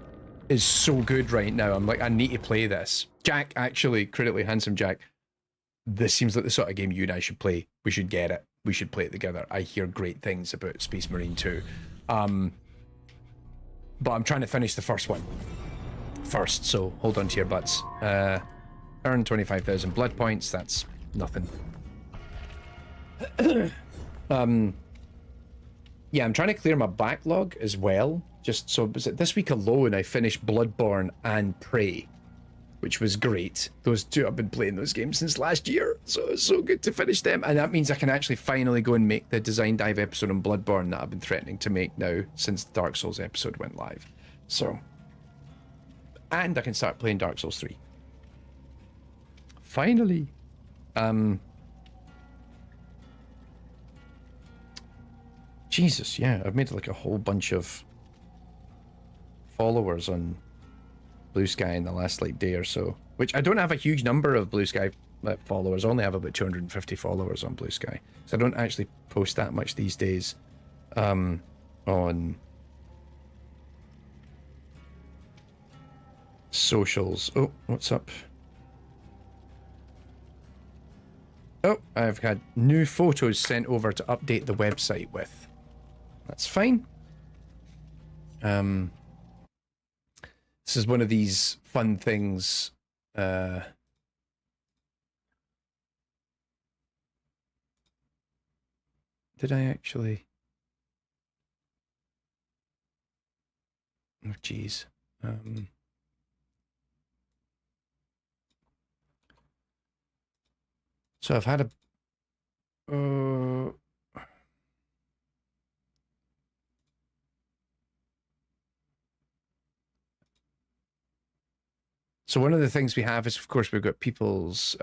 is so good right now. I'm like, I need to play this. Jack, actually, critically handsome Jack, this seems like the sort of game you and I should play. We should get it. We should play it together. I hear great things about Space Marine 2. But I'm trying to finish the first one first, so hold on to your butts. Earn 25,000 blood points. That's nothing. Yeah, I'm trying to clear my backlog as well. Just so, was it this week alone I finished Bloodborne and Prey, which was great. Those two, I've been playing those games since last year, so it's so good to finish them. And that means I can actually finally go and make the design dive episode on Bloodborne that I've been threatening to make now since the Dark Souls episode went live. So, and I can start playing Dark Souls 3. Finally. Jesus, yeah, I've made like a whole bunch of followers on Blue Sky in the last like day or so, which I don't have a huge number of Blue Sky followers. I only have about 250 followers on Blue Sky, so I don't actually post that much these days on socials. Oh, what's up? Oh, I've had new photos sent over to update the website with. That's fine. This is one of these fun things. Did I actually? Oh, geez. So I've had a. So one of the things we have is, of course, we've got people's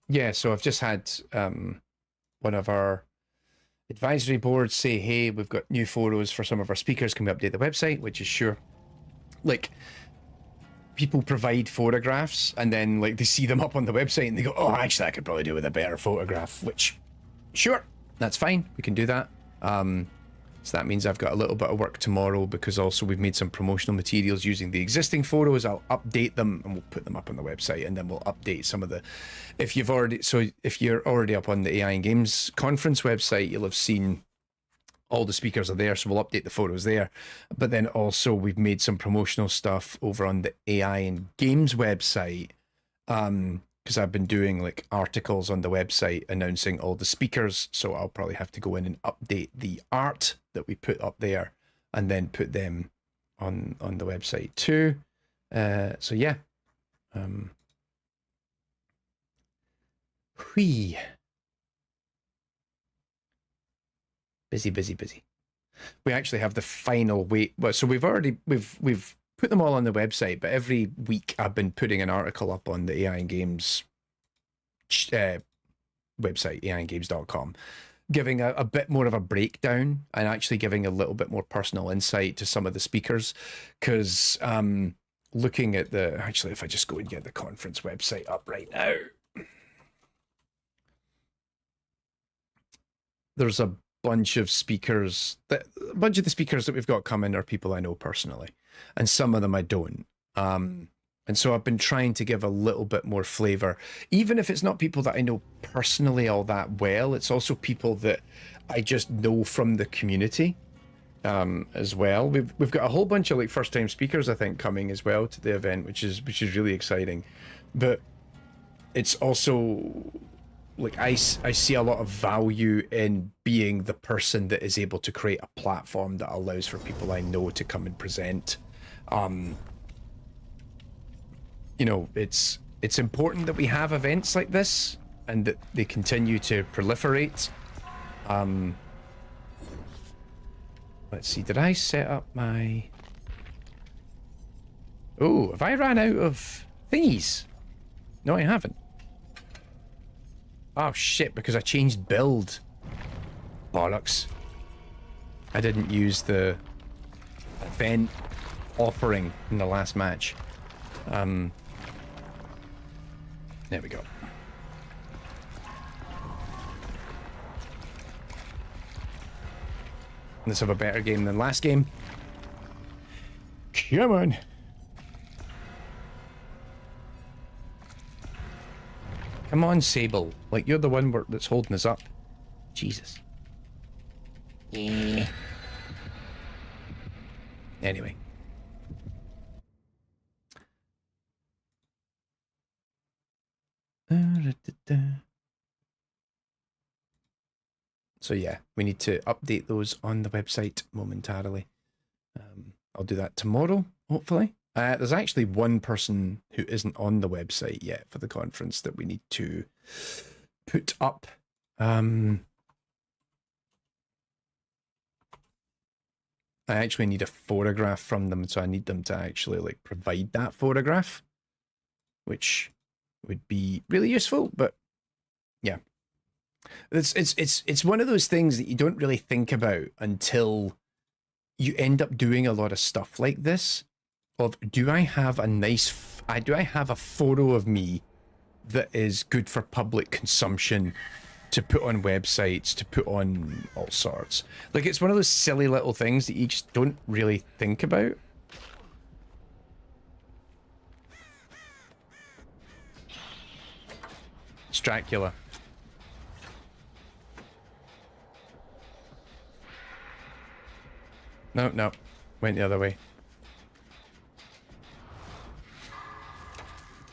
yeah, so I've just had one of our advisory boards say, hey, we've got new photos for some of our speakers. Can we update the website? Which is sure. Like, people provide photographs and then like they see them up on the website and they go, oh, actually, I could probably do with a better photograph, which, sure, that's fine. We can do that. So that means I've got a little bit of work tomorrow because also we've made some promotional materials using the existing photos. I'll update them and we'll put them up on the website, and then we'll update some of the, if you're already up on the AI and Games conference website, you'll have seen all the speakers are there, so we'll update the photos there. But then also we've made some promotional stuff over on the AI and Games website, because I've been doing like articles on the website announcing all the speakers, so I'll probably have to go in and update the art that we put up there and then put them on the website too. So yeah. Whee. Busy. We actually have the final weight. Well, so we've put them all on the website, but every week I've been putting an article up on the AI and Games website, aiandgames.com, giving a bit more of a breakdown and actually giving a little bit more personal insight to some of the speakers, because looking at the... Actually, if I just go and get the conference website up right now. There's a bunch of speakers. A bunch of the speakers that we've got coming are people I know personally. And some of them I don't. And so I've been trying to give a little bit more flavor. Even if it's not people that I know personally all that well, it's also people that I just know from the community. As well, we've got a whole bunch of like first-time speakers I think coming as well to the event, which is really exciting. But it's also like I see a lot of value in being the person that is able to create a platform that allows for people I know to come and present. You know, it's important that we have events like this and that they continue to proliferate. Let's see, did I set up my... Oh, have I ran out of thingies? No, I haven't. Oh, shit, because I changed build. Bollocks. I didn't use the event offering in the last match. There we go. Let's have a better game than last game. Come on. Come on, Sable. Like, you're the one that's holding us up. Jesus. Yeah. Anyway. So yeah, we need to update those on the website momentarily. I'll do that tomorrow, hopefully. There's actually one person who isn't on the website yet for the conference that we need to put up. I actually need a photograph from them, so I need them to actually like provide that photograph, which would be really useful. But yeah, it's one of those things that you don't really think about until you end up doing a lot of stuff like this. Of do I have a nice, do I have a photo of me that is good for public consumption, to put on websites, to put on all sorts. Like, it's one of those silly little things that you just don't really think about. It's Dracula. No, went the other way.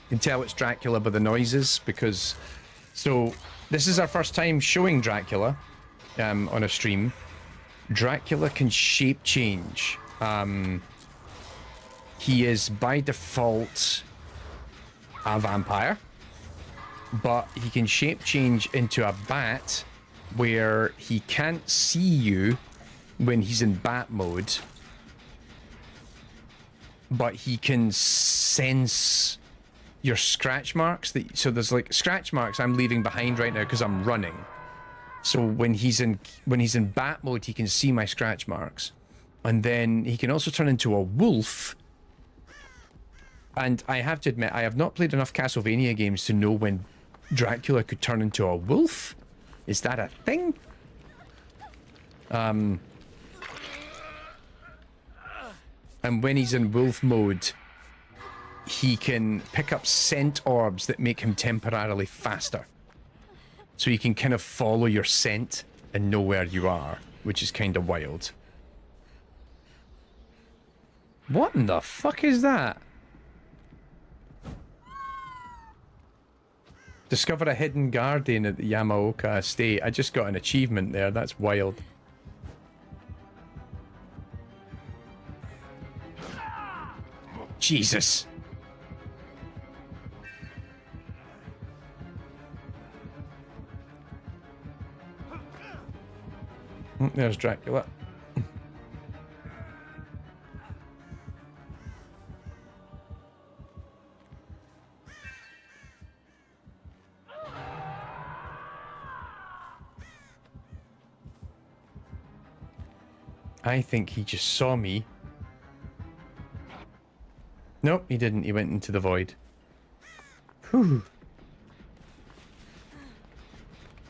You can tell it's Dracula by the noises, because... So, this is our first time showing Dracula on a stream. Dracula can shape change. He is, by default, a vampire. But he can shape change into a bat, where he can't see you when he's in bat mode. But he can sense your scratch marks. So there's like scratch marks I'm leaving behind right now because I'm running. So when he's in bat mode, he can see my scratch marks. And then he can also turn into a wolf. And I have to admit, I have not played enough Castlevania games to know when Dracula could turn into a wolf. Is that a thing? And when he's in wolf mode, he can pick up scent orbs that make him temporarily faster. So you can kind of follow your scent and know where you are, which is kind of wild. What in the fuck is that? Discover a hidden guardian at the Yamaoka estate. I just got an achievement there. That's wild. Jesus. There's Dracula. I think he just saw me. Nope, he didn't. He went into the void. Whew.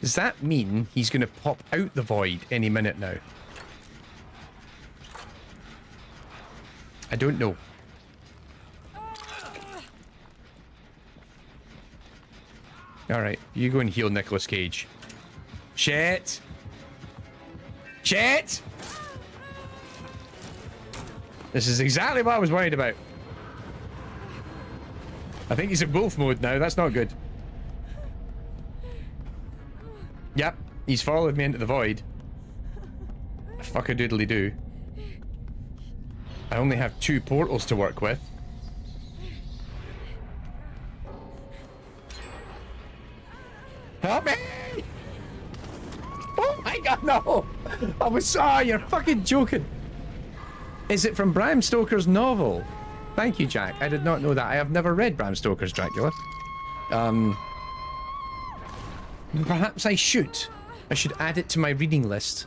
Does that mean he's going to pop out the void any minute now? I don't know. Alright, you go and heal Nicolas Cage. Shit! Shit! This is exactly what I was worried about. I think he's in wolf mode now. That's not good. Yep, he's followed me into the void. Fuck-a-doodly-doo. I only have 2 portals to work with. Help me! Oh my god, no! I was... Oh, you're fucking joking. Is it from Bram Stoker's novel? Thank you, Jack. I did not know that. I have never read Bram Stoker's Dracula. Perhaps I should. I should add it to my reading list.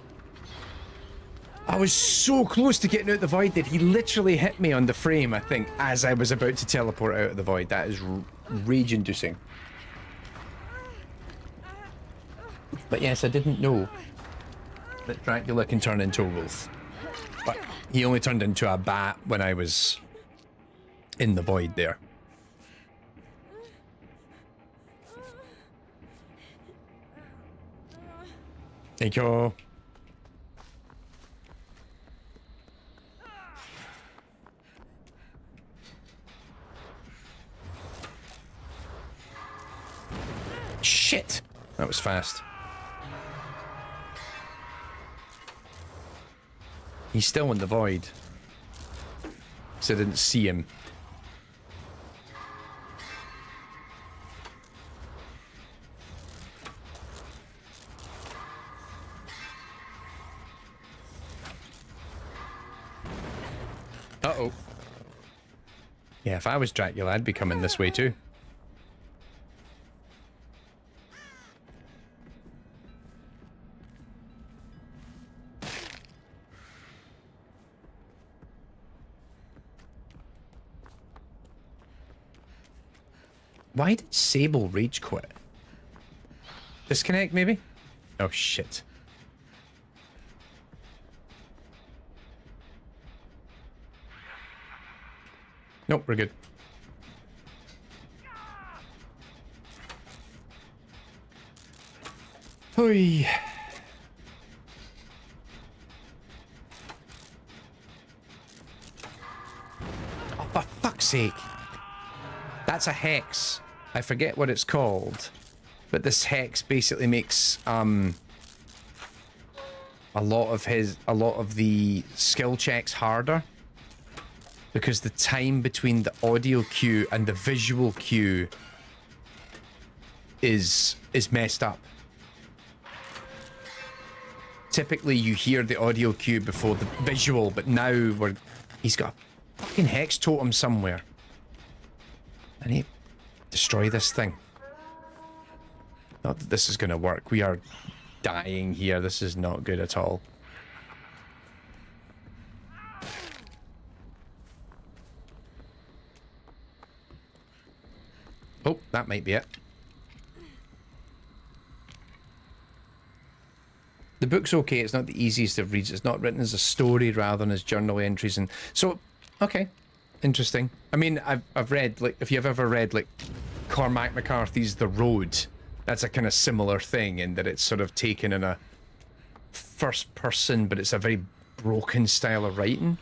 I was so close to getting out the void that he literally hit me on the frame, I think, as I was about to teleport out of the void. That is rage-inducing. But yes, I didn't know that Dracula can turn into a wolf. But he only turned into a bat when I was in the void there. Thank you. Shit! That was fast. He's still in the void. So I didn't see him. Uh-oh. Yeah, if I was Dracula, I'd be coming this way too. Why did Sable rage quit? Disconnect, maybe? Oh, shit. Nope, we're good. Hoi. Oh, for fuck's sake. That's a hex. I forget what it's called. But this hex basically makes a lot of the skill checks harder. Because the time between the audio cue and the visual cue is messed up. Typically you hear the audio cue before the visual, but now he's got a fucking hex totem somewhere. I need to destroy this thing. Not that this is gonna work. We are dying here. This is not good at all. Oh, that might be it. The book's okay. It's not the easiest of reads. It's not written as a story rather than as journal entries, and so okay, interesting. I mean, I've read, like, if you've ever read like Cormac McCarthy's The Road, that's a kind of similar thing in that it's sort of taken in a first person, but it's a very broken style of writing.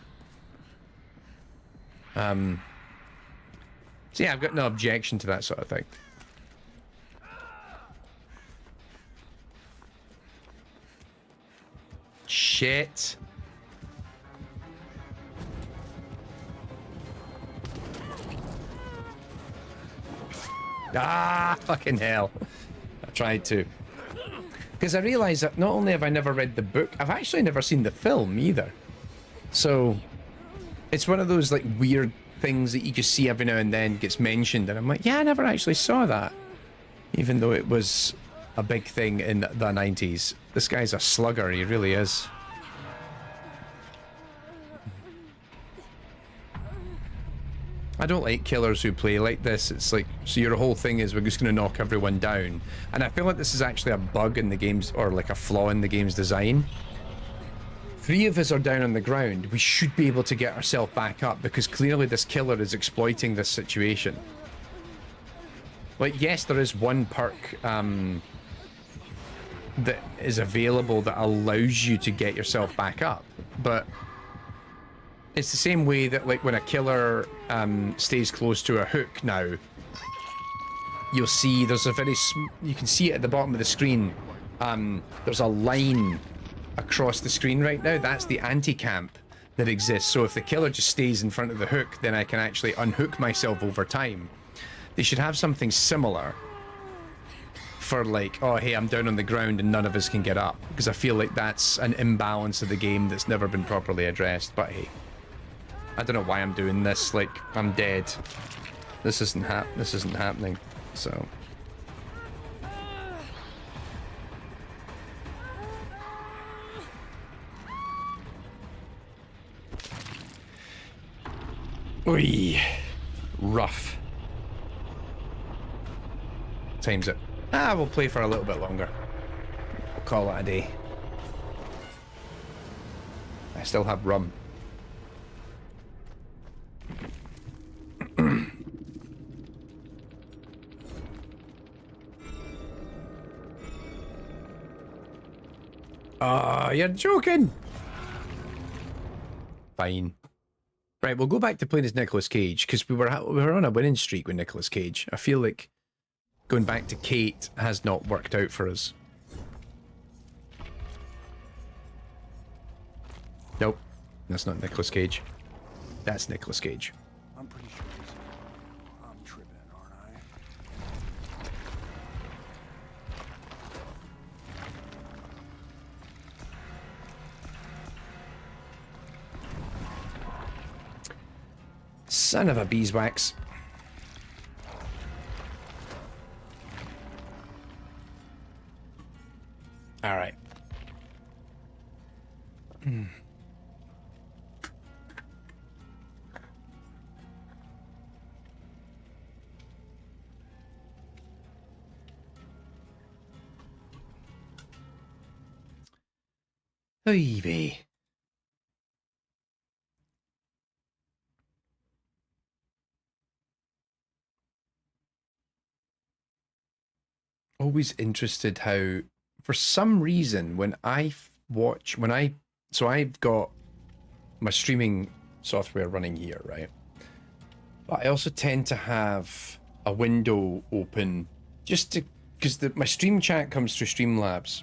So yeah, I've got no objection to that sort of thing. Shit. Ah, fucking hell. I tried to. Because I realised that not only have I never read the book, I've actually never seen the film either. So it's one of those like weird things that you just see every now and then gets mentioned, and I'm like, yeah, I never actually saw that. Even though it was a big thing in the 90s. This guy's a slugger, he really is. I don't like killers who play like this. It's like, so your whole thing is we're just going to knock everyone down. And I feel like this is actually a bug in the game's, or like a flaw in the game's design. 3 of us are down on the ground. We should be able to get ourselves back up because clearly this killer is exploiting this situation. Like, yes, there is one perk that is available that allows you to get yourself back up, but it's the same way that, like, when a killer stays close to a hook now, you'll see there's a very you can see it at the bottom of the screen. There's a line across the screen right now. That's the anti-camp that exists. So if the killer just stays in front of the hook, then I can actually unhook myself over time. They should have something similar for, like, oh hey, I'm down on the ground and none of us can get up, because I feel like that's an imbalance of the game that's never been properly addressed. But hey, I don't know why I'm doing this. Like, I'm dead. This isn't happening. So oi, rough. Times it. We'll play for a little bit longer. We'll call it a day. I still have rum. You're joking. Fine. Right, we'll go back to playing as Nicolas Cage, because we were on a winning streak with Nicolas Cage. I feel like going back to Kate has not worked out for us. Nope, that's not Nicolas Cage. That's Nicolas Cage.
I'm pretty sure I'm tripping, aren't I?
Son of a beeswax. All right. Oy vey. Always interested how, for some reason, when I watch, so I've got my streaming software running here, right? But I also tend to have a window open just to, because my stream chat comes through Streamlabs.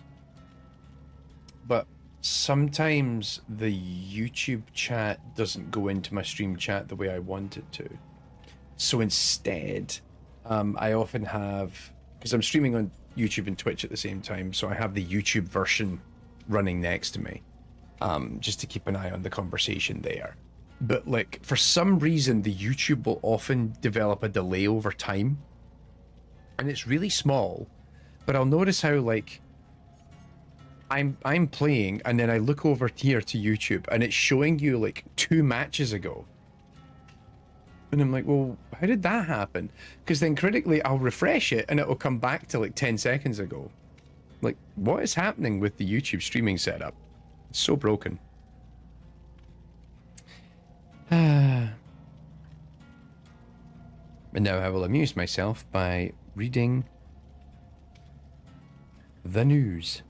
But sometimes the YouTube chat doesn't go into my stream chat the way I want it to. So instead, I often have, because I'm streaming on YouTube and Twitch at the same time, so I have the YouTube version running next to me, just to keep an eye on the conversation there. But, like, for some reason, the YouTube will often develop a delay over time, and it's really small, but I'll notice how, like, I'm playing, and then I look over here to YouTube, and it's showing you, like, 2 matches ago. And I'm like, well, how did that happen? Because then critically, I'll refresh it, and it will come back to, like, 10 seconds ago. Like, what is happening with the YouTube streaming setup? It's so broken. And now I will amuse myself by reading the news.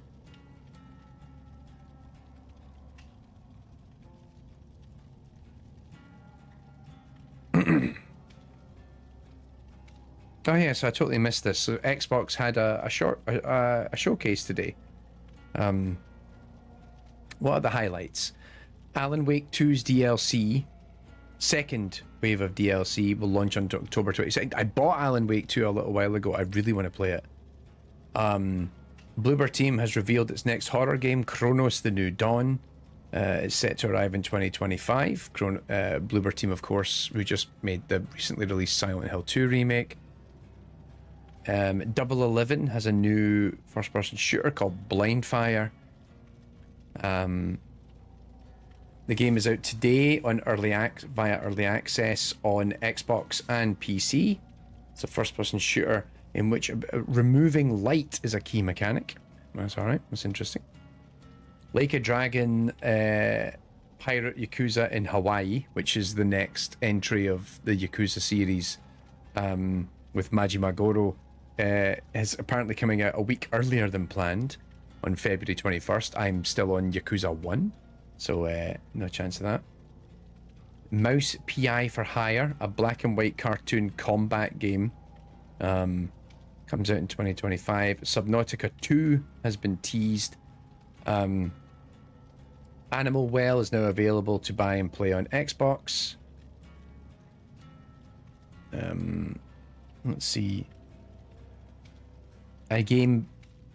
Oh yeah, so I totally missed this. So Xbox had a showcase today. What are the highlights? Alan Wake 2's DLC, second wave of DLC, will launch on October 22nd. I bought Alan Wake 2 a little while ago. I really want to play it. Bloober Team has revealed its next horror game, Chronos: The New Dawn. It's set to arrive in 2025. Bloober Team, of course, who just made the recently released Silent Hill 2 remake. Double 11 has a new first-person shooter called Blindfire. The game is out today on via early access on Xbox and PC. It's a first-person shooter in which removing light is a key mechanic. That's all right. That's interesting. Like a Dragon Pirate Yakuza in Hawaii, which is the next entry of the Yakuza series with Majima Goro, is apparently coming out a week earlier than planned on February 21st. I'm still on Yakuza 1, so no chance of that. Mouse PI for Hire, a black and white cartoon combat game, comes out in 2025. Subnautica 2 has been teased. Animal Well is now available to buy and play on Xbox. Let's see. A game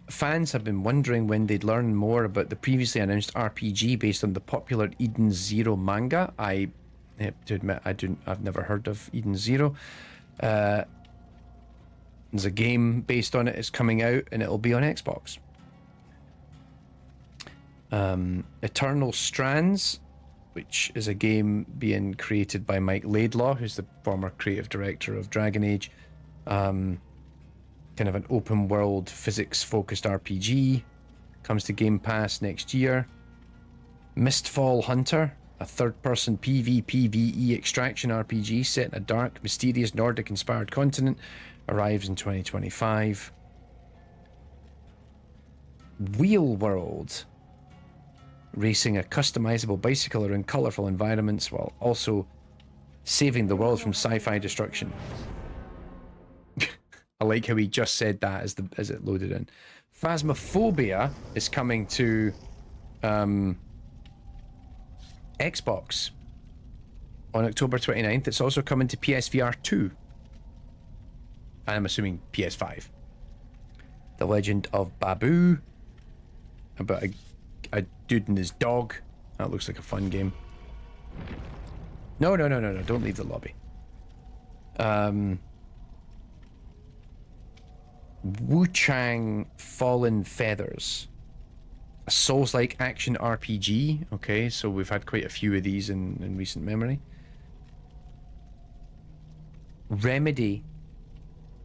fans have been wondering when they'd learn more about the previously announced RPG based on the popular Eden Zero manga. I have to admit, I've never heard of Eden Zero. There's a game based on it is coming out, and it'll be on Xbox. Eternal Strands, which is a game being created by Mike Laidlaw, who's the former creative director of Dragon Age. Kind of an open world physics focused RPG, comes to Game Pass next year. Mistfall Hunter, a third-person PvPvE extraction RPG set in a dark, mysterious Nordic-inspired continent, arrives in 2025. Wheel World, racing a customizable bicycle around colourful environments while also saving the world from sci-fi destruction. I like how he just said that as it loaded in. Phasmophobia is coming to Xbox on October 29th. It's also coming to PSVR 2. And I'm assuming PS5. The Legend of Babu, about a dude and his dog. That looks like a fun game. No, don't leave the lobby. Wuchang Fallen Feathers, a Souls-like action RPG. Okay, so we've had quite a few of these in recent memory. Remedy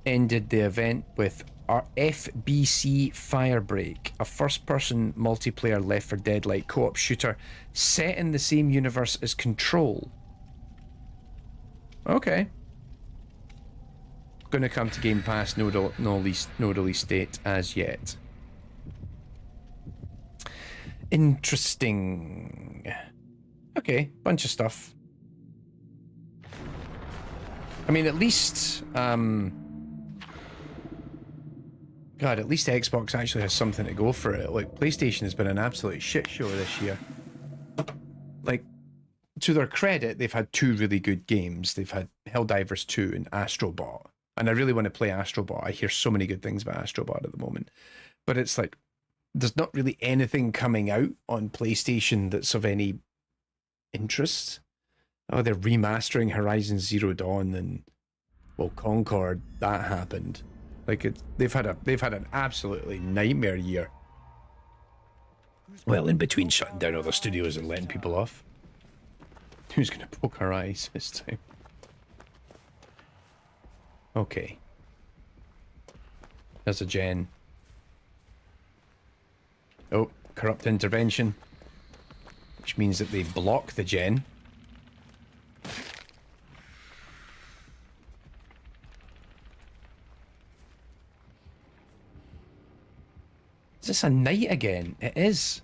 ended the event with our FBC Firebreak, a first-person multiplayer Left 4 Dead-like co-op shooter set in the same universe as Control. Okay. Going to come to Game Pass, no release date as yet. Interesting. Okay, bunch of stuff. I mean, at least God, at least Xbox actually has something to go for it. Like, PlayStation has been an absolute shit show this year. Like, to their credit, they've had two really good games. They've had Helldivers 2 and Astrobot. And I really want to play Astrobot. I hear so many good things about Astrobot at the moment. But it's like, there's not really anything coming out on PlayStation that's of any interest. Oh, they're remastering Horizon Zero Dawn and, well, Concord. That happened. Like, they've had an absolutely nightmare year. Well, in between shutting down other studios and letting people off. Who's going to poke our eyes this time? Okay. There's a gen. Oh, corrupt intervention. Which means that they block the gen. Is this a night again? It is.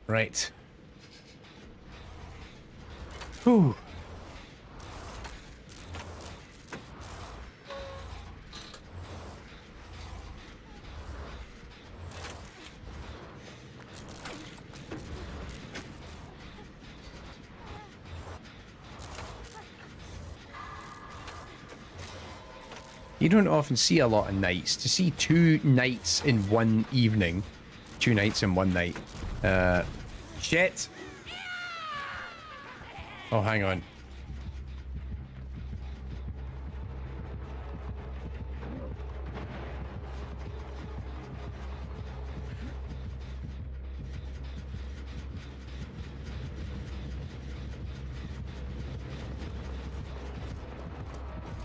Right. Whew. You don't often see a lot of knights. To see two knights in one evening 2 nights in 1 night. Shit! Oh, hang on.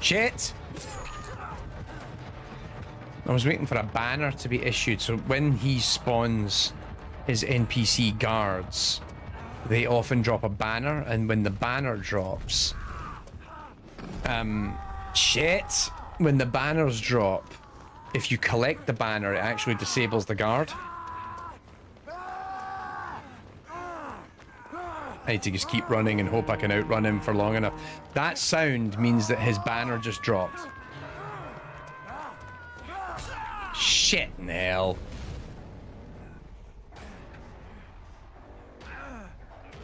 Shit! I was waiting for a banner to be issued, so when he spawns his NPC guards, they often drop a banner, and when the banner drops... shit! When the banners drop, if you collect the banner, it actually disables the guard. I need to just keep running and hope I can outrun him for long enough. That sound means that his banner just dropped. Shit in hell.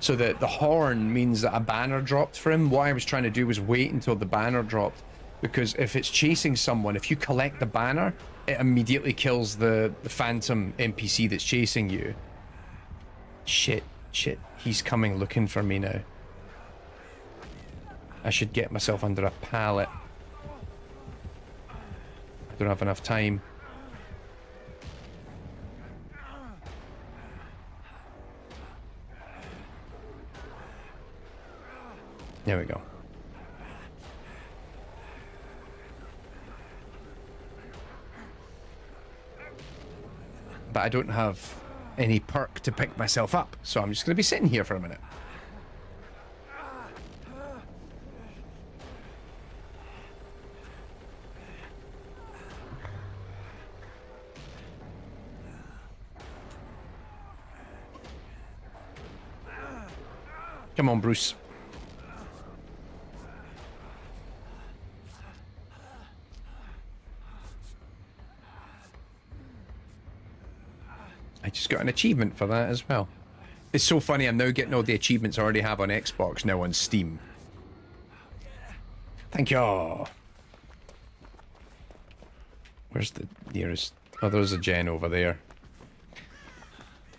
So the horn means that a banner dropped for him. What I was trying to do was wait until the banner dropped. Because if it's chasing someone, if you collect the banner, it immediately kills the phantom NPC that's chasing you. Shit. Shit, he's coming looking for me now. I should get myself under a pallet. I don't have enough time. There we go. But I don't have any perk to pick myself up, so I'm just going to be sitting here for a minute. Come on, Bruce. I just got an achievement for that as well. It's so funny, I'm now getting all the achievements I already have on Xbox now on Steam. Thank you. Where's the nearest? Oh, there's a gen over there.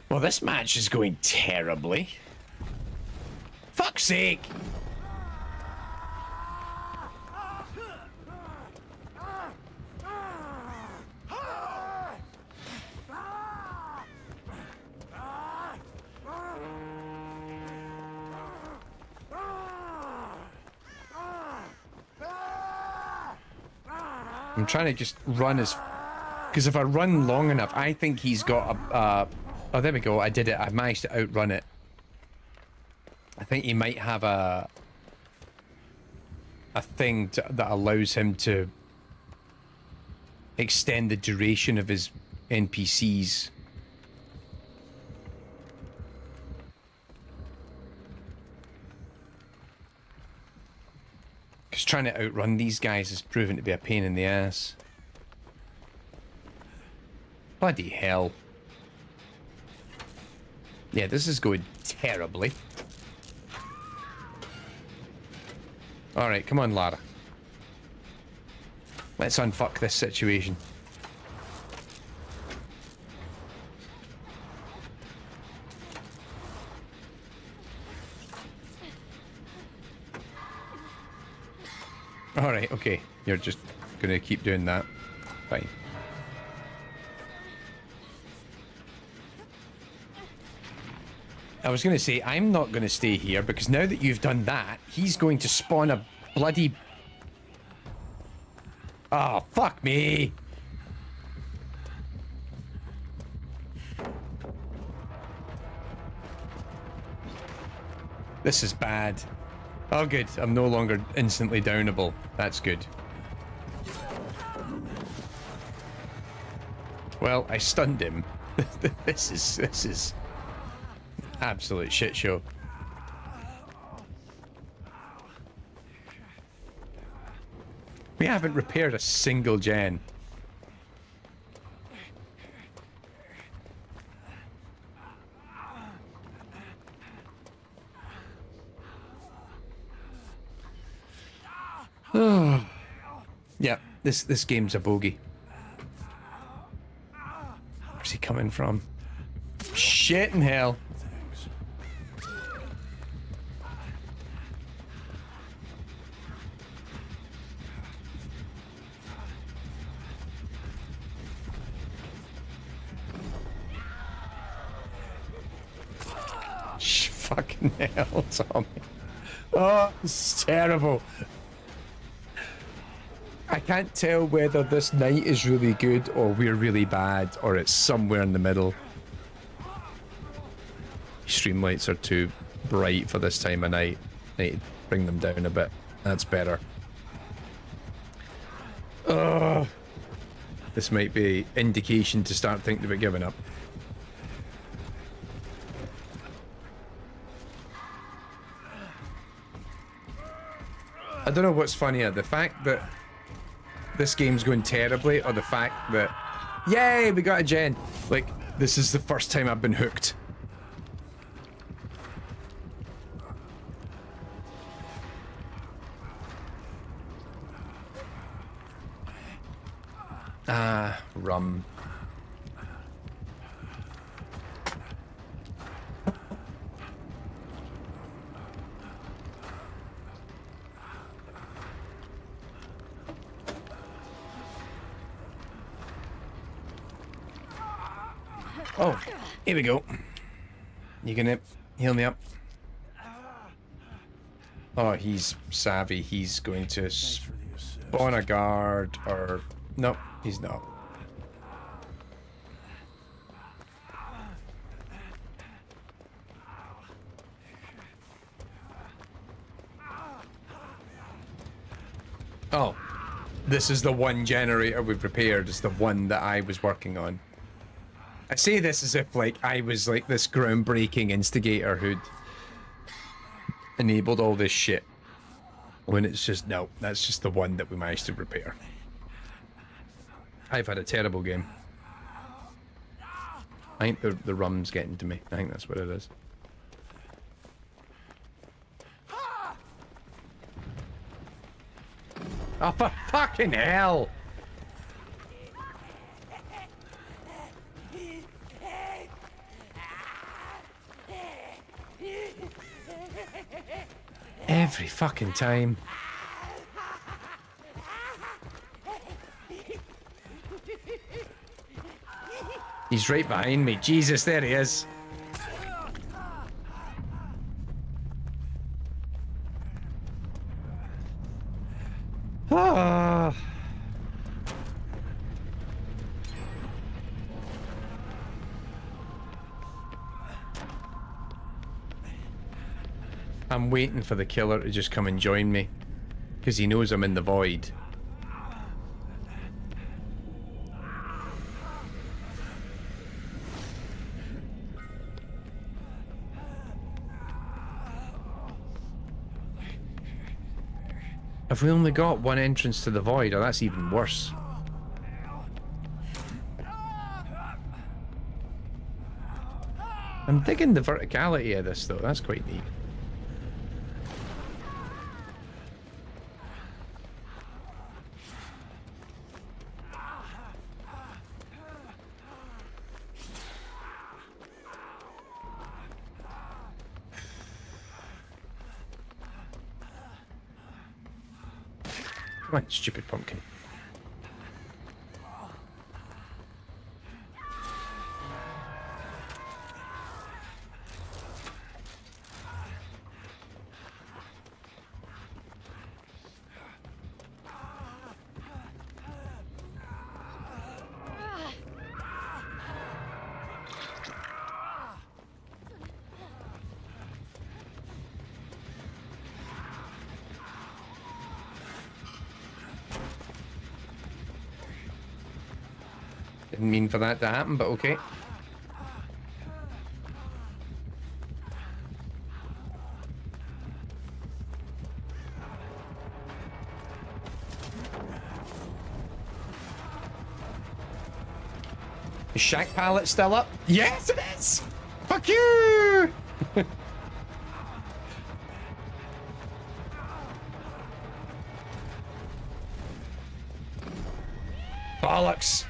Well, this match is going terribly. Fuck's sake! I'm trying to just run as... Because if I run long enough, I think he's got a... Oh, there we go. I did it. I managed to outrun it. I think he might have a thing that allows him to extend the duration of his NPCs. Because trying to outrun these guys has proven to be a pain in the ass. Bloody hell. Yeah, this is going terribly. Alright, come on, Lara. Let's unfuck this situation. Alright, okay. You're just gonna keep doing that. Fine. I was gonna say, I'm not gonna stay here because now that you've done that, he's going to spawn a bloody... Oh, fuck me! This is bad. Oh, good. I'm no longer instantly downable. That's good. Well, I stunned him. This is absolute shit show. We haven't repaired a single gen. Oh. Yeah, this game's a bogey. Where's he coming from? shit in hell.
Thanks.
Fucking hell, Tommy. Oh, it's terrible. I can't tell whether this night is really good or we're really bad or it's somewhere in the middle. Stream lights are too bright for this time of night. I need to bring them down a bit. That's better. This might be indication to start thinking about giving up. I don't know what's funnier, the fact that this game's going terribly or the fact that, yay, we got a gen. Like, this is the first time I've been hooked. Ah, rum. Oh, here we go. You gonna heal me up? Oh, he's savvy. He's going to spawn a guard or... Nope, he's not. Oh, this is the one generator we've repaired. It's the one that I was working on. I say this as if, like, I was, like, this groundbreaking instigator who'd enabled all this shit. When it's just, no, that's just the one that we managed to repair. I've had a terrible game. I think the rum's getting to me. I think that's what it is. Oh, for fucking hell! Every fucking time. He's right behind me. Jesus, there he is. Ah. I'm waiting for the killer to just come and join me, because he knows I'm in the void. Have we only got one entrance to the void? Oh, that's even worse. I'm digging the verticality of this, though. That's quite neat. Come on, stupid pumpkin. Didn't mean for that to happen, but okay. Is Shack Pallet still up? Yes, it is! Fuck you! Bollocks!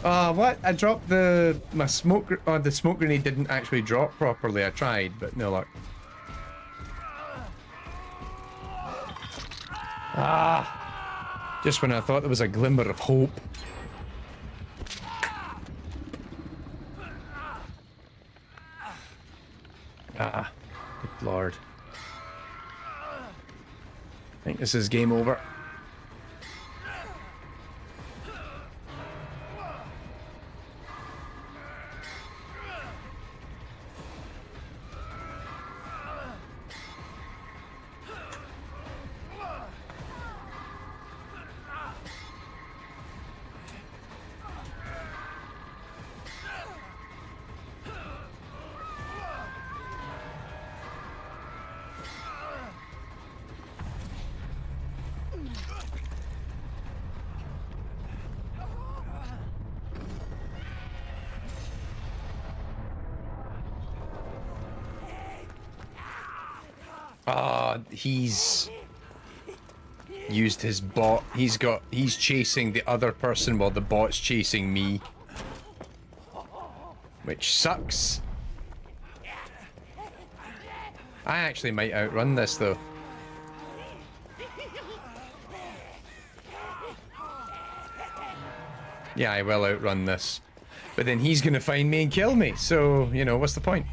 What? I dropped my smoke. Oh, the smoke grenade didn't actually drop properly. I tried, but no luck. Just when I thought there was a glimmer of hope. Good lord. I think this is game over. He's used his bot. He's chasing the other person while the bot's chasing me. Which sucks. I actually might outrun this though. Yeah, I will outrun this. But then he's gonna find me and kill me, so, you know, what's the point?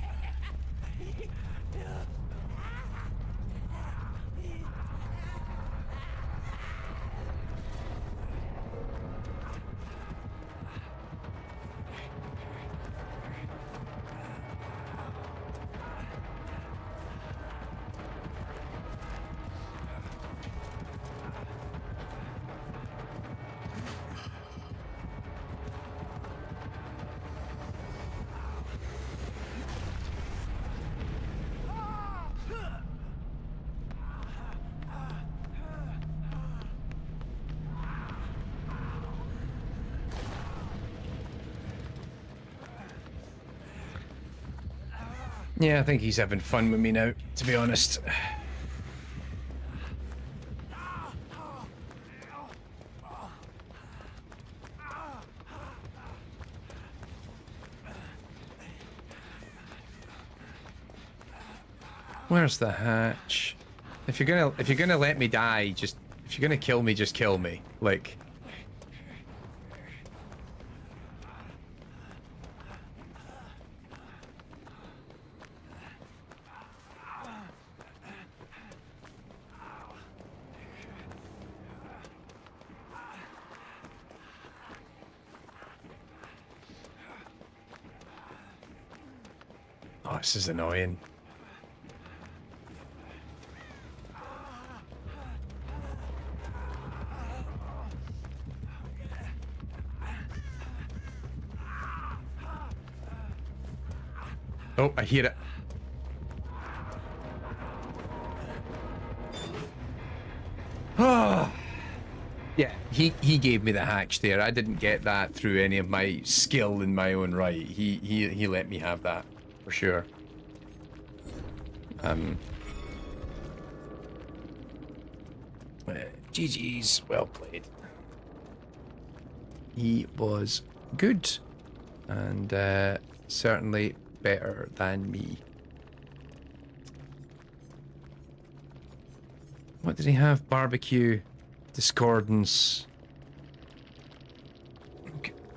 Yeah, I think he's having fun with me now, to be honest. Where's the hatch? If you're gonna let me die, if you're gonna kill me, just kill me. Like, oh, this is annoying. Oh, I hear it. Ah. Yeah, he gave me the hatch there. I didn't get that through any of my skill in my own right. He let me have that for sure. GG's, well played. He was good and certainly better than me. What did he have? Barbecue, discordance.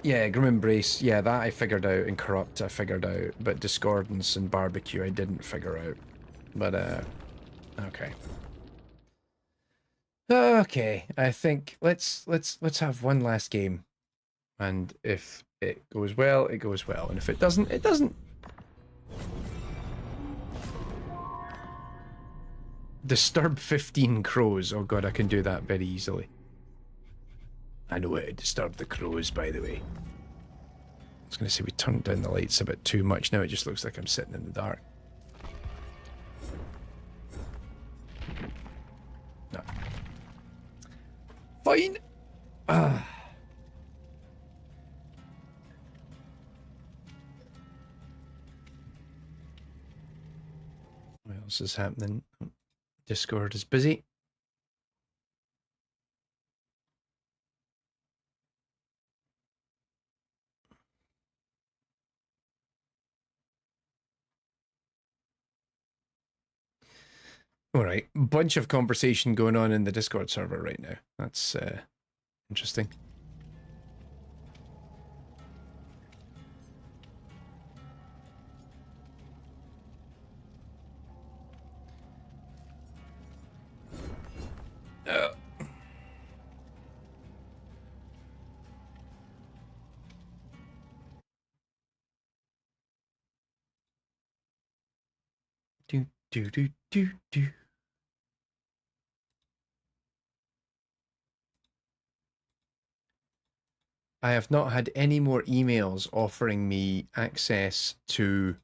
Yeah, Grim Embrace. Yeah, that I figured out. And Corrupt I figured out. But discordance and barbecue I didn't figure out. But okay. Okay, I think let's have one last game. And if it goes well, it goes well. And if it doesn't, it doesn't. Disturb 15 crows. Oh god, I can do that very easily. I know how to disturb the crows, by the way. I was going to say we turned down the lights a bit too much. Now it just looks like I'm sitting in the dark. No. Fine. What else is happening? Discord is busy. All right, bunch of conversation going on in the Discord server right now. That's interesting. Do do do do do. I have not had any more emails offering me access to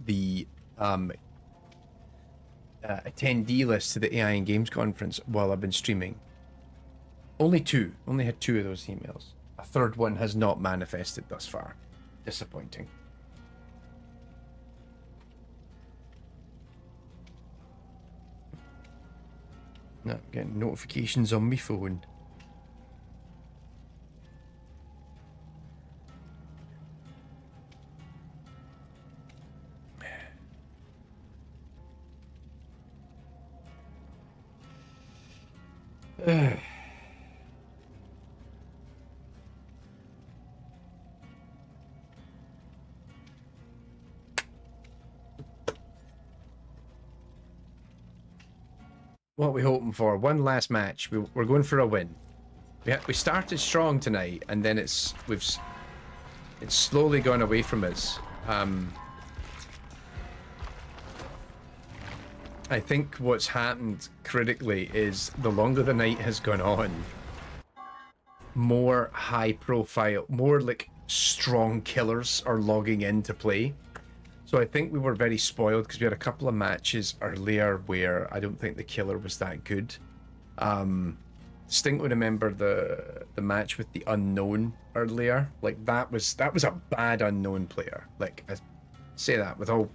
the attendee list to the AI and Games conference while I've been streaming. Only two. Only had two of those emails. A third one has not manifested thus far. Disappointing. Not getting notifications on my phone. What are we hoping for? One last match. We're going for a win. We started strong tonight, and then it's slowly gone away from us. I think what's happened critically is the longer the night has gone on, more high profile, more like strong killers are logging in to play. So I think we were very spoiled because we had a couple of matches earlier where I don't think the killer was that good. Distinctly remember the match with the unknown earlier. Like that was a bad unknown player. Like I say that with all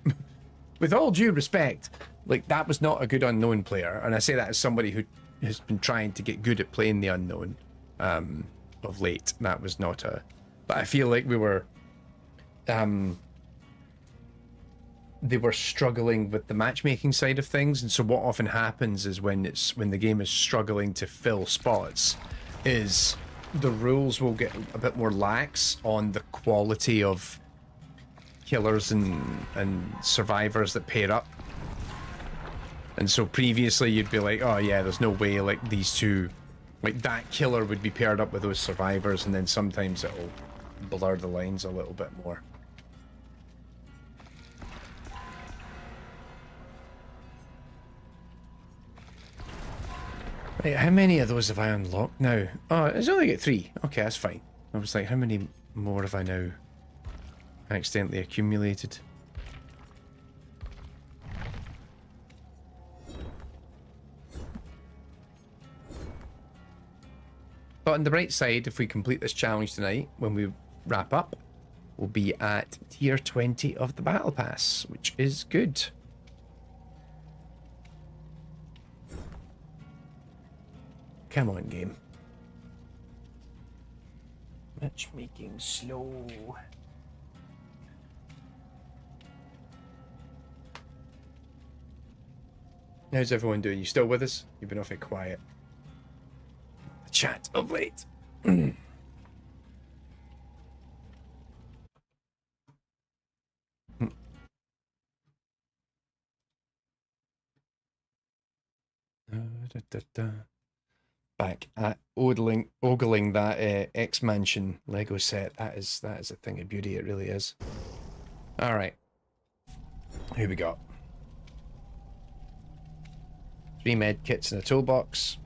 with all due respect. Like that was not a good unknown player, and I say that as somebody who has been trying to get good at playing the unknown of late. That was not a. But I feel like we were. They were struggling with the matchmaking side of things, and so what often happens is when the game is struggling to fill spots, is the rules will get a bit more lax on the quality of killers and survivors that pair up. And so previously you'd be like, oh yeah, there's no way like these two, like that killer would be paired up with those survivors, and then sometimes it'll blur the lines a little bit more. Right, how many of those have I unlocked now? Oh, it's only got 3. Okay, that's fine. I was like, how many more have I now accidentally accumulated? But on the bright side, if we complete this challenge tonight, when we wrap up, we'll be at tier 20 of the battle pass, which is good. Come on, game. Matchmaking slow. How's everyone doing? You still with us? You've been awfully quiet. The chat of late. Back at ogling that X-Mansion Lego set. That is a thing of beauty. It really is. All right. Who we got? 3 med kits in a toolbox.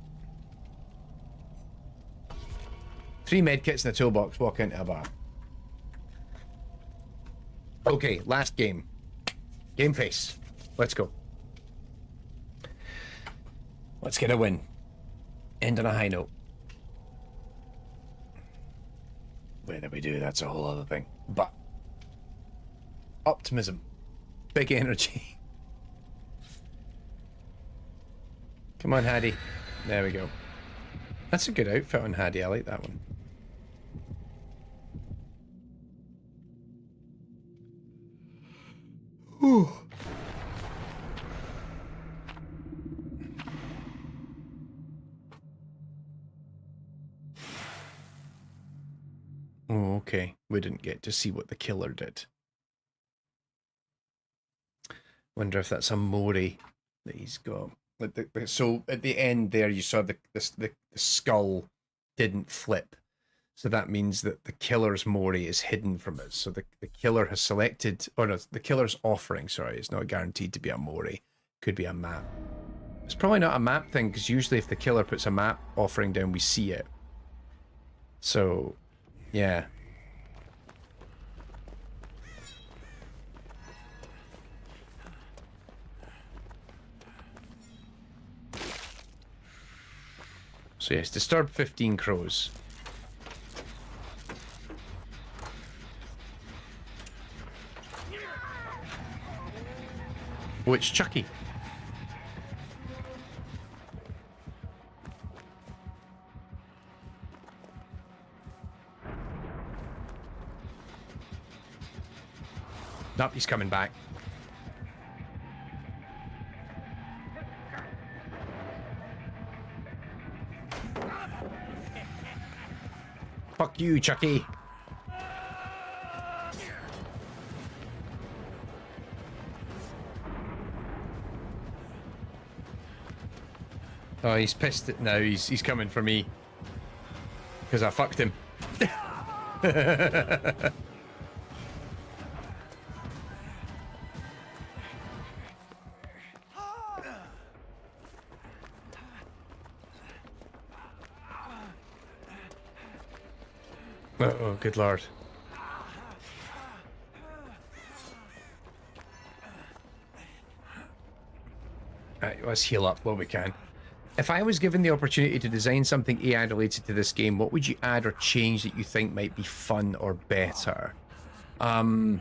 3 med kits in a toolbox. Walk into a bar. Okay, last game. Game face. Let's go. Let's get a win. End on a high note. Whether we do, that's a whole other thing. But optimism, big energy. Come on, Hattie. There we go. That's a good outfit on Hattie. I like that one. Ooh. we didn't get to see what the killer did. Wonder if that's a Mori that he's got. Like so at the end there, you saw the skull didn't flip. So that means that the killer's Mori is hidden from us. So the killer has selected, or no, the killer's offering, sorry, it's not guaranteed to be a Mori. Could be a map. It's probably not a map thing, because usually if the killer puts a map offering down, we see it. So, yeah. So yes, disturb 15 crows. Oh, it's Chucky. Nope, he's coming back. Fuck you, Chucky. Oh, he's pissed at now. He's coming for me. Because I fucked him. Oh, good lord. Alright, let's heal up what we can. If I was given the opportunity to design something AI related to this game, what would you add or change that you think might be fun or better? Has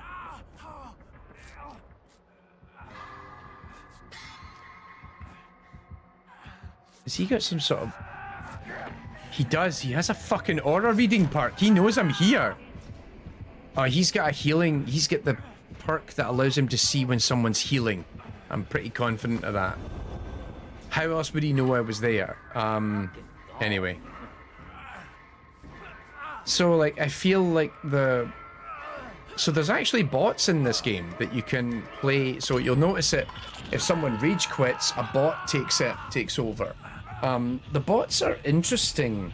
he got some sort of... He does. He has a fucking aura reading perk. He knows I'm here. Oh, he's got a healing... He's got the perk that allows him to see when someone's healing. I'm pretty confident of that. How else would he know I was there? Anyway. So, like, I feel like the... So there's actually bots in this game that you can play. So you'll notice it. If someone rage quits, a bot takes over. The bots are interesting.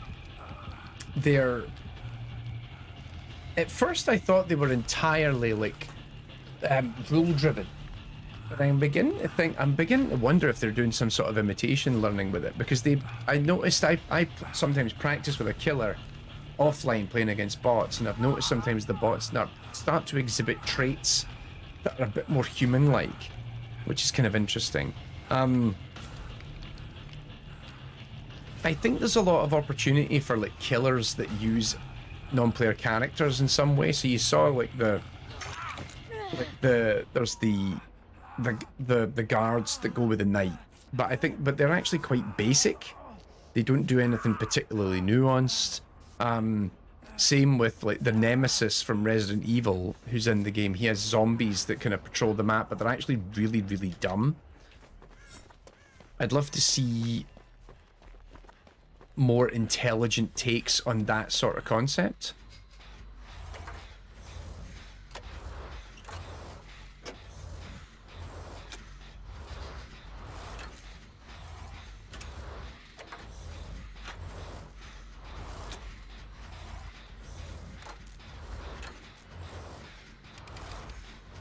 They're... At first I thought they were entirely, like, rule-driven. But I'm beginning to wonder if they're doing some sort of imitation learning with it, because I noticed I sometimes practice with a killer offline playing against bots, and I've noticed sometimes the bots start to exhibit traits that are a bit more human-like, which is kind of interesting. I think there's a lot of opportunity for like killers that use non-player characters in some way. So you saw like there's the guards that go with the knight, but they're actually quite basic. They don't do anything particularly nuanced. Same with like the nemesis from Resident Evil who's in the game. He has zombies that kind of patrol the map, but they're actually really, really dumb. I'd love to see more intelligent takes on that sort of concept.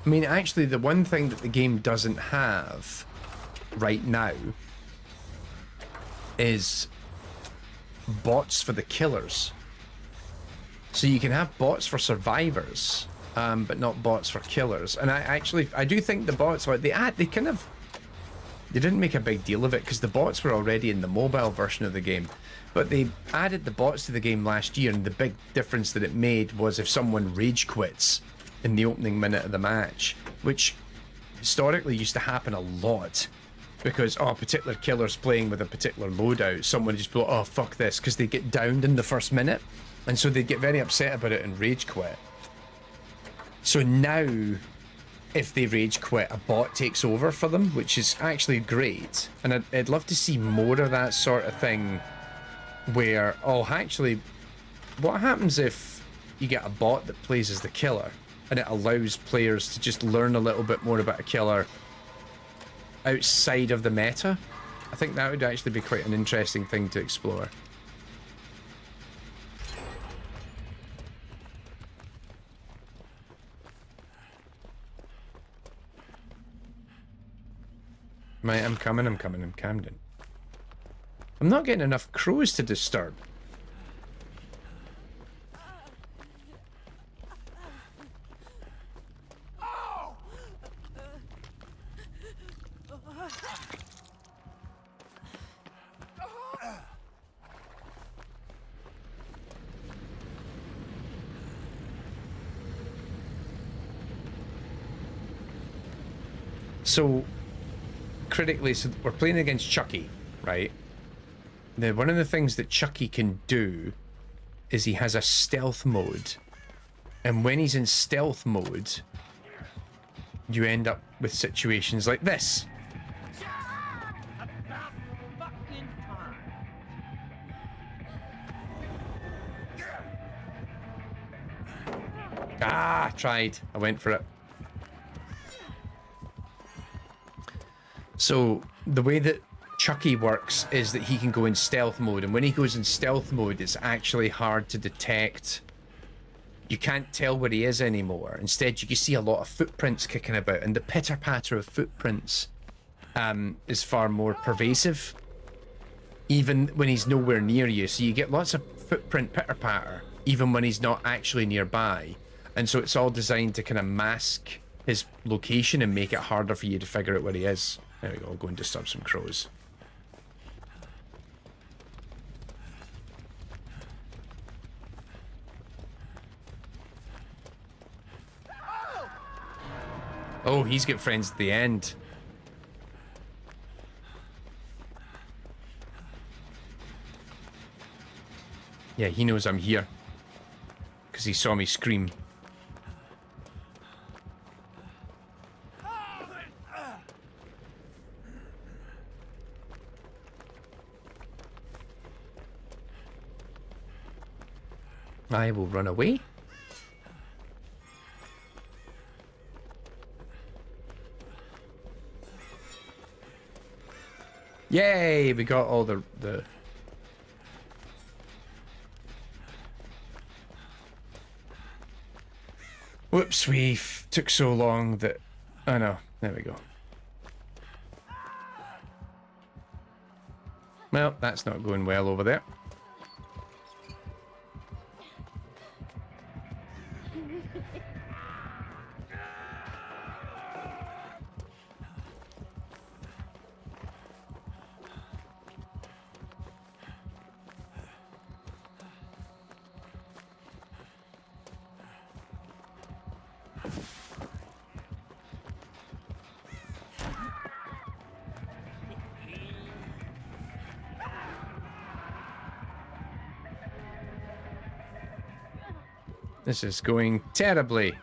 I mean, actually, the one thing that the game doesn't have right now is bots for the killers. So you can have bots for survivors, but not bots for killers. And I do think the bots, like, they didn't make a big deal of it because the bots were already in the mobile version of the game. But they added the bots to the game last year, and the big difference that it made was if someone rage quits in the opening minute of the match, which historically used to happen a lot, because a particular killer's playing with a particular loadout, someone just be like, oh fuck this, because they get downed in the first minute, and so they get very upset about it and rage quit. So now, if they rage quit, a bot takes over for them, which is actually great, and I'd love to see more of that sort of thing, where, oh actually, what happens if you get a bot that plays as the killer, and it allows players to just learn a little bit more about a killer outside of the meta. I think that would actually be quite an interesting thing to explore. Right, I'm coming, Camden. I'm not getting enough crows to disturb. So, critically, so we're playing against Chucky, right? Now, one of the things that Chucky can do is he has a stealth mode. And when he's in stealth mode, you end up with situations like this. Ah, tried. I went for it. So the way that Chucky works is that he can go in stealth mode, and when he goes in stealth mode, it's actually hard to detect. You can't tell where he is anymore. Instead, you can see a lot of footprints kicking about, and the pitter-patter of footprints is far more pervasive, even when he's nowhere near you. So you get lots of footprint pitter-patter, even when he's not actually nearby. And so it's all designed to kind of mask his location and make it harder for you to figure out where he is. There we go, I'll go and disturb some crows. Oh, he's got friends at the end. Yeah, he knows I'm here. Because he saw me scream. I will run away. Yay, we got all the... Whoops, we took so long that... Oh no, there we go. Well, that's not going well over there. This is going terribly.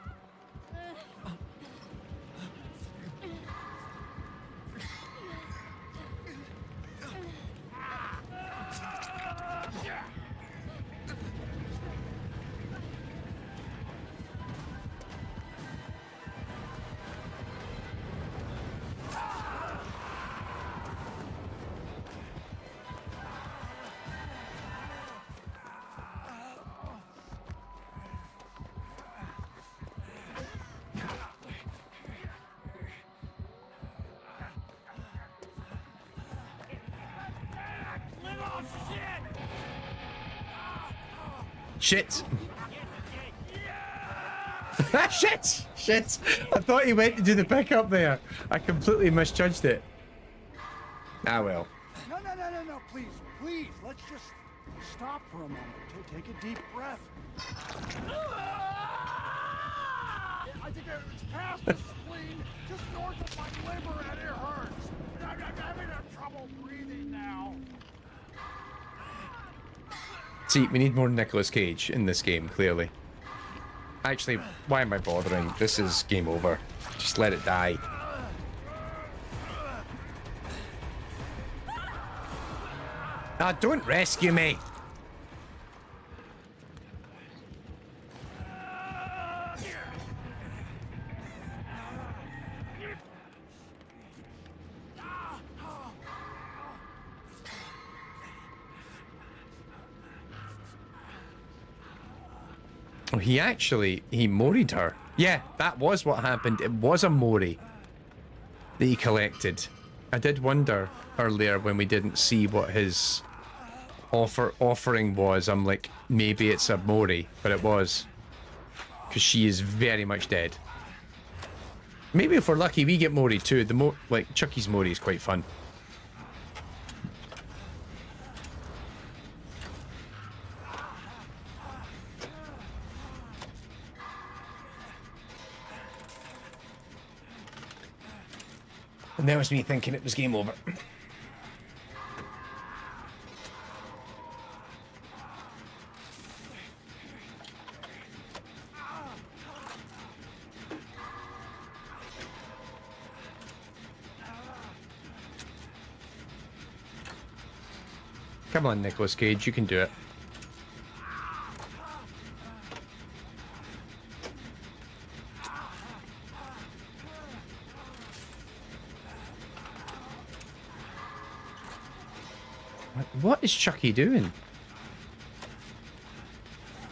Shit! Shit! Shit! I thought he went to do the pickup there. I completely misjudged it. Ah well.
No, please, let's just stop for a moment. Take a deep breath. I think it's past the spleen, just north of my liver, and it hurts. I'm having trouble breathing now.
See, we need more Nicolas Cage in this game, clearly. Actually, why am I bothering? This is game over. Just let it die. Ah, don't rescue me! Oh, he moried her. Yeah, that was what happened. It was a mori that he collected. I did wonder earlier when we didn't see what his offering was. I'm like, maybe it's a mori, but it was. Because she is very much dead. Maybe if we're lucky, we get mori too. Like, Chucky's mori is quite fun. And that was me thinking it was game over. Come on, Nicolas Cage, you can do it. What is Chucky doing?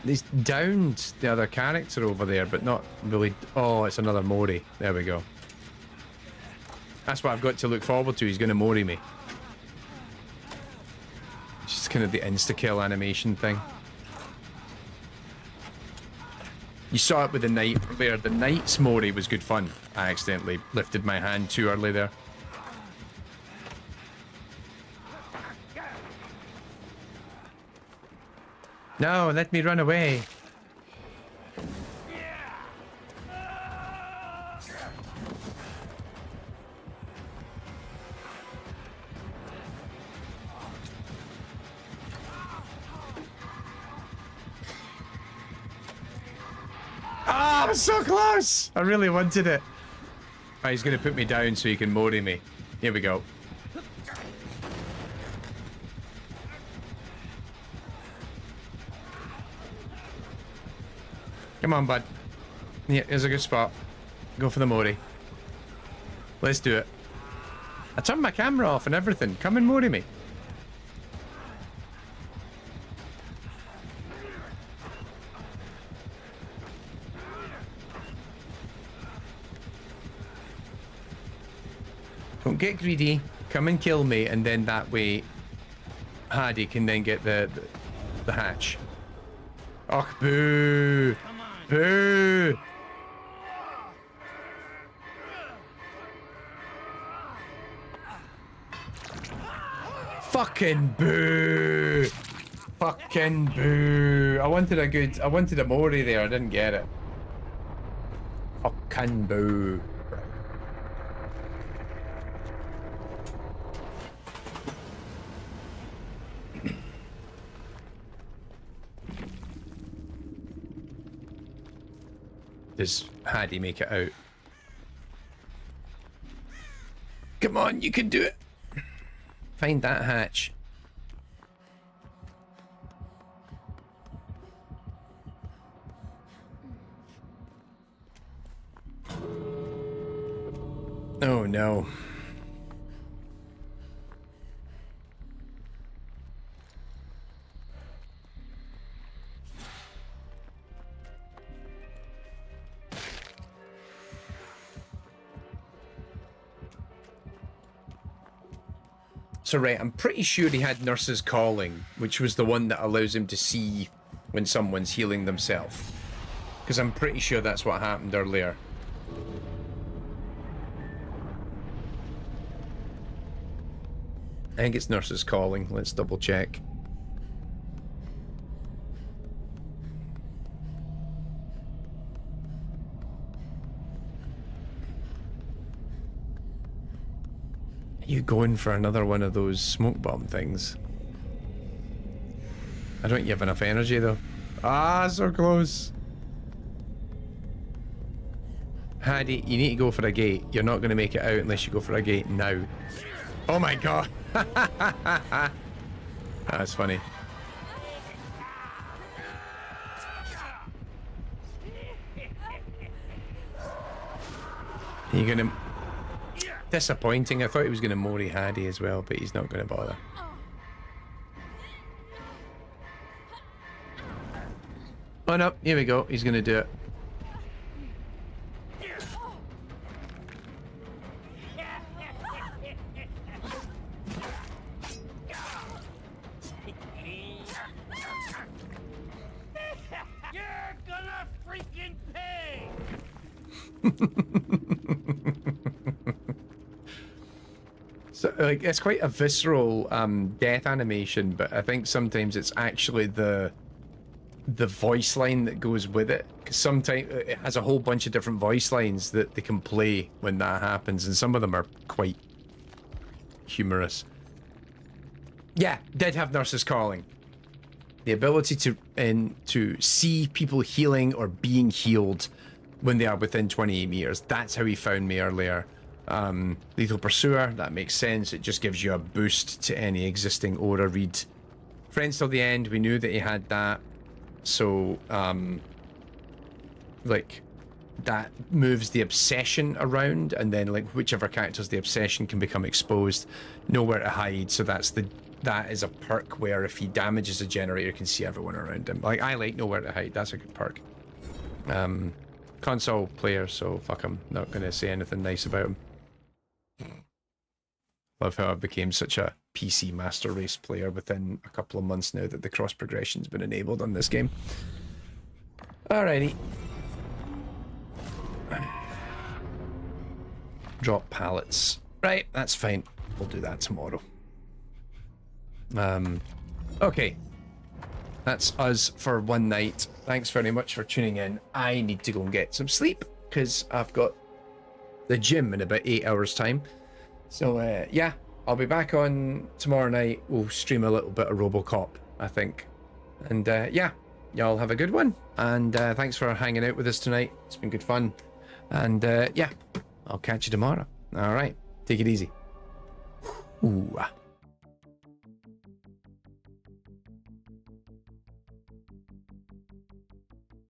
He's downed the other character over there, but not really. Oh, it's another Mori. There we go. That's what I've got to look forward to. He's going to Mori me. Just kind of the insta-kill animation thing. You saw it with the knight there. The knight's Mori was good fun. I accidentally lifted my hand too early there. No, let me run away. Ah, I was so close. I really wanted it. Oh, he's going to put me down so he can Mori me. Here we go. Come on, bud. Yeah, here's a good spot. Go for the Mori. Let's do it. I turned my camera off and everything. Come and Mori me. Don't get greedy. Come and kill me, and then that way Hadi can then get the hatch. Oh, boo! Boo! Fucking boo! Fucking boo! I wanted a Mori there, I didn't get it. Fucking boo. Does Hadi make it out? Come on, you can do it. Find that hatch. Oh no. So right, I'm pretty sure he had Nurse's Calling, which was the one that allows him to see when someone's healing themselves. Because I'm pretty sure that's what happened earlier. I think it's Nurse's Calling. Let's double check. You going for another one of those smoke bomb things? I don't think you have enough energy though. Ah, so close. Hadi, you need to go for a gate. You're not going to make it out unless you go for a gate now. Oh my god. That's funny. You're gonna... Disappointing. I thought he was going to Mori Hadi as well, but he's not going to bother. Oh no, here we go. He's gonna do it.
You're gonna freaking pay!
So, like, it's quite a visceral death animation, but I think sometimes it's actually the voice line that goes with it. Because sometimes it has a whole bunch of different voice lines that they can play when that happens, and some of them are quite humorous. Yeah, did have nurses calling. The ability to see people healing or being healed when they are within 28 meters. That's how he found me earlier. Lethal Pursuer, that makes sense. It just gives you a boost to any existing aura read. Friends till the end, we knew that he had that. So, like, that moves the obsession around, and then, like, whichever character's the obsession can become exposed. Nowhere to hide, so that is a perk where if he damages a generator, you can see everyone around him. Like, I like Nowhere to Hide, that's a good perk. Console player, so fuck him. Not gonna say anything nice about him. Love how I became such a PC Master Race player within a couple of months now that the cross progression's been enabled on this game. Alrighty. Drop pallets. Right, that's fine. We'll do that tomorrow. Okay. That's us for one night. Thanks very much for tuning in. I need to go and get some sleep because I've got the gym in about 8 hours time. So yeah, I'll be back on tomorrow night. We'll stream a little bit of RoboCop, I think. And yeah, y'all have a good one. And thanks for hanging out with us tonight. It's been good fun. And yeah, I'll catch you tomorrow. All right, take it easy. Ooh.